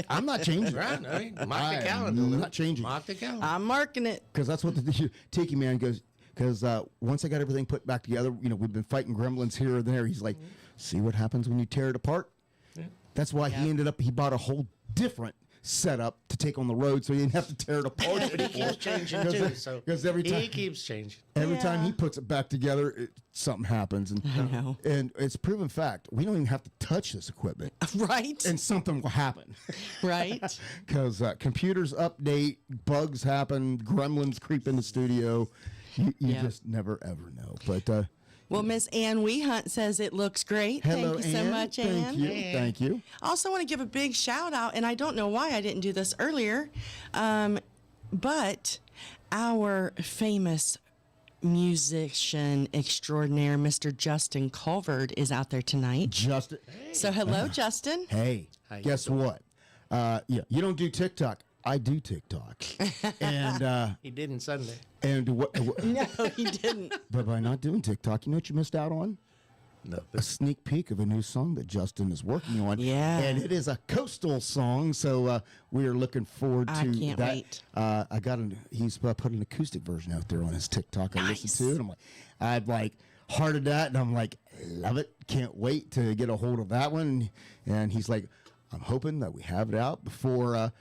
I'm not changing. Right. I mean, mark I the calendar. am Lou. not changing. Mark the calendar. I'm marking it. Because that's what the Tiki Man goes. Because once I got everything put back together, we've been fighting gremlins here and there. He's like, see what happens when you tear it apart? Yeah. That's why he bought a whole different setup to take on the road so he didn't have to tear it apart. But he keeps changing too. So every time he keeps changing. Every time he puts it back together, something happens. And, I know. And it's proven fact. We don't even have to touch this equipment. Right. And something will happen. Right. Because computers update, bugs happen, gremlins creep in the studio. You just never, ever know. But well, Miss Ann Weehunt says it looks great. Hello, Thank you so Ann. much, Thank Ann. you. Thank you. I also want to give a big shout out, and I don't know why I didn't do this earlier, but our famous musician extraordinaire, Mr. Justin Culvert, is out there tonight. Justin. So hello, Justin. Hey, guess what? You don't do TikTok. I do TikTok. And he didn't Sunday. And what? No, he didn't. But by not doing TikTok, you know what you missed out on? Nothing. A sneak peek of a new song that Justin is working on. Yeah. And it is a coastal song, so we are looking forward to I can't that. wait. He's put an acoustic version out there on his TikTok. I listened to it. I'd hearted that, and I'm like, love it. Can't wait to get a hold of that one. And he's like, I'm hoping that we have it out before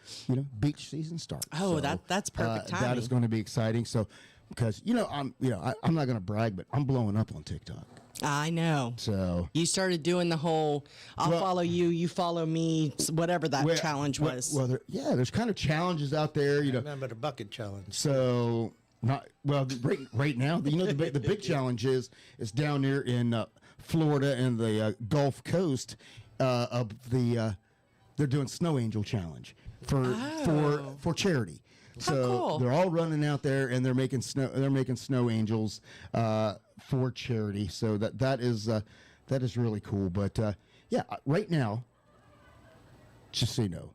beach season starts. Oh, so, that's perfect timing. That is going to be exciting. So, because I'm not going to brag, but I'm blowing up on TikTok. I know. So you started doing the whole I'll follow you, you follow me, whatever that challenge was. Well, there's kind of challenges out there. I remember the bucket challenge. So right now, the big challenge is down there in Florida and the Gulf Coast of the. They're doing Snow Angel Challenge for charity. So cool. They're all running out there and they're making snow angels for charity. So that is really cool. But right now, just so you know,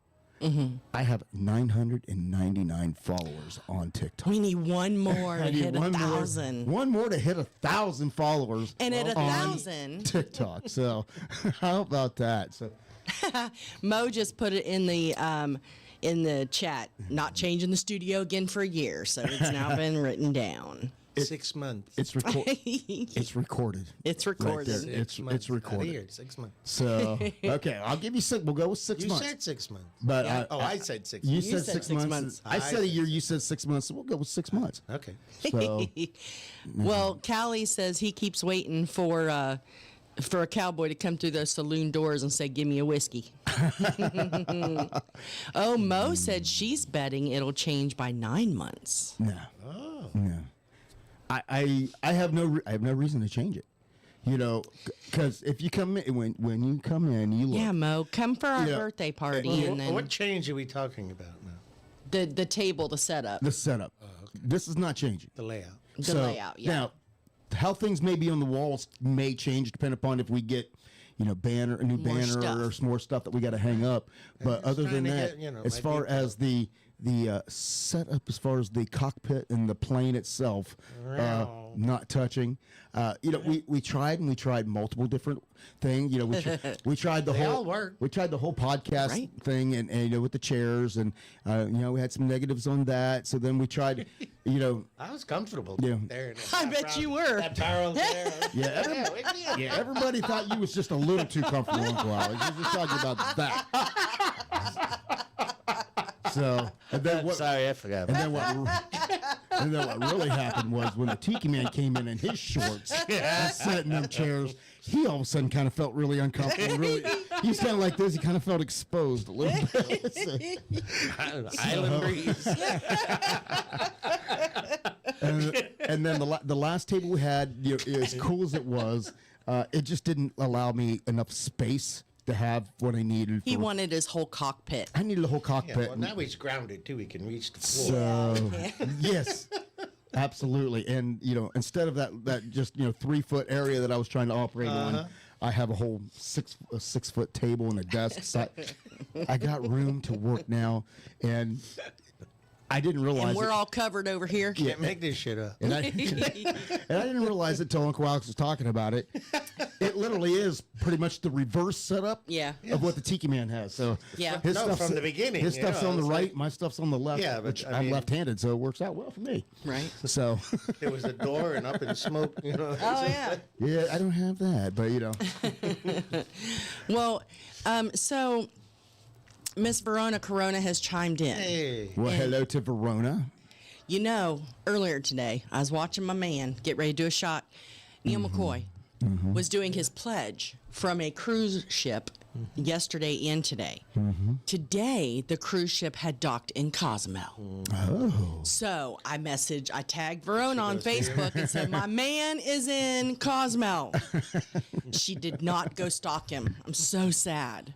I have 999 followers on TikTok. We need one more to hit 1,000. One more to hit 1,000 followers. And at 1,000 TikTok. So how about that? So. Mo just put it in the chat. Not changing the studio again for a year, so it's now been written down. 6 months. It's recorded. It's recorded. It's recorded. Right it's recorded. Here, 6 months. So okay, I'll give you 6. We'll go with 6 months. You said 6 months. But I said 6 months. You said 6 months. I said a year. You said 6 months. So we'll go with 6 months. Okay. So, well, Callie says he keeps waiting for a cowboy to come through those saloon doors and say, give me a whiskey. Oh, Mo said she's betting it'll change by 9 months. No. Oh. No. I have no reason to change it. Because if you come in, when you come in, you look. Yeah, Mo, come for our birthday party. And then what change are we talking about now? The table, the setup. The setup. Oh, okay. This is not changing. The layout. The layout, yeah. Now, how things may be on the walls may change depending upon if we get, a new banner or some more stuff that we got to hang up. But other than that, as far as the setup as far as the cockpit and the plane itself not touching. We tried multiple different things. We tried the They whole all work. we tried the whole podcast thing, and with the chairs, and we had some negatives on that. So then we tried, I was comfortable Yeah. there. in that I bet barrel- you were. That barrel there. Yeah, everybody thought you was just a little too comfortable, Uncle Alex. We were just talking about that. So, and then what? Sorry, I forgot. And then what really happened was when the Tiki Man came in his shorts and sat in them chairs, he all of a sudden kind of felt really uncomfortable. He's kind of like this. He kind of felt exposed a little bit. Island breeze. And then the last table we had, as cool as it was, it just didn't allow me enough space to have what I needed. He wanted his whole cockpit. I needed the whole cockpit. Yeah, well, now he's grounded too. He can reach the floor. So yes, absolutely. And instead of that just 3-foot area that I was trying to operate on, I have a whole 6-foot table and a desk. So I got room to work now, and I didn't realize. And we're all covered over here. Can't make this shit up. And I didn't realize it until Uncle Alex was talking about it. It literally is pretty much the reverse setup of what the Tiki Man has. So his stuff's from the beginning. His stuff's on the it's right, like- my stuff's on the left. Yeah, but which I I'm mean- left-handed, so it works out well for me. Right. So There was a door and up in smoke. Oh, yeah. yeah, I don't have that, but Well, so Miss Verona Corona has chimed in. Hey. Well, hello to Verona. Earlier today, I was watching my man get ready to do a shot. Neil McCoy was doing his pledge from a cruise ship yesterday and today. Today, the cruise ship had docked in Cozumel. Oh. So I tagged Verona on Facebook and said, my man is in Cozumel. She did not go stalk him. I'm so sad.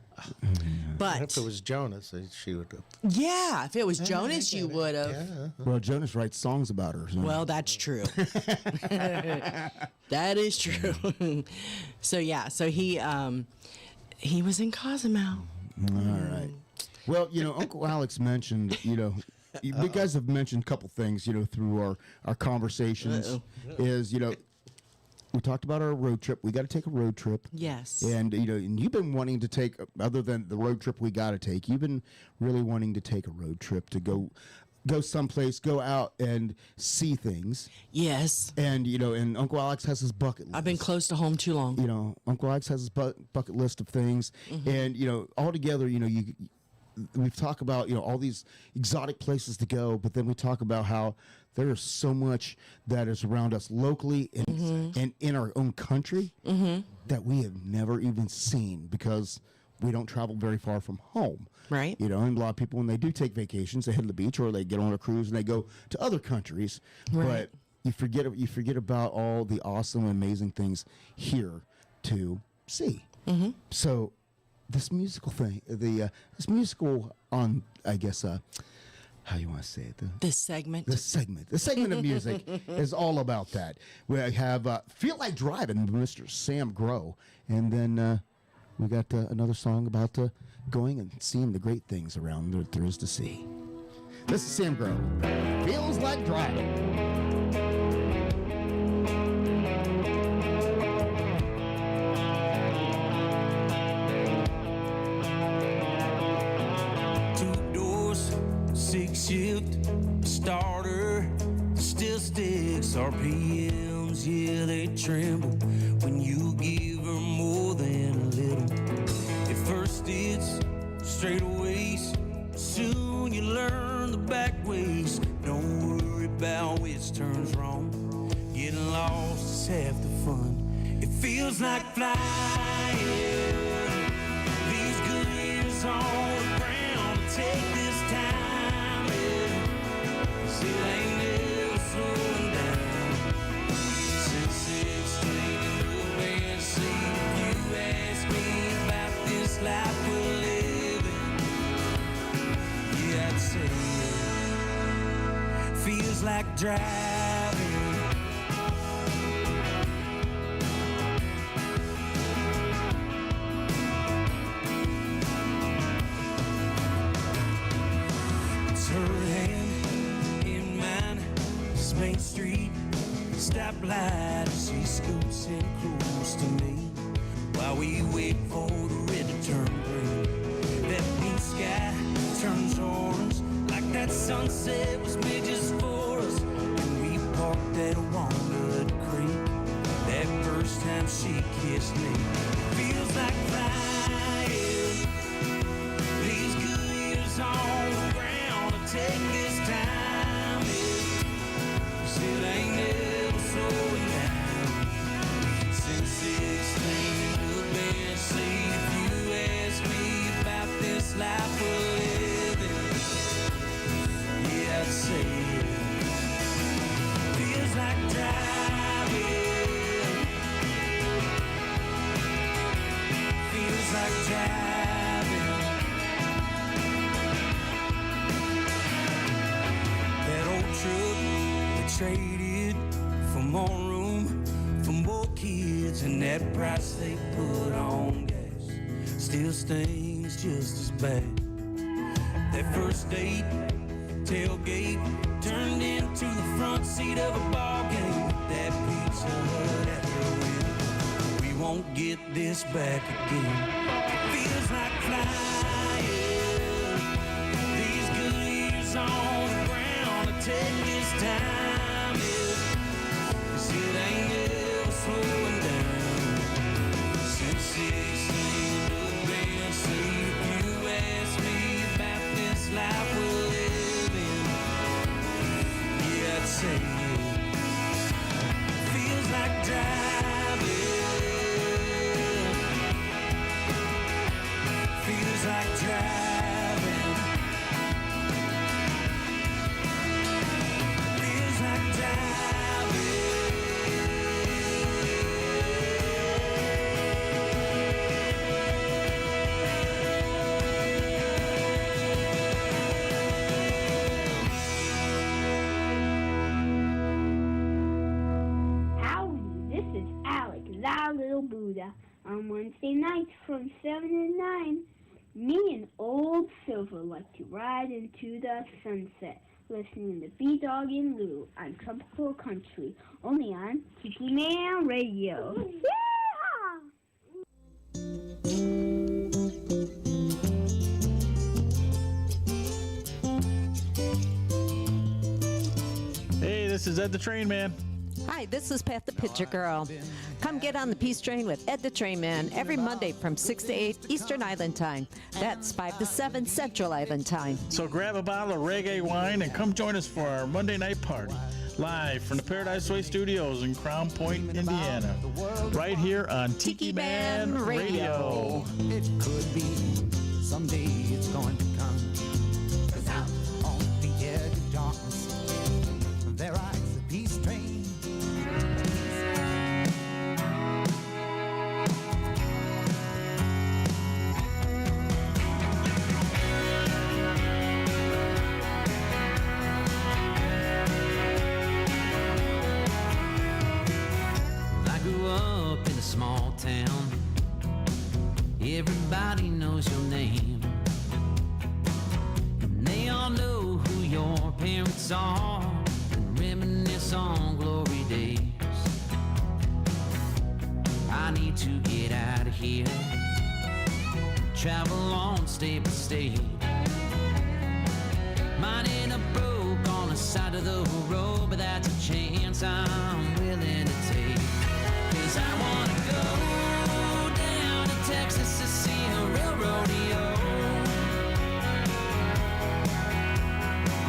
But if it was Jonas, she would have. Yeah, if it was Jonas, you would have. Yeah. Well, Jonas writes songs about her. So. Well, that's true. That is true. So he was in Cozumel. All right. Well, Uncle Alex mentioned, you guys have mentioned a couple things, through our conversations. Is we talked about our road trip. We got to take a road trip. Yes. And and you've been wanting to take, other than the road trip we got to take, you've been really wanting to take a road trip to go someplace, go out and see things. Yes. And and Uncle Alex has his bucket list. I've been close to home too long. Uncle Alex has his bucket list of things, and all together, we've talked about all these exotic places to go, but then we talk about how there is so much that is around us locally and in our own country that we have never even seen because we don't travel very far from home. Right. And a lot of people, when they do take vacations, they head to the beach or they get on a cruise and they go to other countries. Right. But you forget about all the awesome, amazing things here to see. So this musical thing, this musical on, I guess, how you want to say it? This segment. The segment of music is all about that. We have Feel Like Driving, Mr. Sam Grow. And then we got another song about going and seeing the great things around that there is to see. This is Sam Grow. Feels Like Driving. Shift, starter, still sticks, RPMs, yeah, they tremble when you give her more than a little. At first it's straightaways, soon you learn the back ways. Don't worry about which turns wrong, getting lost is half the fun. It feels like flying, these good years on the ground, take this time. It ain't never slowing down. Since 16 the band seat, you asked me about this life we're living. Yeah, I'd say it feels like driving. Turn street, stoplight, she scoots and cruises to me. While we wait for the red to turn green, that blue sky turns orange, like that sunset was made just for us. And we parked at Walnut Creek, that first time she kissed me. Feels like flying, these good years on the ground to take this time. Still ain't never slowing down. Since 16, look back and see if you ask me about this life we're living. Yeah, I'd say it feels like driving. Feels like driving. That old truck we traded for more room, for more kids, and that price they put on gas still stings just as bad. That first date, tailgate, turned into the front seat of a ball game. That Pizza Hut at the wheel. We won't get this back again. Feels like flying, these good years on the ground to take this time. Cause it ain't ever slowing down. Since 16, look back and see if you ask me about this life we're living. Yeah, I'd say it feels like driving. Feels like driving. Feels like Howdy, this is Alex, thou little Buddha. On Wednesday nights from 7 to 9, me and old Silver like to ride into the sunset, listening to B-Dawg and Lou on Tropical Country, only on Tiki Man Radio. Hey, this is Ed the Train Man. Hi, this is Beth the Picture Girl. Come get on the Peace Train with Ed the Train Man every Monday from 6 to 8 Eastern Island Time. That's 5 to 7 Central Island Time. So grab a bottle of reggae wine and come join us for our Monday night party. Live from the Paradise Way Studios in Crown Point, Indiana. Right here on Tiki Man Radio. It could be someday it's going to come. 'Cause out on the edge of darkness, there rides the peace train. I grew up in a small town. Everybody knows your name. And they all know who your parents are and reminisce on glory days. I need to get out of here, travel on state by state. Might end up broke on the side of the road, but that's a chance I'm willing to take. 'Cause I wanna go down to Texas to see a real rodeo.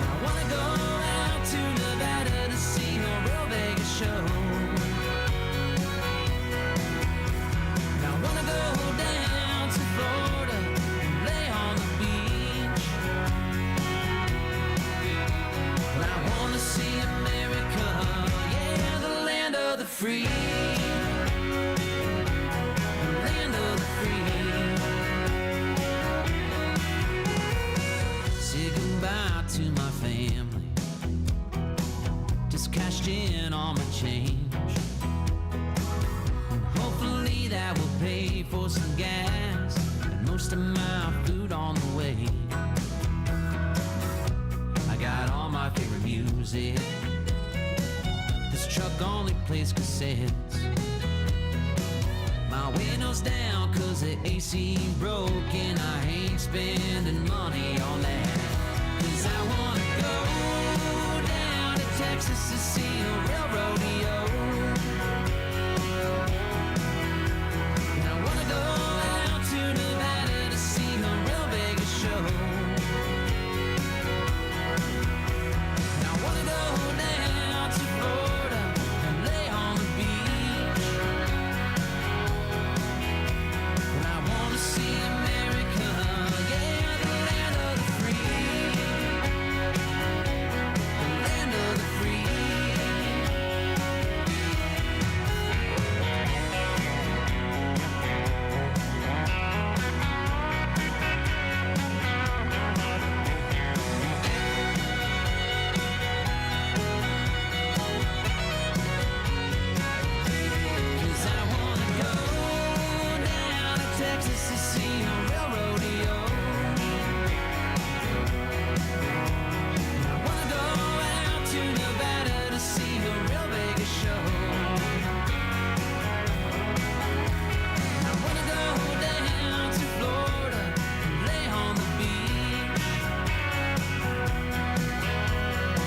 I wanna go out to Nevada to see a real Vegas show. And I wanna go down to Florida and lay on the beach. And I wanna see America, yeah, the land of the free. The land of the free. Say goodbye to my family. Just cashed in on my change. And hopefully that will pay for some gas and most of my food on the way. I got all my favorite music plays cassettes. My window's down 'cause the AC broke and I ain't spending money on that. 'Cause I wanna go down to Texas to see a real rodeo. And I wanna go out to Nevada to see a real Vegas show. And I wanna go down to Florida and lay on the beach. And I wanna see America, yeah, the land of the free. The land of the free. Cause I wanna go down to Texas to see a real rodeo. I wanna go out to Nevada to see a real Vegas show. I wanna go down to Florida and lay on the beach.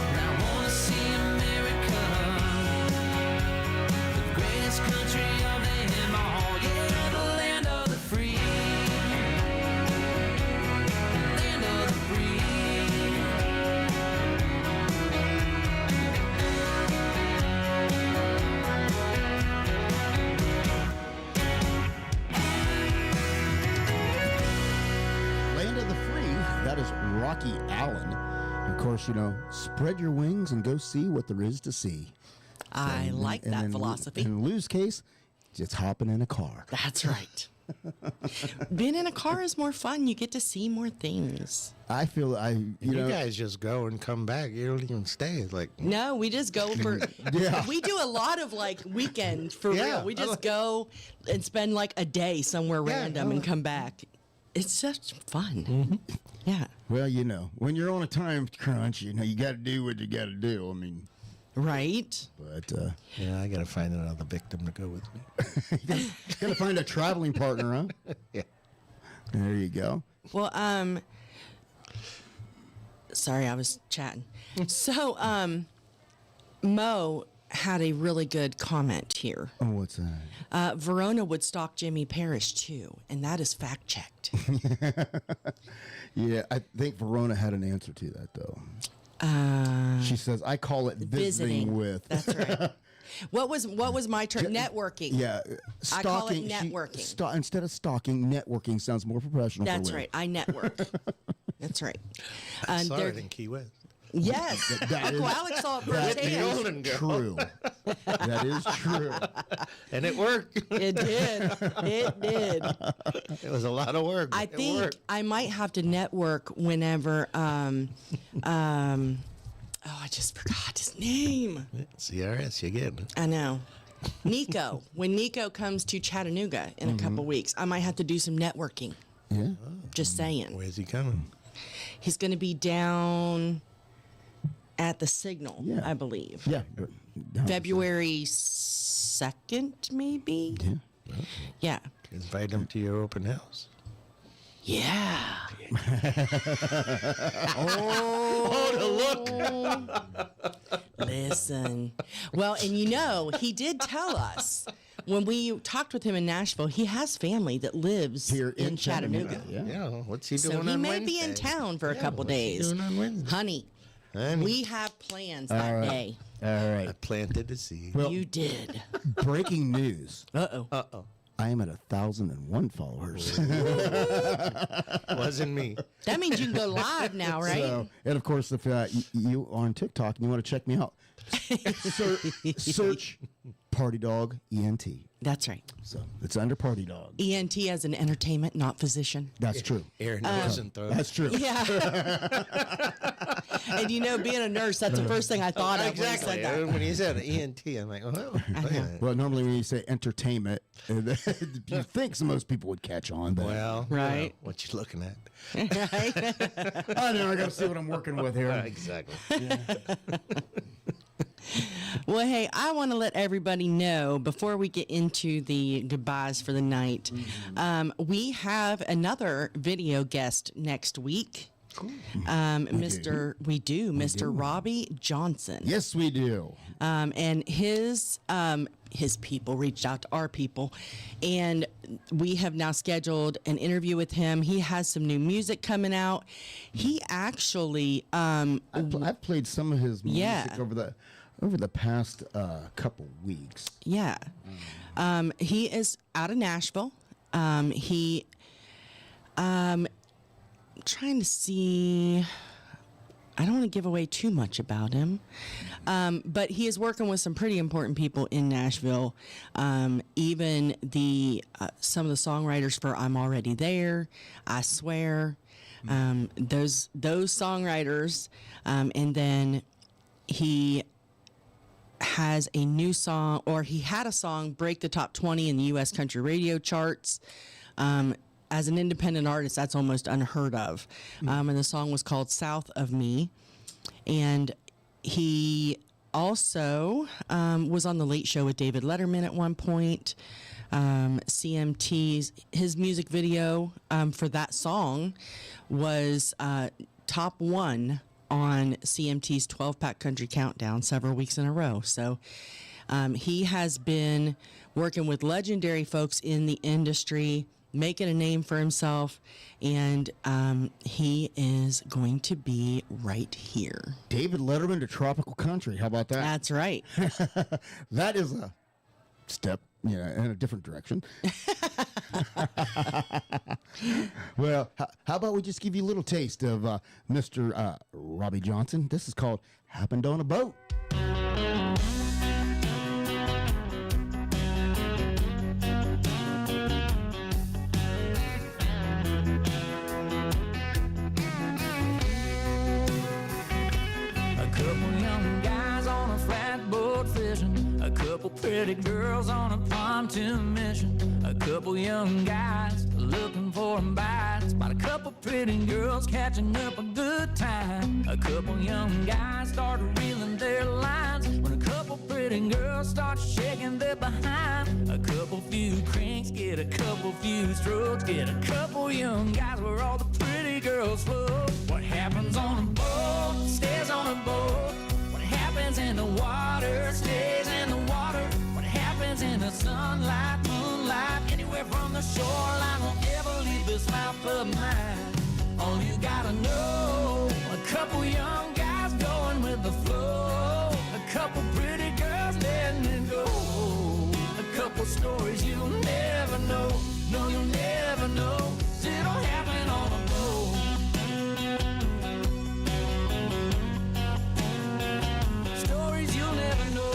And I wanna see America, the greatest country of them all, yeah, the land of the free. The land of the free. Land of the Free, that is Rocky Allen. Of course, you know, spread your wings and go see what there is to see. I like that philosophy. In Lou's case, just hopping in a car. That's right. Being in a car is more fun. You get to see more things. I feel You guys just go and come back. You don't even stay. It's like No, we just go for. Yeah. We do a lot of like weekend for Yeah, real. We I just like- go and spend like a day somewhere Yeah, random I and like- come back. It's just fun. Mm-hmm. Yeah. Well, you know, when you're on a time crunch, you know, you got to do what you got to do. I mean, right. But yeah, I got to find another victim to go with me. you got to find a traveling partner, huh? Yeah. Mm-hmm. There you go. Well, sorry, I was chatting. So, Mo had a really good comment here. Oh, what's that? Verona would stalk Jimmy Parrish too, and that is fact checked. Yeah, I think Verona had an answer to that, though. She says, I call it visiting with. That's right. What was my term? Networking. Yeah. I call it Stalking. networking. Instead of stalking, networking sounds more professional. That's for Lou. right. I network. That's right. I saw there- it in Key West. Yes. That Uncle is- Alex saw it that firsthand. is true. That is true. And it worked. It did. It did. It was a lot of work. I but it think worked. I might have to network whenever oh, I just forgot his name. CRS, you get it. I know. Nico. When Nico comes to Chattanooga in a couple weeks, I might have to do some networking. Yeah. Just saying. Where's he coming? He's going to be down at the Signal, Yeah. I believe. Yeah. February 2nd, maybe? Yeah. Yeah. Invite him to your open house. Yeah. Oh, the look. Listen. Well, and you know, he did tell us when we talked with him in Nashville, he has family that lives Here in Chattanooga. Yeah. What's he doing So on he may Wednesday? be in town for a Yeah, couple what's he days. doing on Wednesday? Honey, we have plans that day. All right. I planted the seed. Well, You did. breaking news. Uh-oh. Uh-oh. I am at 1,001 followers. Wasn't me. That means you can go live now, right? So, and of course, if you are on TikTok and you want to check me out, search Party Dog ENT. That's right. So it's under Party Dog. ENT as an entertainment, not physician. That's true. Ear, nose, and throat. That's true. Yeah. And you know, being a nurse, that's the first thing I thought of Exactly. when he said that. When he said ENT, I'm like, oh, wait a minute. Well, normally when you say entertainment, you think most people would catch on. But Well, Right. what you looking at? Right? I know. I got to see what I'm working with here. Exactly. Well, hey, I want to let everybody know before we get into the goodbyes for the night, we have another video guest next week. Mr. Robbie Johnson. Yes, we do. And his people reached out to our people, and we have now scheduled an interview with him. He has some new music coming out. He actually, I've played some of his music over the past couple weeks. Yeah. He is out of Nashville. Trying to see, I don't want to give away too much about him, but he is working with some pretty important people in Nashville. Even some of the songwriters for "I'm Already There," "I Swear," those songwriters, and then he has a new song, or he had a song break the top 20 in the U.S. country radio charts. As an independent artist, that's almost unheard of. And the song was called "South of Me." And he also was on The Late Show with David Letterman at one point. CMT's, his music video for that song was top 1 on CMT's 12-pack country countdown several weeks in a row. So he has been working with legendary folks in the industry, making a name for himself, and he is going to be right here. David Letterman to tropical country. How about that? That's right. That is a step, in a different direction. Well, how about we just give you a little taste of Mr. Robbie Johnson? This is called "Happened on a Boat." Pretty girls on a pontoon mission. A couple young guys looking for a bite. Spot a couple pretty girls catching up a good time. A couple young guys started reeling their lines when a couple pretty girls start shaking their behind. A couple few cranks get a couple few strokes. Get a couple young guys where all the pretty girls float. What happens on a boat stays on a boat. What happens in the water stays in the water. What happens in the sunlight, moonlight, anywhere from the shoreline won't ever leave this mouth of mine. All you gotta know, a couple young guys going with the flow. A couple pretty girls letting it go. A couple stories you'll never know. No, you'll never know. It don't happen on a boat. Stories you'll never know.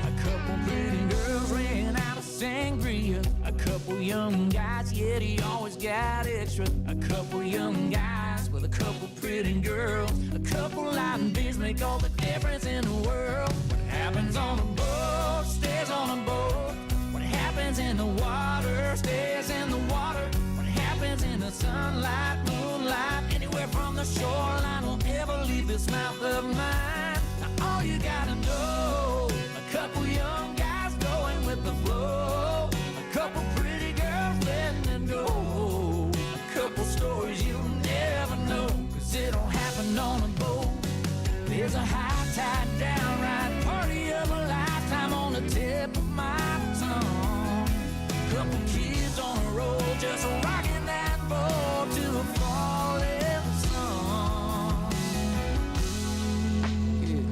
A couple pretty girls ran out of sangria. A couple young guys, yet he always got extra. A couple young guys with a couple pretty girls. A couple Latin beers make all the difference in the world. What happens on a boat stays on a boat. What happens in the water stays in the water. What happens in the sunlight, moonlight, anywhere from the shoreline won't ever leave this mouth of mine. Now all you gotta know, a couple young guys going with the flow. A couple pretty girls letting it go. A couple stories you'll never know, 'cause it don't happen on a boat. There's a high tide downright party of a lifetime on the tip of my tongue. Couple kids on a roll just rocking that boat to a falling sun. Yeah.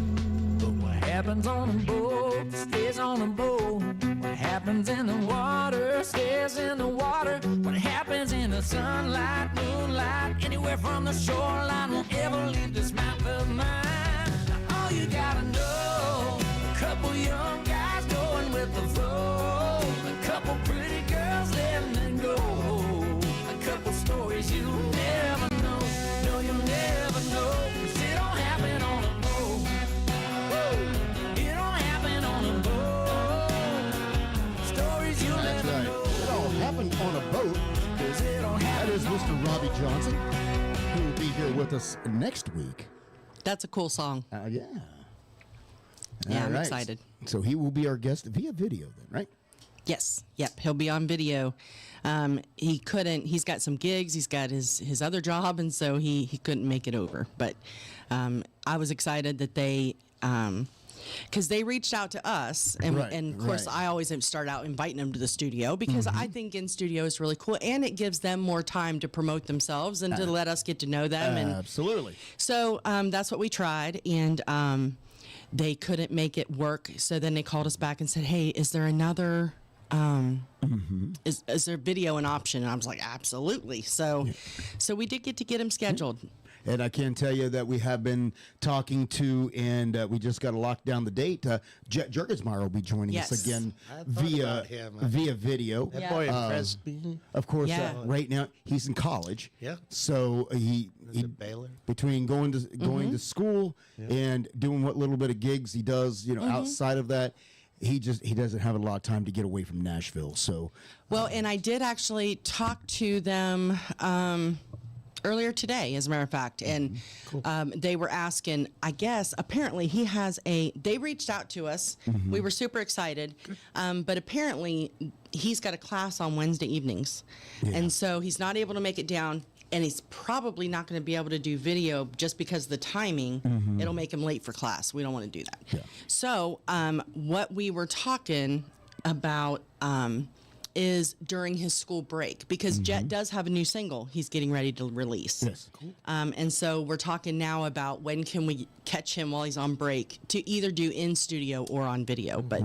But what happens on a boat stays on a boat. What happens in the water stays in the water. What happens in the sunlight, moonlight, anywhere from the shoreline won't ever leave this mouth of mine. All you gotta know, a couple young guys going with the flow. A couple pretty girls letting it go. A couple stories you'll never know. No, you'll never know, 'cause it don't happen on a boat. Woo! It don't happen on a boat. Stories you'll That's never right. know. It all happened on a boat. 'Cause it don't That happen is on Mr. Robbie Johnson. who will be here with us next week. That's a cool song. Yeah. Yeah, All I'm right. excited. So he will be our guest via video then, right? Yes. Yep. He'll be on video. He couldn't. He's got some gigs. He's got his other job, and so he couldn't make it over. But I was excited that they. Because they reached out to us, and, Right, and of course, right. I always start out inviting them to the studio because I think in studio is really cool, and it gives them more time to promote themselves and to let us get to know them. And Absolutely. so that's what we tried, and they couldn't make it work. So then they called us back and said, "Hey, is there another?" Is there video an option? And I was like, absolutely. So we did get him scheduled. And I can tell you that we have been talking to, and we just got to lock down the date. Jet Jurgensmeyer will be joining us Yes. again I thought via about him. video. That boy impressed me. Of course, Yeah. right now he's in college. Yeah. So he Baylor? between going to school and doing what little bit of gigs he does, outside of that, he doesn't have a lot of time to get away from Nashville. So Well, and I did actually talk to them earlier today, as a matter of fact, and they were asking, I guess, apparently they reached out to us. We were super excited, but apparently he's got a class on Wednesday evenings, and so he's not able to make it down. And he's probably not going to be able to do video just because of the timing. It'll make him late for class. We don't want to do that. Yeah. So what we were talking about is during his school break, because Jet does have a new single he's getting ready to release. Yes. And so we're talking now about when can we catch him while he's on break to either do in studio or on video. But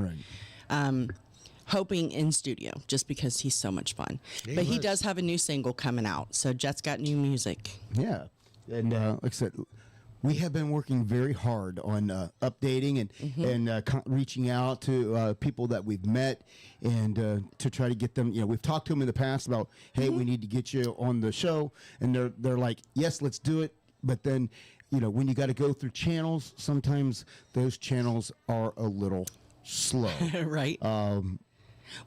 hoping in studio, just because he's so much fun. But he does have a new single coming out, so Jet's got new music. Yeah, and like I said, we have been working very hard on updating and reaching out to people that we've met and to try to get them. We've talked to them in the past about, hey, we need to get you on the show, and they're like, yes, let's do it. But then, when you got to go through channels, sometimes those channels are a little slow. Right.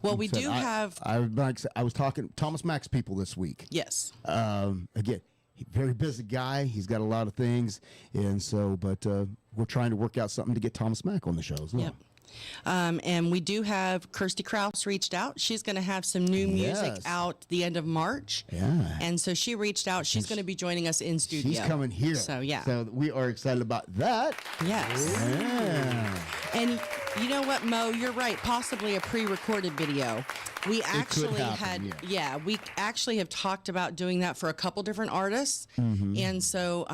Well, we do have. I was talking to Thomas Mack's people this week. Yes. Again, very busy guy. He's got a lot of things, and so, but we're trying to work out something to get Thomas Mack on the show as well. Yep. And we do have Kirsty Krause reached out. She's going to have some new music out the end of March. Yeah. And so she reached out. She's going to be joining us in studio. She's coming here. So, yeah. So we are excited about that. Yes. Yeah. And you know what, Mo? You're right. Possibly a pre-recorded video. We actually happen, we actually have talked about doing that for a couple different artists. And so,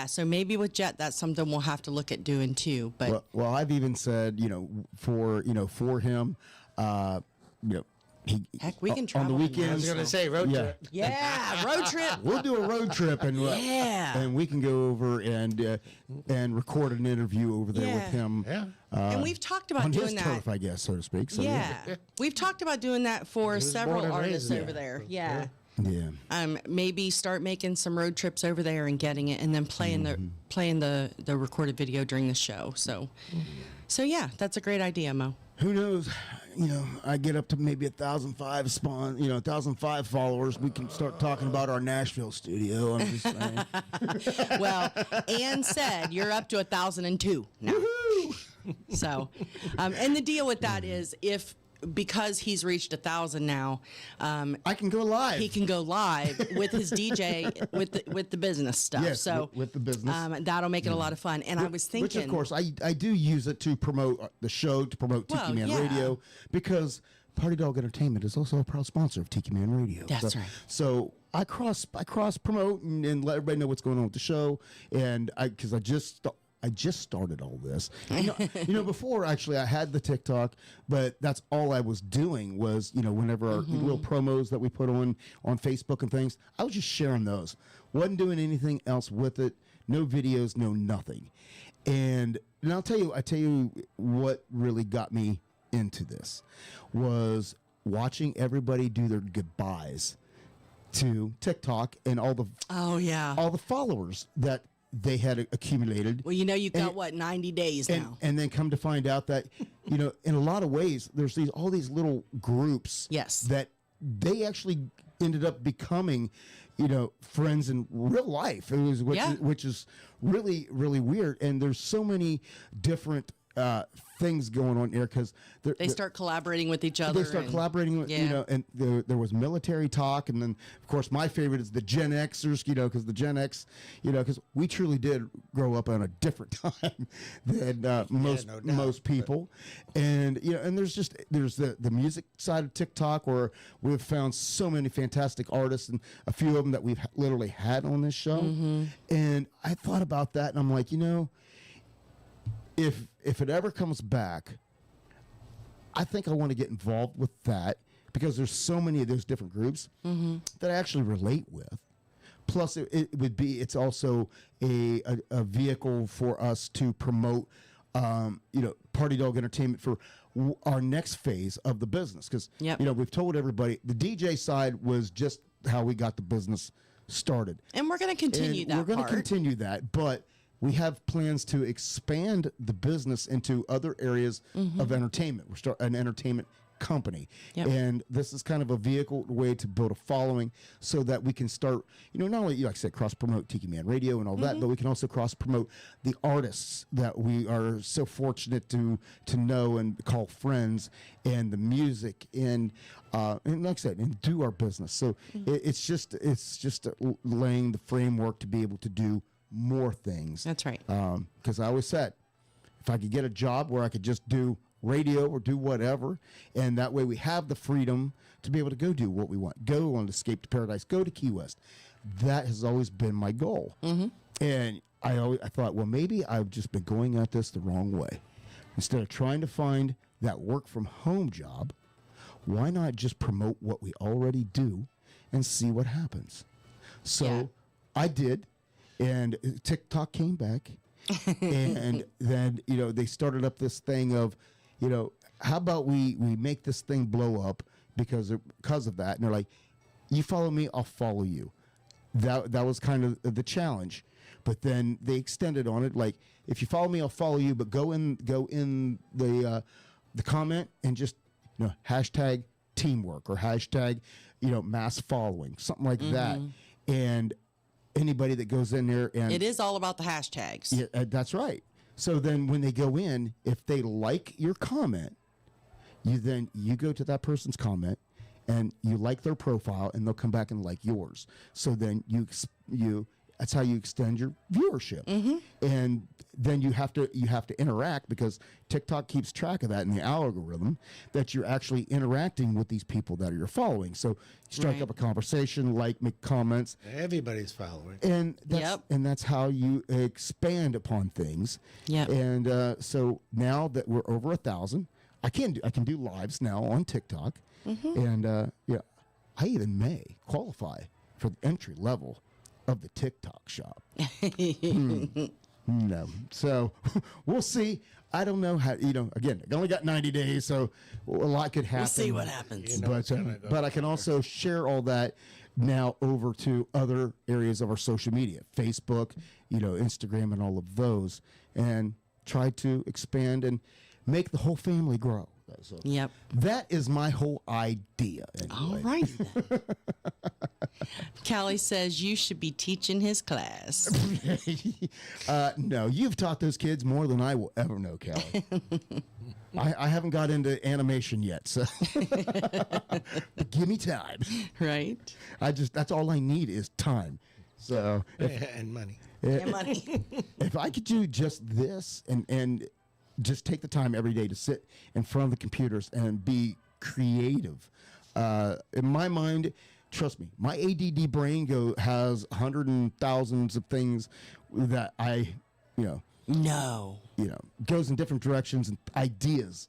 so maybe with Jet, that's something we'll have to look at doing too. But well, I've even said, for him, heck, we can on travel the weekends. I was going to say road trip. Yeah, road trip. We'll do a road trip, and and we can go over and record an interview over there with him. Yeah. And we've talked about on doing his that. turf, I guess, so to speak. So, We've talked about doing that for was several born and artists raised over there. there. Yeah. Maybe start making some road trips over there and getting it, and then playing the recorded video during the show. So yeah, that's a great idea, Mo. Who knows? I get up to maybe 1,005 1,005 followers. We can start talking about our Nashville studio. I'm just saying. Well, Ann said you're up to 1,002 now. So, and the deal with that is because he's reached 1,000 now, I can go live. He can go live with his DJ with the business stuff. Yes, so with the business. That'll make it a lot of fun. And I was thinking, which of course I do use it to promote the show, to promote Tiki Man Radio, because Party Dog Entertainment is also a proud sponsor of Tiki Man Radio. That's right. So I cross promote and let everybody know what's going on with the show, and because I just started all this. Before actually I had the TikTok, but that's all I was doing was, whenever our little promos that we put on Facebook and things, I was just sharing those. Wasn't doing anything else with it. No videos, no nothing. And I tell you what really got me into this was watching everybody do their goodbyes to TikTok and all the followers that they had accumulated. Well, you've got 90 days now. And then come to find out that, in a lot of ways, there's all these little groups yes. that they actually ended up becoming, friends in real life. It was which is really, really weird. And there's so many different things going on here because they start collaborating with each other. They start collaborating with, and there was military talk. And then, of course, my favorite is the Gen Xers, because the Gen X, because we truly did grow up on a different time than most people. And, and there's the music side of TikTok where we've found so many fantastic artists and a few of them that we've literally had on this show. And I thought about that and I'm like, if it ever comes back, I think I want to get involved with that because there's so many of those different groups that I actually relate with. Plus, it's also a vehicle for us to promote, Party Dog Entertainment for our next phase of the business. Because, we've told everybody the DJ side was just how we got the business started. And we're going to continue that. We're going to continue that, but we have plans to expand the business into other areas of entertainment. We're starting an entertainment company. And this is kind of a vehicle way to build a following so that we can start, not only, like I said, cross-promote Tiki Man Radio and all that, but we can also cross-promote the artists that we are so fortunate to know and call friends and the music and like I said, and do our business. So it's just laying the framework to be able to do more things. That's right. Because I always said, if I could get a job where I could just do radio or do whatever, and that way we have the freedom to be able to go do what we want. Go on Escape to Paradise. Go to Key West. That has always been my goal. And I thought, well, maybe I've just been going at this the wrong way. Instead of trying to find that work from home job, why not just promote what we already do and see what happens? So I did. And TikTok came back, and then, they started up this thing of, how about we make this thing blow up because of that. And they're like, you follow me, I'll follow you. That was kind of the challenge. But then they extended on it, like, if you follow me, I'll follow you, but go in the comment and just, hashtag teamwork or hashtag, mass following, something like that. And anybody that goes in there and it is all about the hashtags. Yeah, that's right. So then when they go in, if they like your comment, you go to that person's comment and you like their profile and they'll come back and like yours. So then you that's how you extend your viewership. And then you have to interact because TikTok keeps track of that in the algorithm that you're actually interacting with these people that you're following. So you strike up a conversation, make comments. Everybody's following. And that's how you expand upon things. And so now that we're over 1,000, I can do lives now on TikTok. And I even may qualify for the entry level of the TikTok shop. No. So we'll see. I don't know how, again, I only got 90 days, so a lot could happen. We'll see what happens. But I can also share all that now over to other areas of our social media, Facebook, Instagram and all of those, and try to expand and make the whole family grow. So that is my whole idea. Anyway. All right. Callie says you should be teaching his class. No, you've taught those kids more than I will ever know, Callie. I haven't got into animation yet, so but give me time. Right. That's all I need is time. So and money. And money. If I could do just this and just take the time every day to sit in front of the computers and be creative. In my mind, trust me, my ADD brain has hundreds and thousands of things that I, goes in different directions and ideas.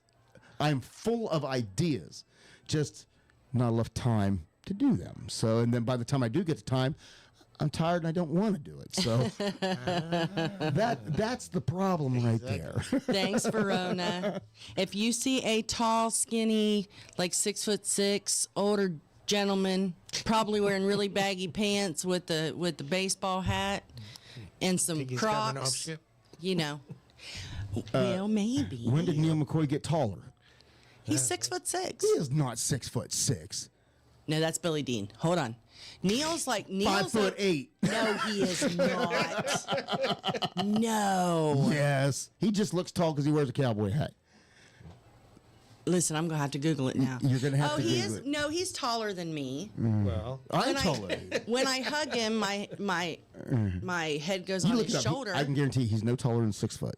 I'm full of ideas, just not enough time to do them. So, and then by the time I do get the time, I'm tired and I don't want to do it. So that's the problem right there. Thanks, Verona. If you see a tall, skinny, like 6'6", older gentleman, probably wearing really baggy pants with the baseball hat and some Crocs, well, maybe. When did Neil McCoy get taller? He's 6'6". He is not 6'6". No, that's Billy Dean. Hold on. Neil's 5'8". No, he is not. No. Yes. He just looks tall because he wears a cowboy hat. Listen, I'm gonna have to Google it now. You're gonna have to he Google is. it. No, he's taller than me. Well, I'm taller. When I hug him, my head goes You on look his it up. shoulder. I can guarantee he's no taller than 6 foot.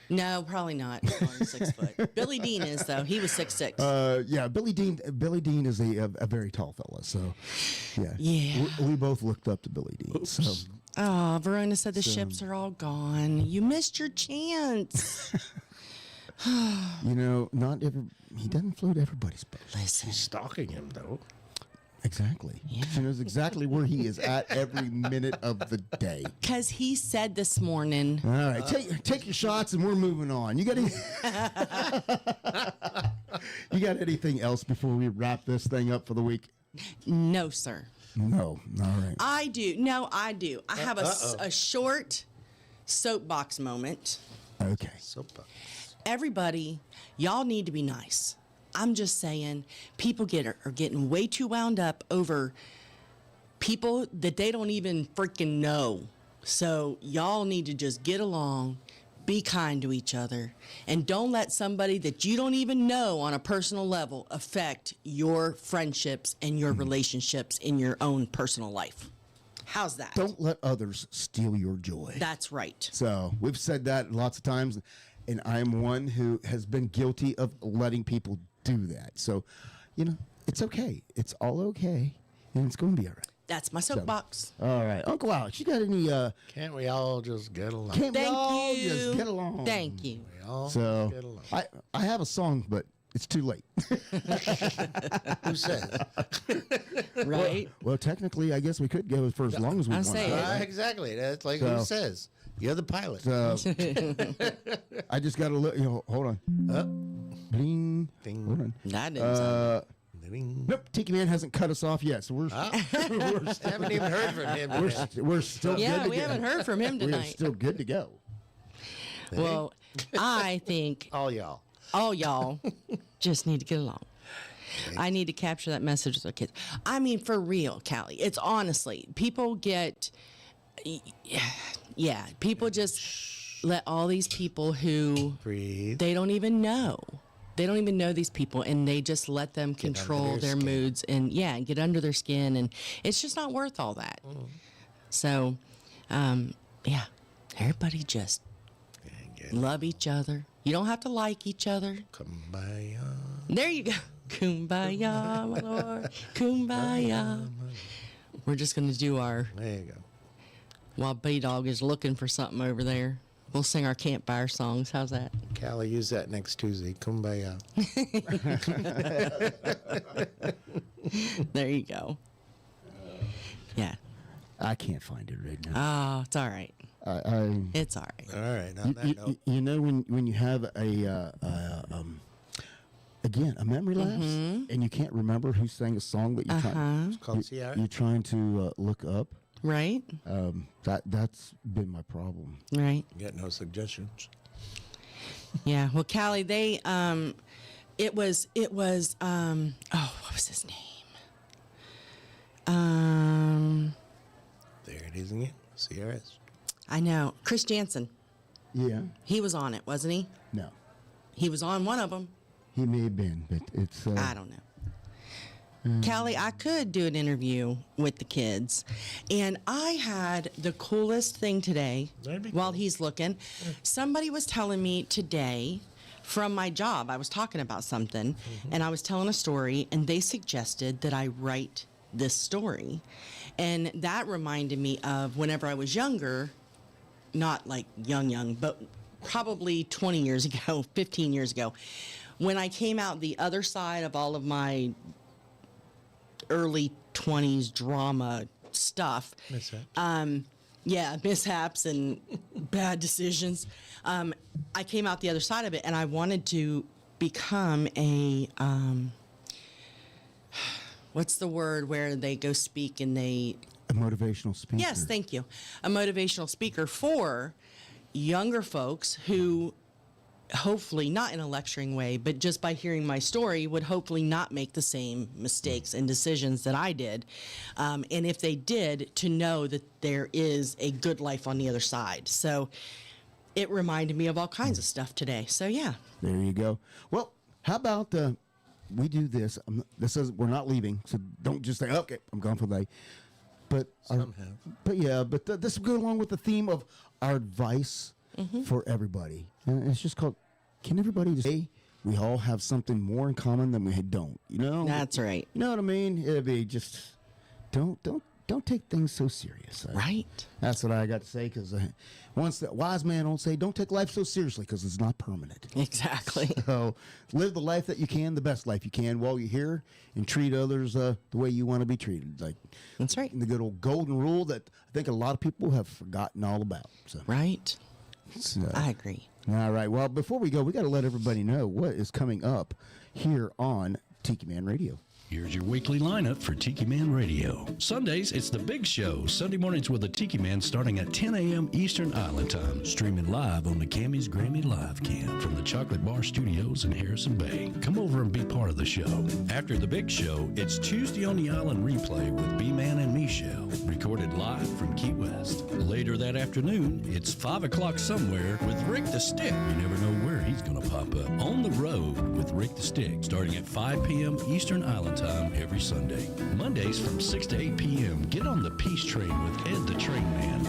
No, probably not. Taller than 6 foot. Billy Dean is though. He was 6'6". Yeah, Billy Dean is a very tall fella. So, yeah. Yeah. We both looked up to Billy Dean. So, Oh, Verona said the ships are all gone. You missed your chance. he doesn't float everybody's boat. Listen. She's stalking him, though. Exactly. Yeah. She knows exactly where he is at every minute of the day. Because he said this morning. All right, take your shots and we're moving on. You got you got anything else before we wrap this thing up for the week? No, sir. No. All right. I do. No, I do. I have a short soapbox moment. Okay. Soapbox. Everybody, y'all need to be nice. I'm just saying, people are getting way too wound up over people that they don't even freaking know. So y'all need to just get along, be kind to each other, and don't let somebody that you don't even know on a personal level affect your friendships and your relationships in your own personal life. How's that? Don't let others steal your joy. That's right. So we've said that lots of times, and I'm one who has been guilty of letting people do that. So, it's okay. It's all okay, and it's going to be all right. That's my soapbox. All right, Uncle Alex, you got any? Can't we all just get along? Can't we all Thank you. just get along? Thank you. We all So get along. I have a song, but it's too late. Who says? Right. Well, technically, I guess we could go for as long as we I'll want. say it. Exactly. That's like So- who says? You're the pilot. So I just got to look. Hold on. Bling. Ding. Hold on. That didn't sound Nope. Tiki Man hasn't cut us off yet, so we're. Haven't even heard from him. We're still. Yeah, good to we go. haven't heard from him We're tonight. still good to go. Well, I think all y'all just need to get along. I need to capture that message with our kids. I mean, for real, Callie. It's honestly, people get, people just let all these people who breathe. They don't even know. They don't even know these people, and they just let them control their moods and get under their skin, and it's just not worth all that. So, everybody just love each other. You don't have to like each other. Kumbaya. There you go. Kumbaya, my lord. Kumbaya. We're just going to do our... There you go. While B-Dawg is looking for something over there, we'll sing our campfire songs. How's that? Callie, use that next Tuesday. Kumbaya. There you go. Yeah. I can't find it right now. Oh, it's all right. It's all right. All right. On that note. You know when you have a memory lapse and you can't remember who sang a song that you're trying. It's called CR. You're trying to look up. Right. That's been my problem. Right. Get no suggestions. Yeah. Well, Callie, they it was what was his name? There it is again. CRS. I know. Chris Jansen. Yeah. He was on it, wasn't he? No. He was on one of them. He may have been, but it's. I don't know. Callie, I could do an interview with the kids, and I had the coolest thing today while he's looking. Somebody was telling me today from my job, I was talking about something, and I was telling a story, and they suggested that I write this story. And that reminded me of whenever I was younger, not like young, but probably 20 years ago, 15 years ago, when I came out the other side of all of my early 20s drama stuff. Mishaps and bad decisions. I came out the other side of it, and I wanted to become a what's the word where they go speak and they... A motivational speaker. Yes, thank you. A motivational speaker for younger folks who hopefully, not in a lecturing way, but just by hearing my story, would hopefully not make the same mistakes and decisions that I did. And if they did, to know that there is a good life on the other side. So it reminded me of all kinds of stuff today. So, yeah. There you go. Well, how about we do this? This is we're not leaving, so don't just say, okay, I'm gone for the day. But this will go along with the theme of our advice for everybody. And it's just called, can everybody just say we all have something more in common than we don't? You know? That's right. You know what I mean? It'd be just, don't take things so serious. Right. That's what I got to say, because once the wise man will say, don't take life so seriously, because it's not permanent. Exactly. So live the life that you can, the best life you can while you're here, and treat others the way you want to be treated. Like, that's right. The good old golden rule that I think a lot of people have forgotten all about. So. Right. I agree. All right. Well, before we go, we got to let everybody know what is coming up here on Tiki Man Radio. Here's your weekly lineup for Tiki Man Radio. Sundays, it's The Big Show. Sunday mornings with the Tiki Man starting at 10 a.m. Eastern Island Time. Streaming live on the Cammy's Grammy Live Cam from the Chocolate Bar Studios in Harrison Bay. Come over and be part of the show. After The Big Show, it's Tuesday on the Island Replay with B-Man and Michelle. Recorded live from Key West. Later that afternoon, it's 5 o'clock somewhere with Rick the Stick. You never know where he's going to pop up. On the Road with Rick the Stick, starting at 5 p.m. Eastern Island Time every Sunday. Mondays from 6 to 8 p.m. Get on the Peace Train with Ed the Train Man,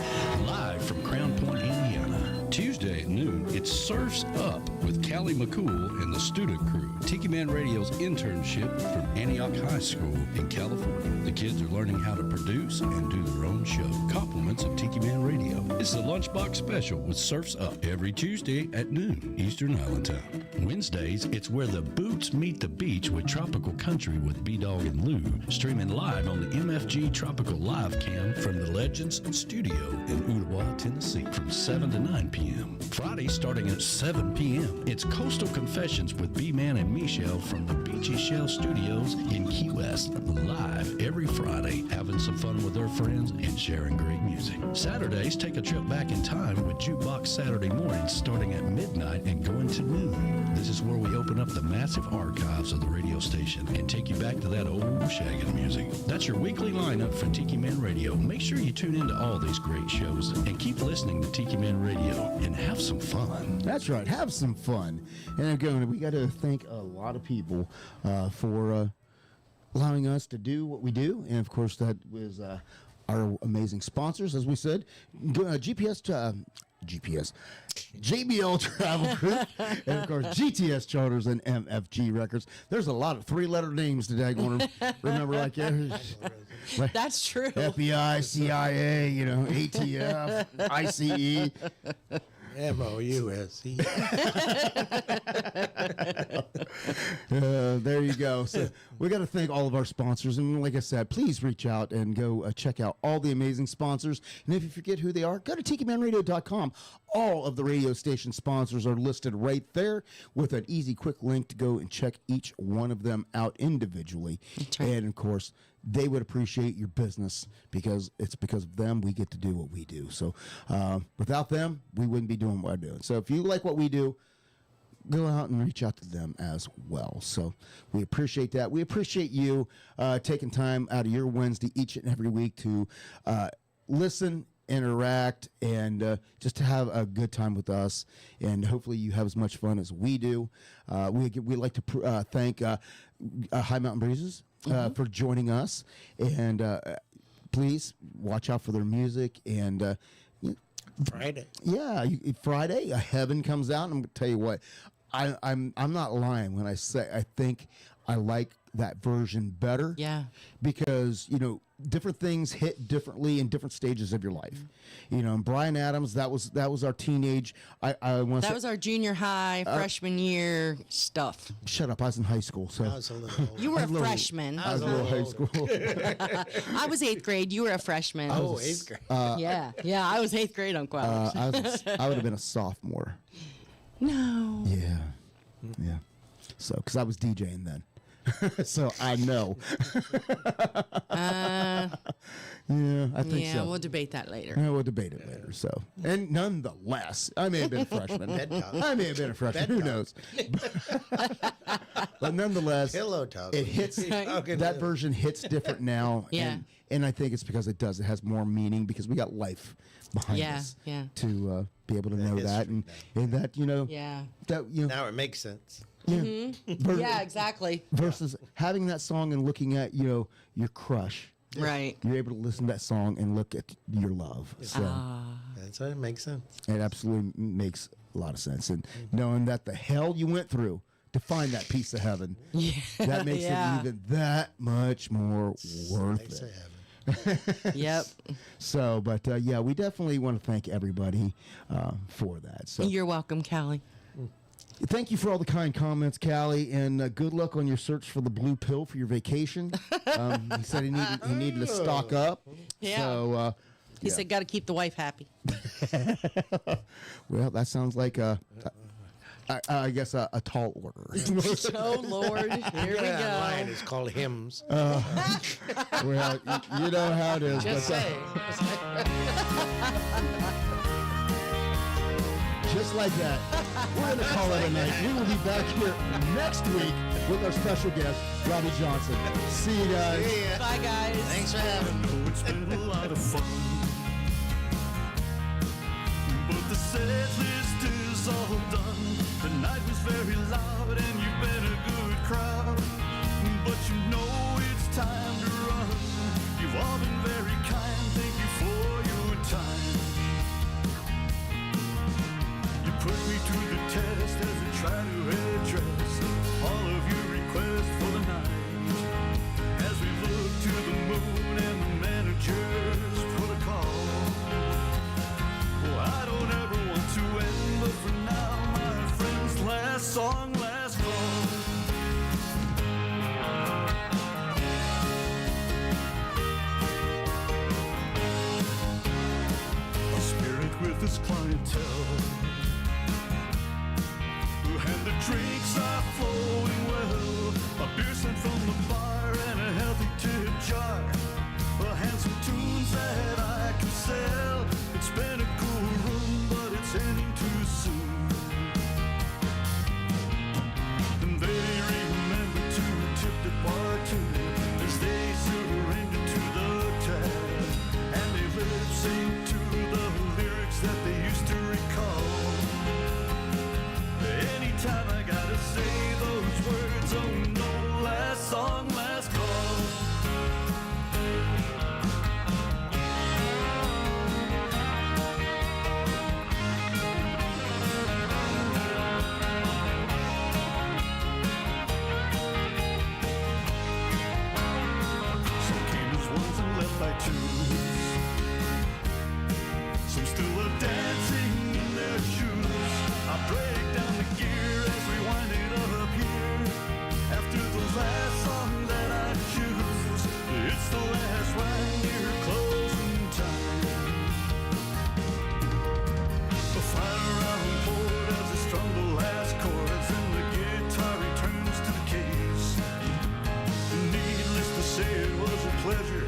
live from Crown Point, Indiana. Tuesday at noon, it's Surfs Up with Callie McCool and the student crew. Tiki Man Radio's internship from Antioch High School in California. The kids are learning how to produce and do their own show. Compliments of Tiki Man Radio. It's a lunchbox special with Surfs Up every Tuesday at noon Eastern Island Time. Wednesdays, it's Where the Boots Meet the Beach with Tropical Country with B-Dawg and Lou, streaming live on the MFG Tropical Live Cam from the Legends Studio in Ooltewah, Tennessee from 7 to 9 p.m. Friday, starting at 7 p.m., it's Coastal Confessions with B-Man and Michelle from the Beachy Shell Studios in Key West, live every Friday, having some fun with their friends and sharing great music. Saturdays, take a trip back in time with Jukebox Saturday mornings starting at midnight and going to noon. This is where we open up the massive archives of the radio station and take you back to that old shaggin' music. That's your weekly lineup for Tiki Man Radio. Make sure you tune into all these great shows and keep listening to Tiki Man Radio and have some fun. That's right. Have some fun. And again, we got to thank a lot of people for allowing us to do what we do. And of course, that was our amazing sponsors, as we said. JBL Travel Group, and of course GTS Charters and MFG Records. There's a lot of three-letter names today I'm going to remember, like that's true. FBI, CIA, ATF, ICE. MOUSE. There you go. So we got to thank all of our sponsors. And like I said, please reach out and go check out all the amazing sponsors. And if you forget who they are, go to TikiManRadio.com. All of the radio station sponsors are listed right there with an easy, quick link to go and check each one of them out individually. Right. And of course, they would appreciate your business because it's because of them we get to do what we do. So without them, we wouldn't be doing what we're doing. So if you like what we do, go out and reach out to them as well. So we appreciate that. We appreciate you taking time out of your Wednesday each and every week to listen, interact, and just to have a good time with us. And hopefully you have as much fun as we do. We like to thank High Mountain Breezes for joining us. And please watch out for their music. And Friday. Yeah, Friday, Heaven comes out. And I'm going to tell you what, I'm not lying when I say I think I like that version better. Yeah. Because, different things hit differently in different stages of your life. And Bryan Adams, that was our teenage. That was our junior high, freshman year stuff. Shut up! I was in high school, so I was a little. You were a freshman. I was a little high school. I was 8th grade. You were a freshman. Oh, 8th grade. Yeah. I was 8th grade on college. I would have been a sophomore. No. Yeah. So, because I was DJing then. So I know. Yeah, I think so. Well, we'll debate that later. Yeah, we'll debate it later. So, and nonetheless, I may have been a freshman. I may have been a freshman. Who knows? But nonetheless, it hits. That version hits different now. Yeah. And I think it's because it does. It has more meaning because we got life behind us. Yeah. To be able to know that and that now it makes sense. Yeah. Yeah, exactly. Versus having that song and looking at your crush. Right. You're able to listen to that song and look at your love. So That's how it makes sense. it absolutely makes a lot of sense. And knowing that the hell you went through to find that piece of heaven, that makes it even that much more worth it. Yep. So, but yeah, we definitely want to thank everybody for that. So You're welcome, Callie. thank you for all the kind comments, Callie, and good luck on your search for the blue pill for your vacation. He said he needed to stock up. Yeah. So He said, got to keep the wife happy. well, that sounds like I guess a tall order. Oh, Lord. Here we go. Online is called hymns. Well, you know how it is. Just but, say. just like that, we're going to call it a night. We will be back here next week with our special guest, Robbie Johnson. See you guys. Bye, guys. Thanks for having me. It's been a lot of fun, but the set list is all done. The night was very loud and you've been a good crowd, but you know it's time to run. You've all been very kind, thank you for your time. You put me to the test as I try to address all of your requests for the night. As we look to the moon and the managers protocol. Oh, I don't ever want to end, but for now, my friends, last song, last call. A spirit with his clientele, and the drinks are flowing well. A beer sent from the bar and a healthy tip jar. Handsome tunes that I can sell. It's been a cool room, but it's ending too soon. And they remember to tip the bar too, as they surrender to the tab. And they lip sync to the lyrics that they used to recall. Anytime I gotta say those words, oh no, last song, last call. Some came as ones and left by twos. Some still are dancing in their shoes. I break down the gear as we wind it up here. After the last song that I choose, it's the last one near closing time. The final round chord as I strum the last chords, and the guitar returns to the case. Needless to say, it was a pleasure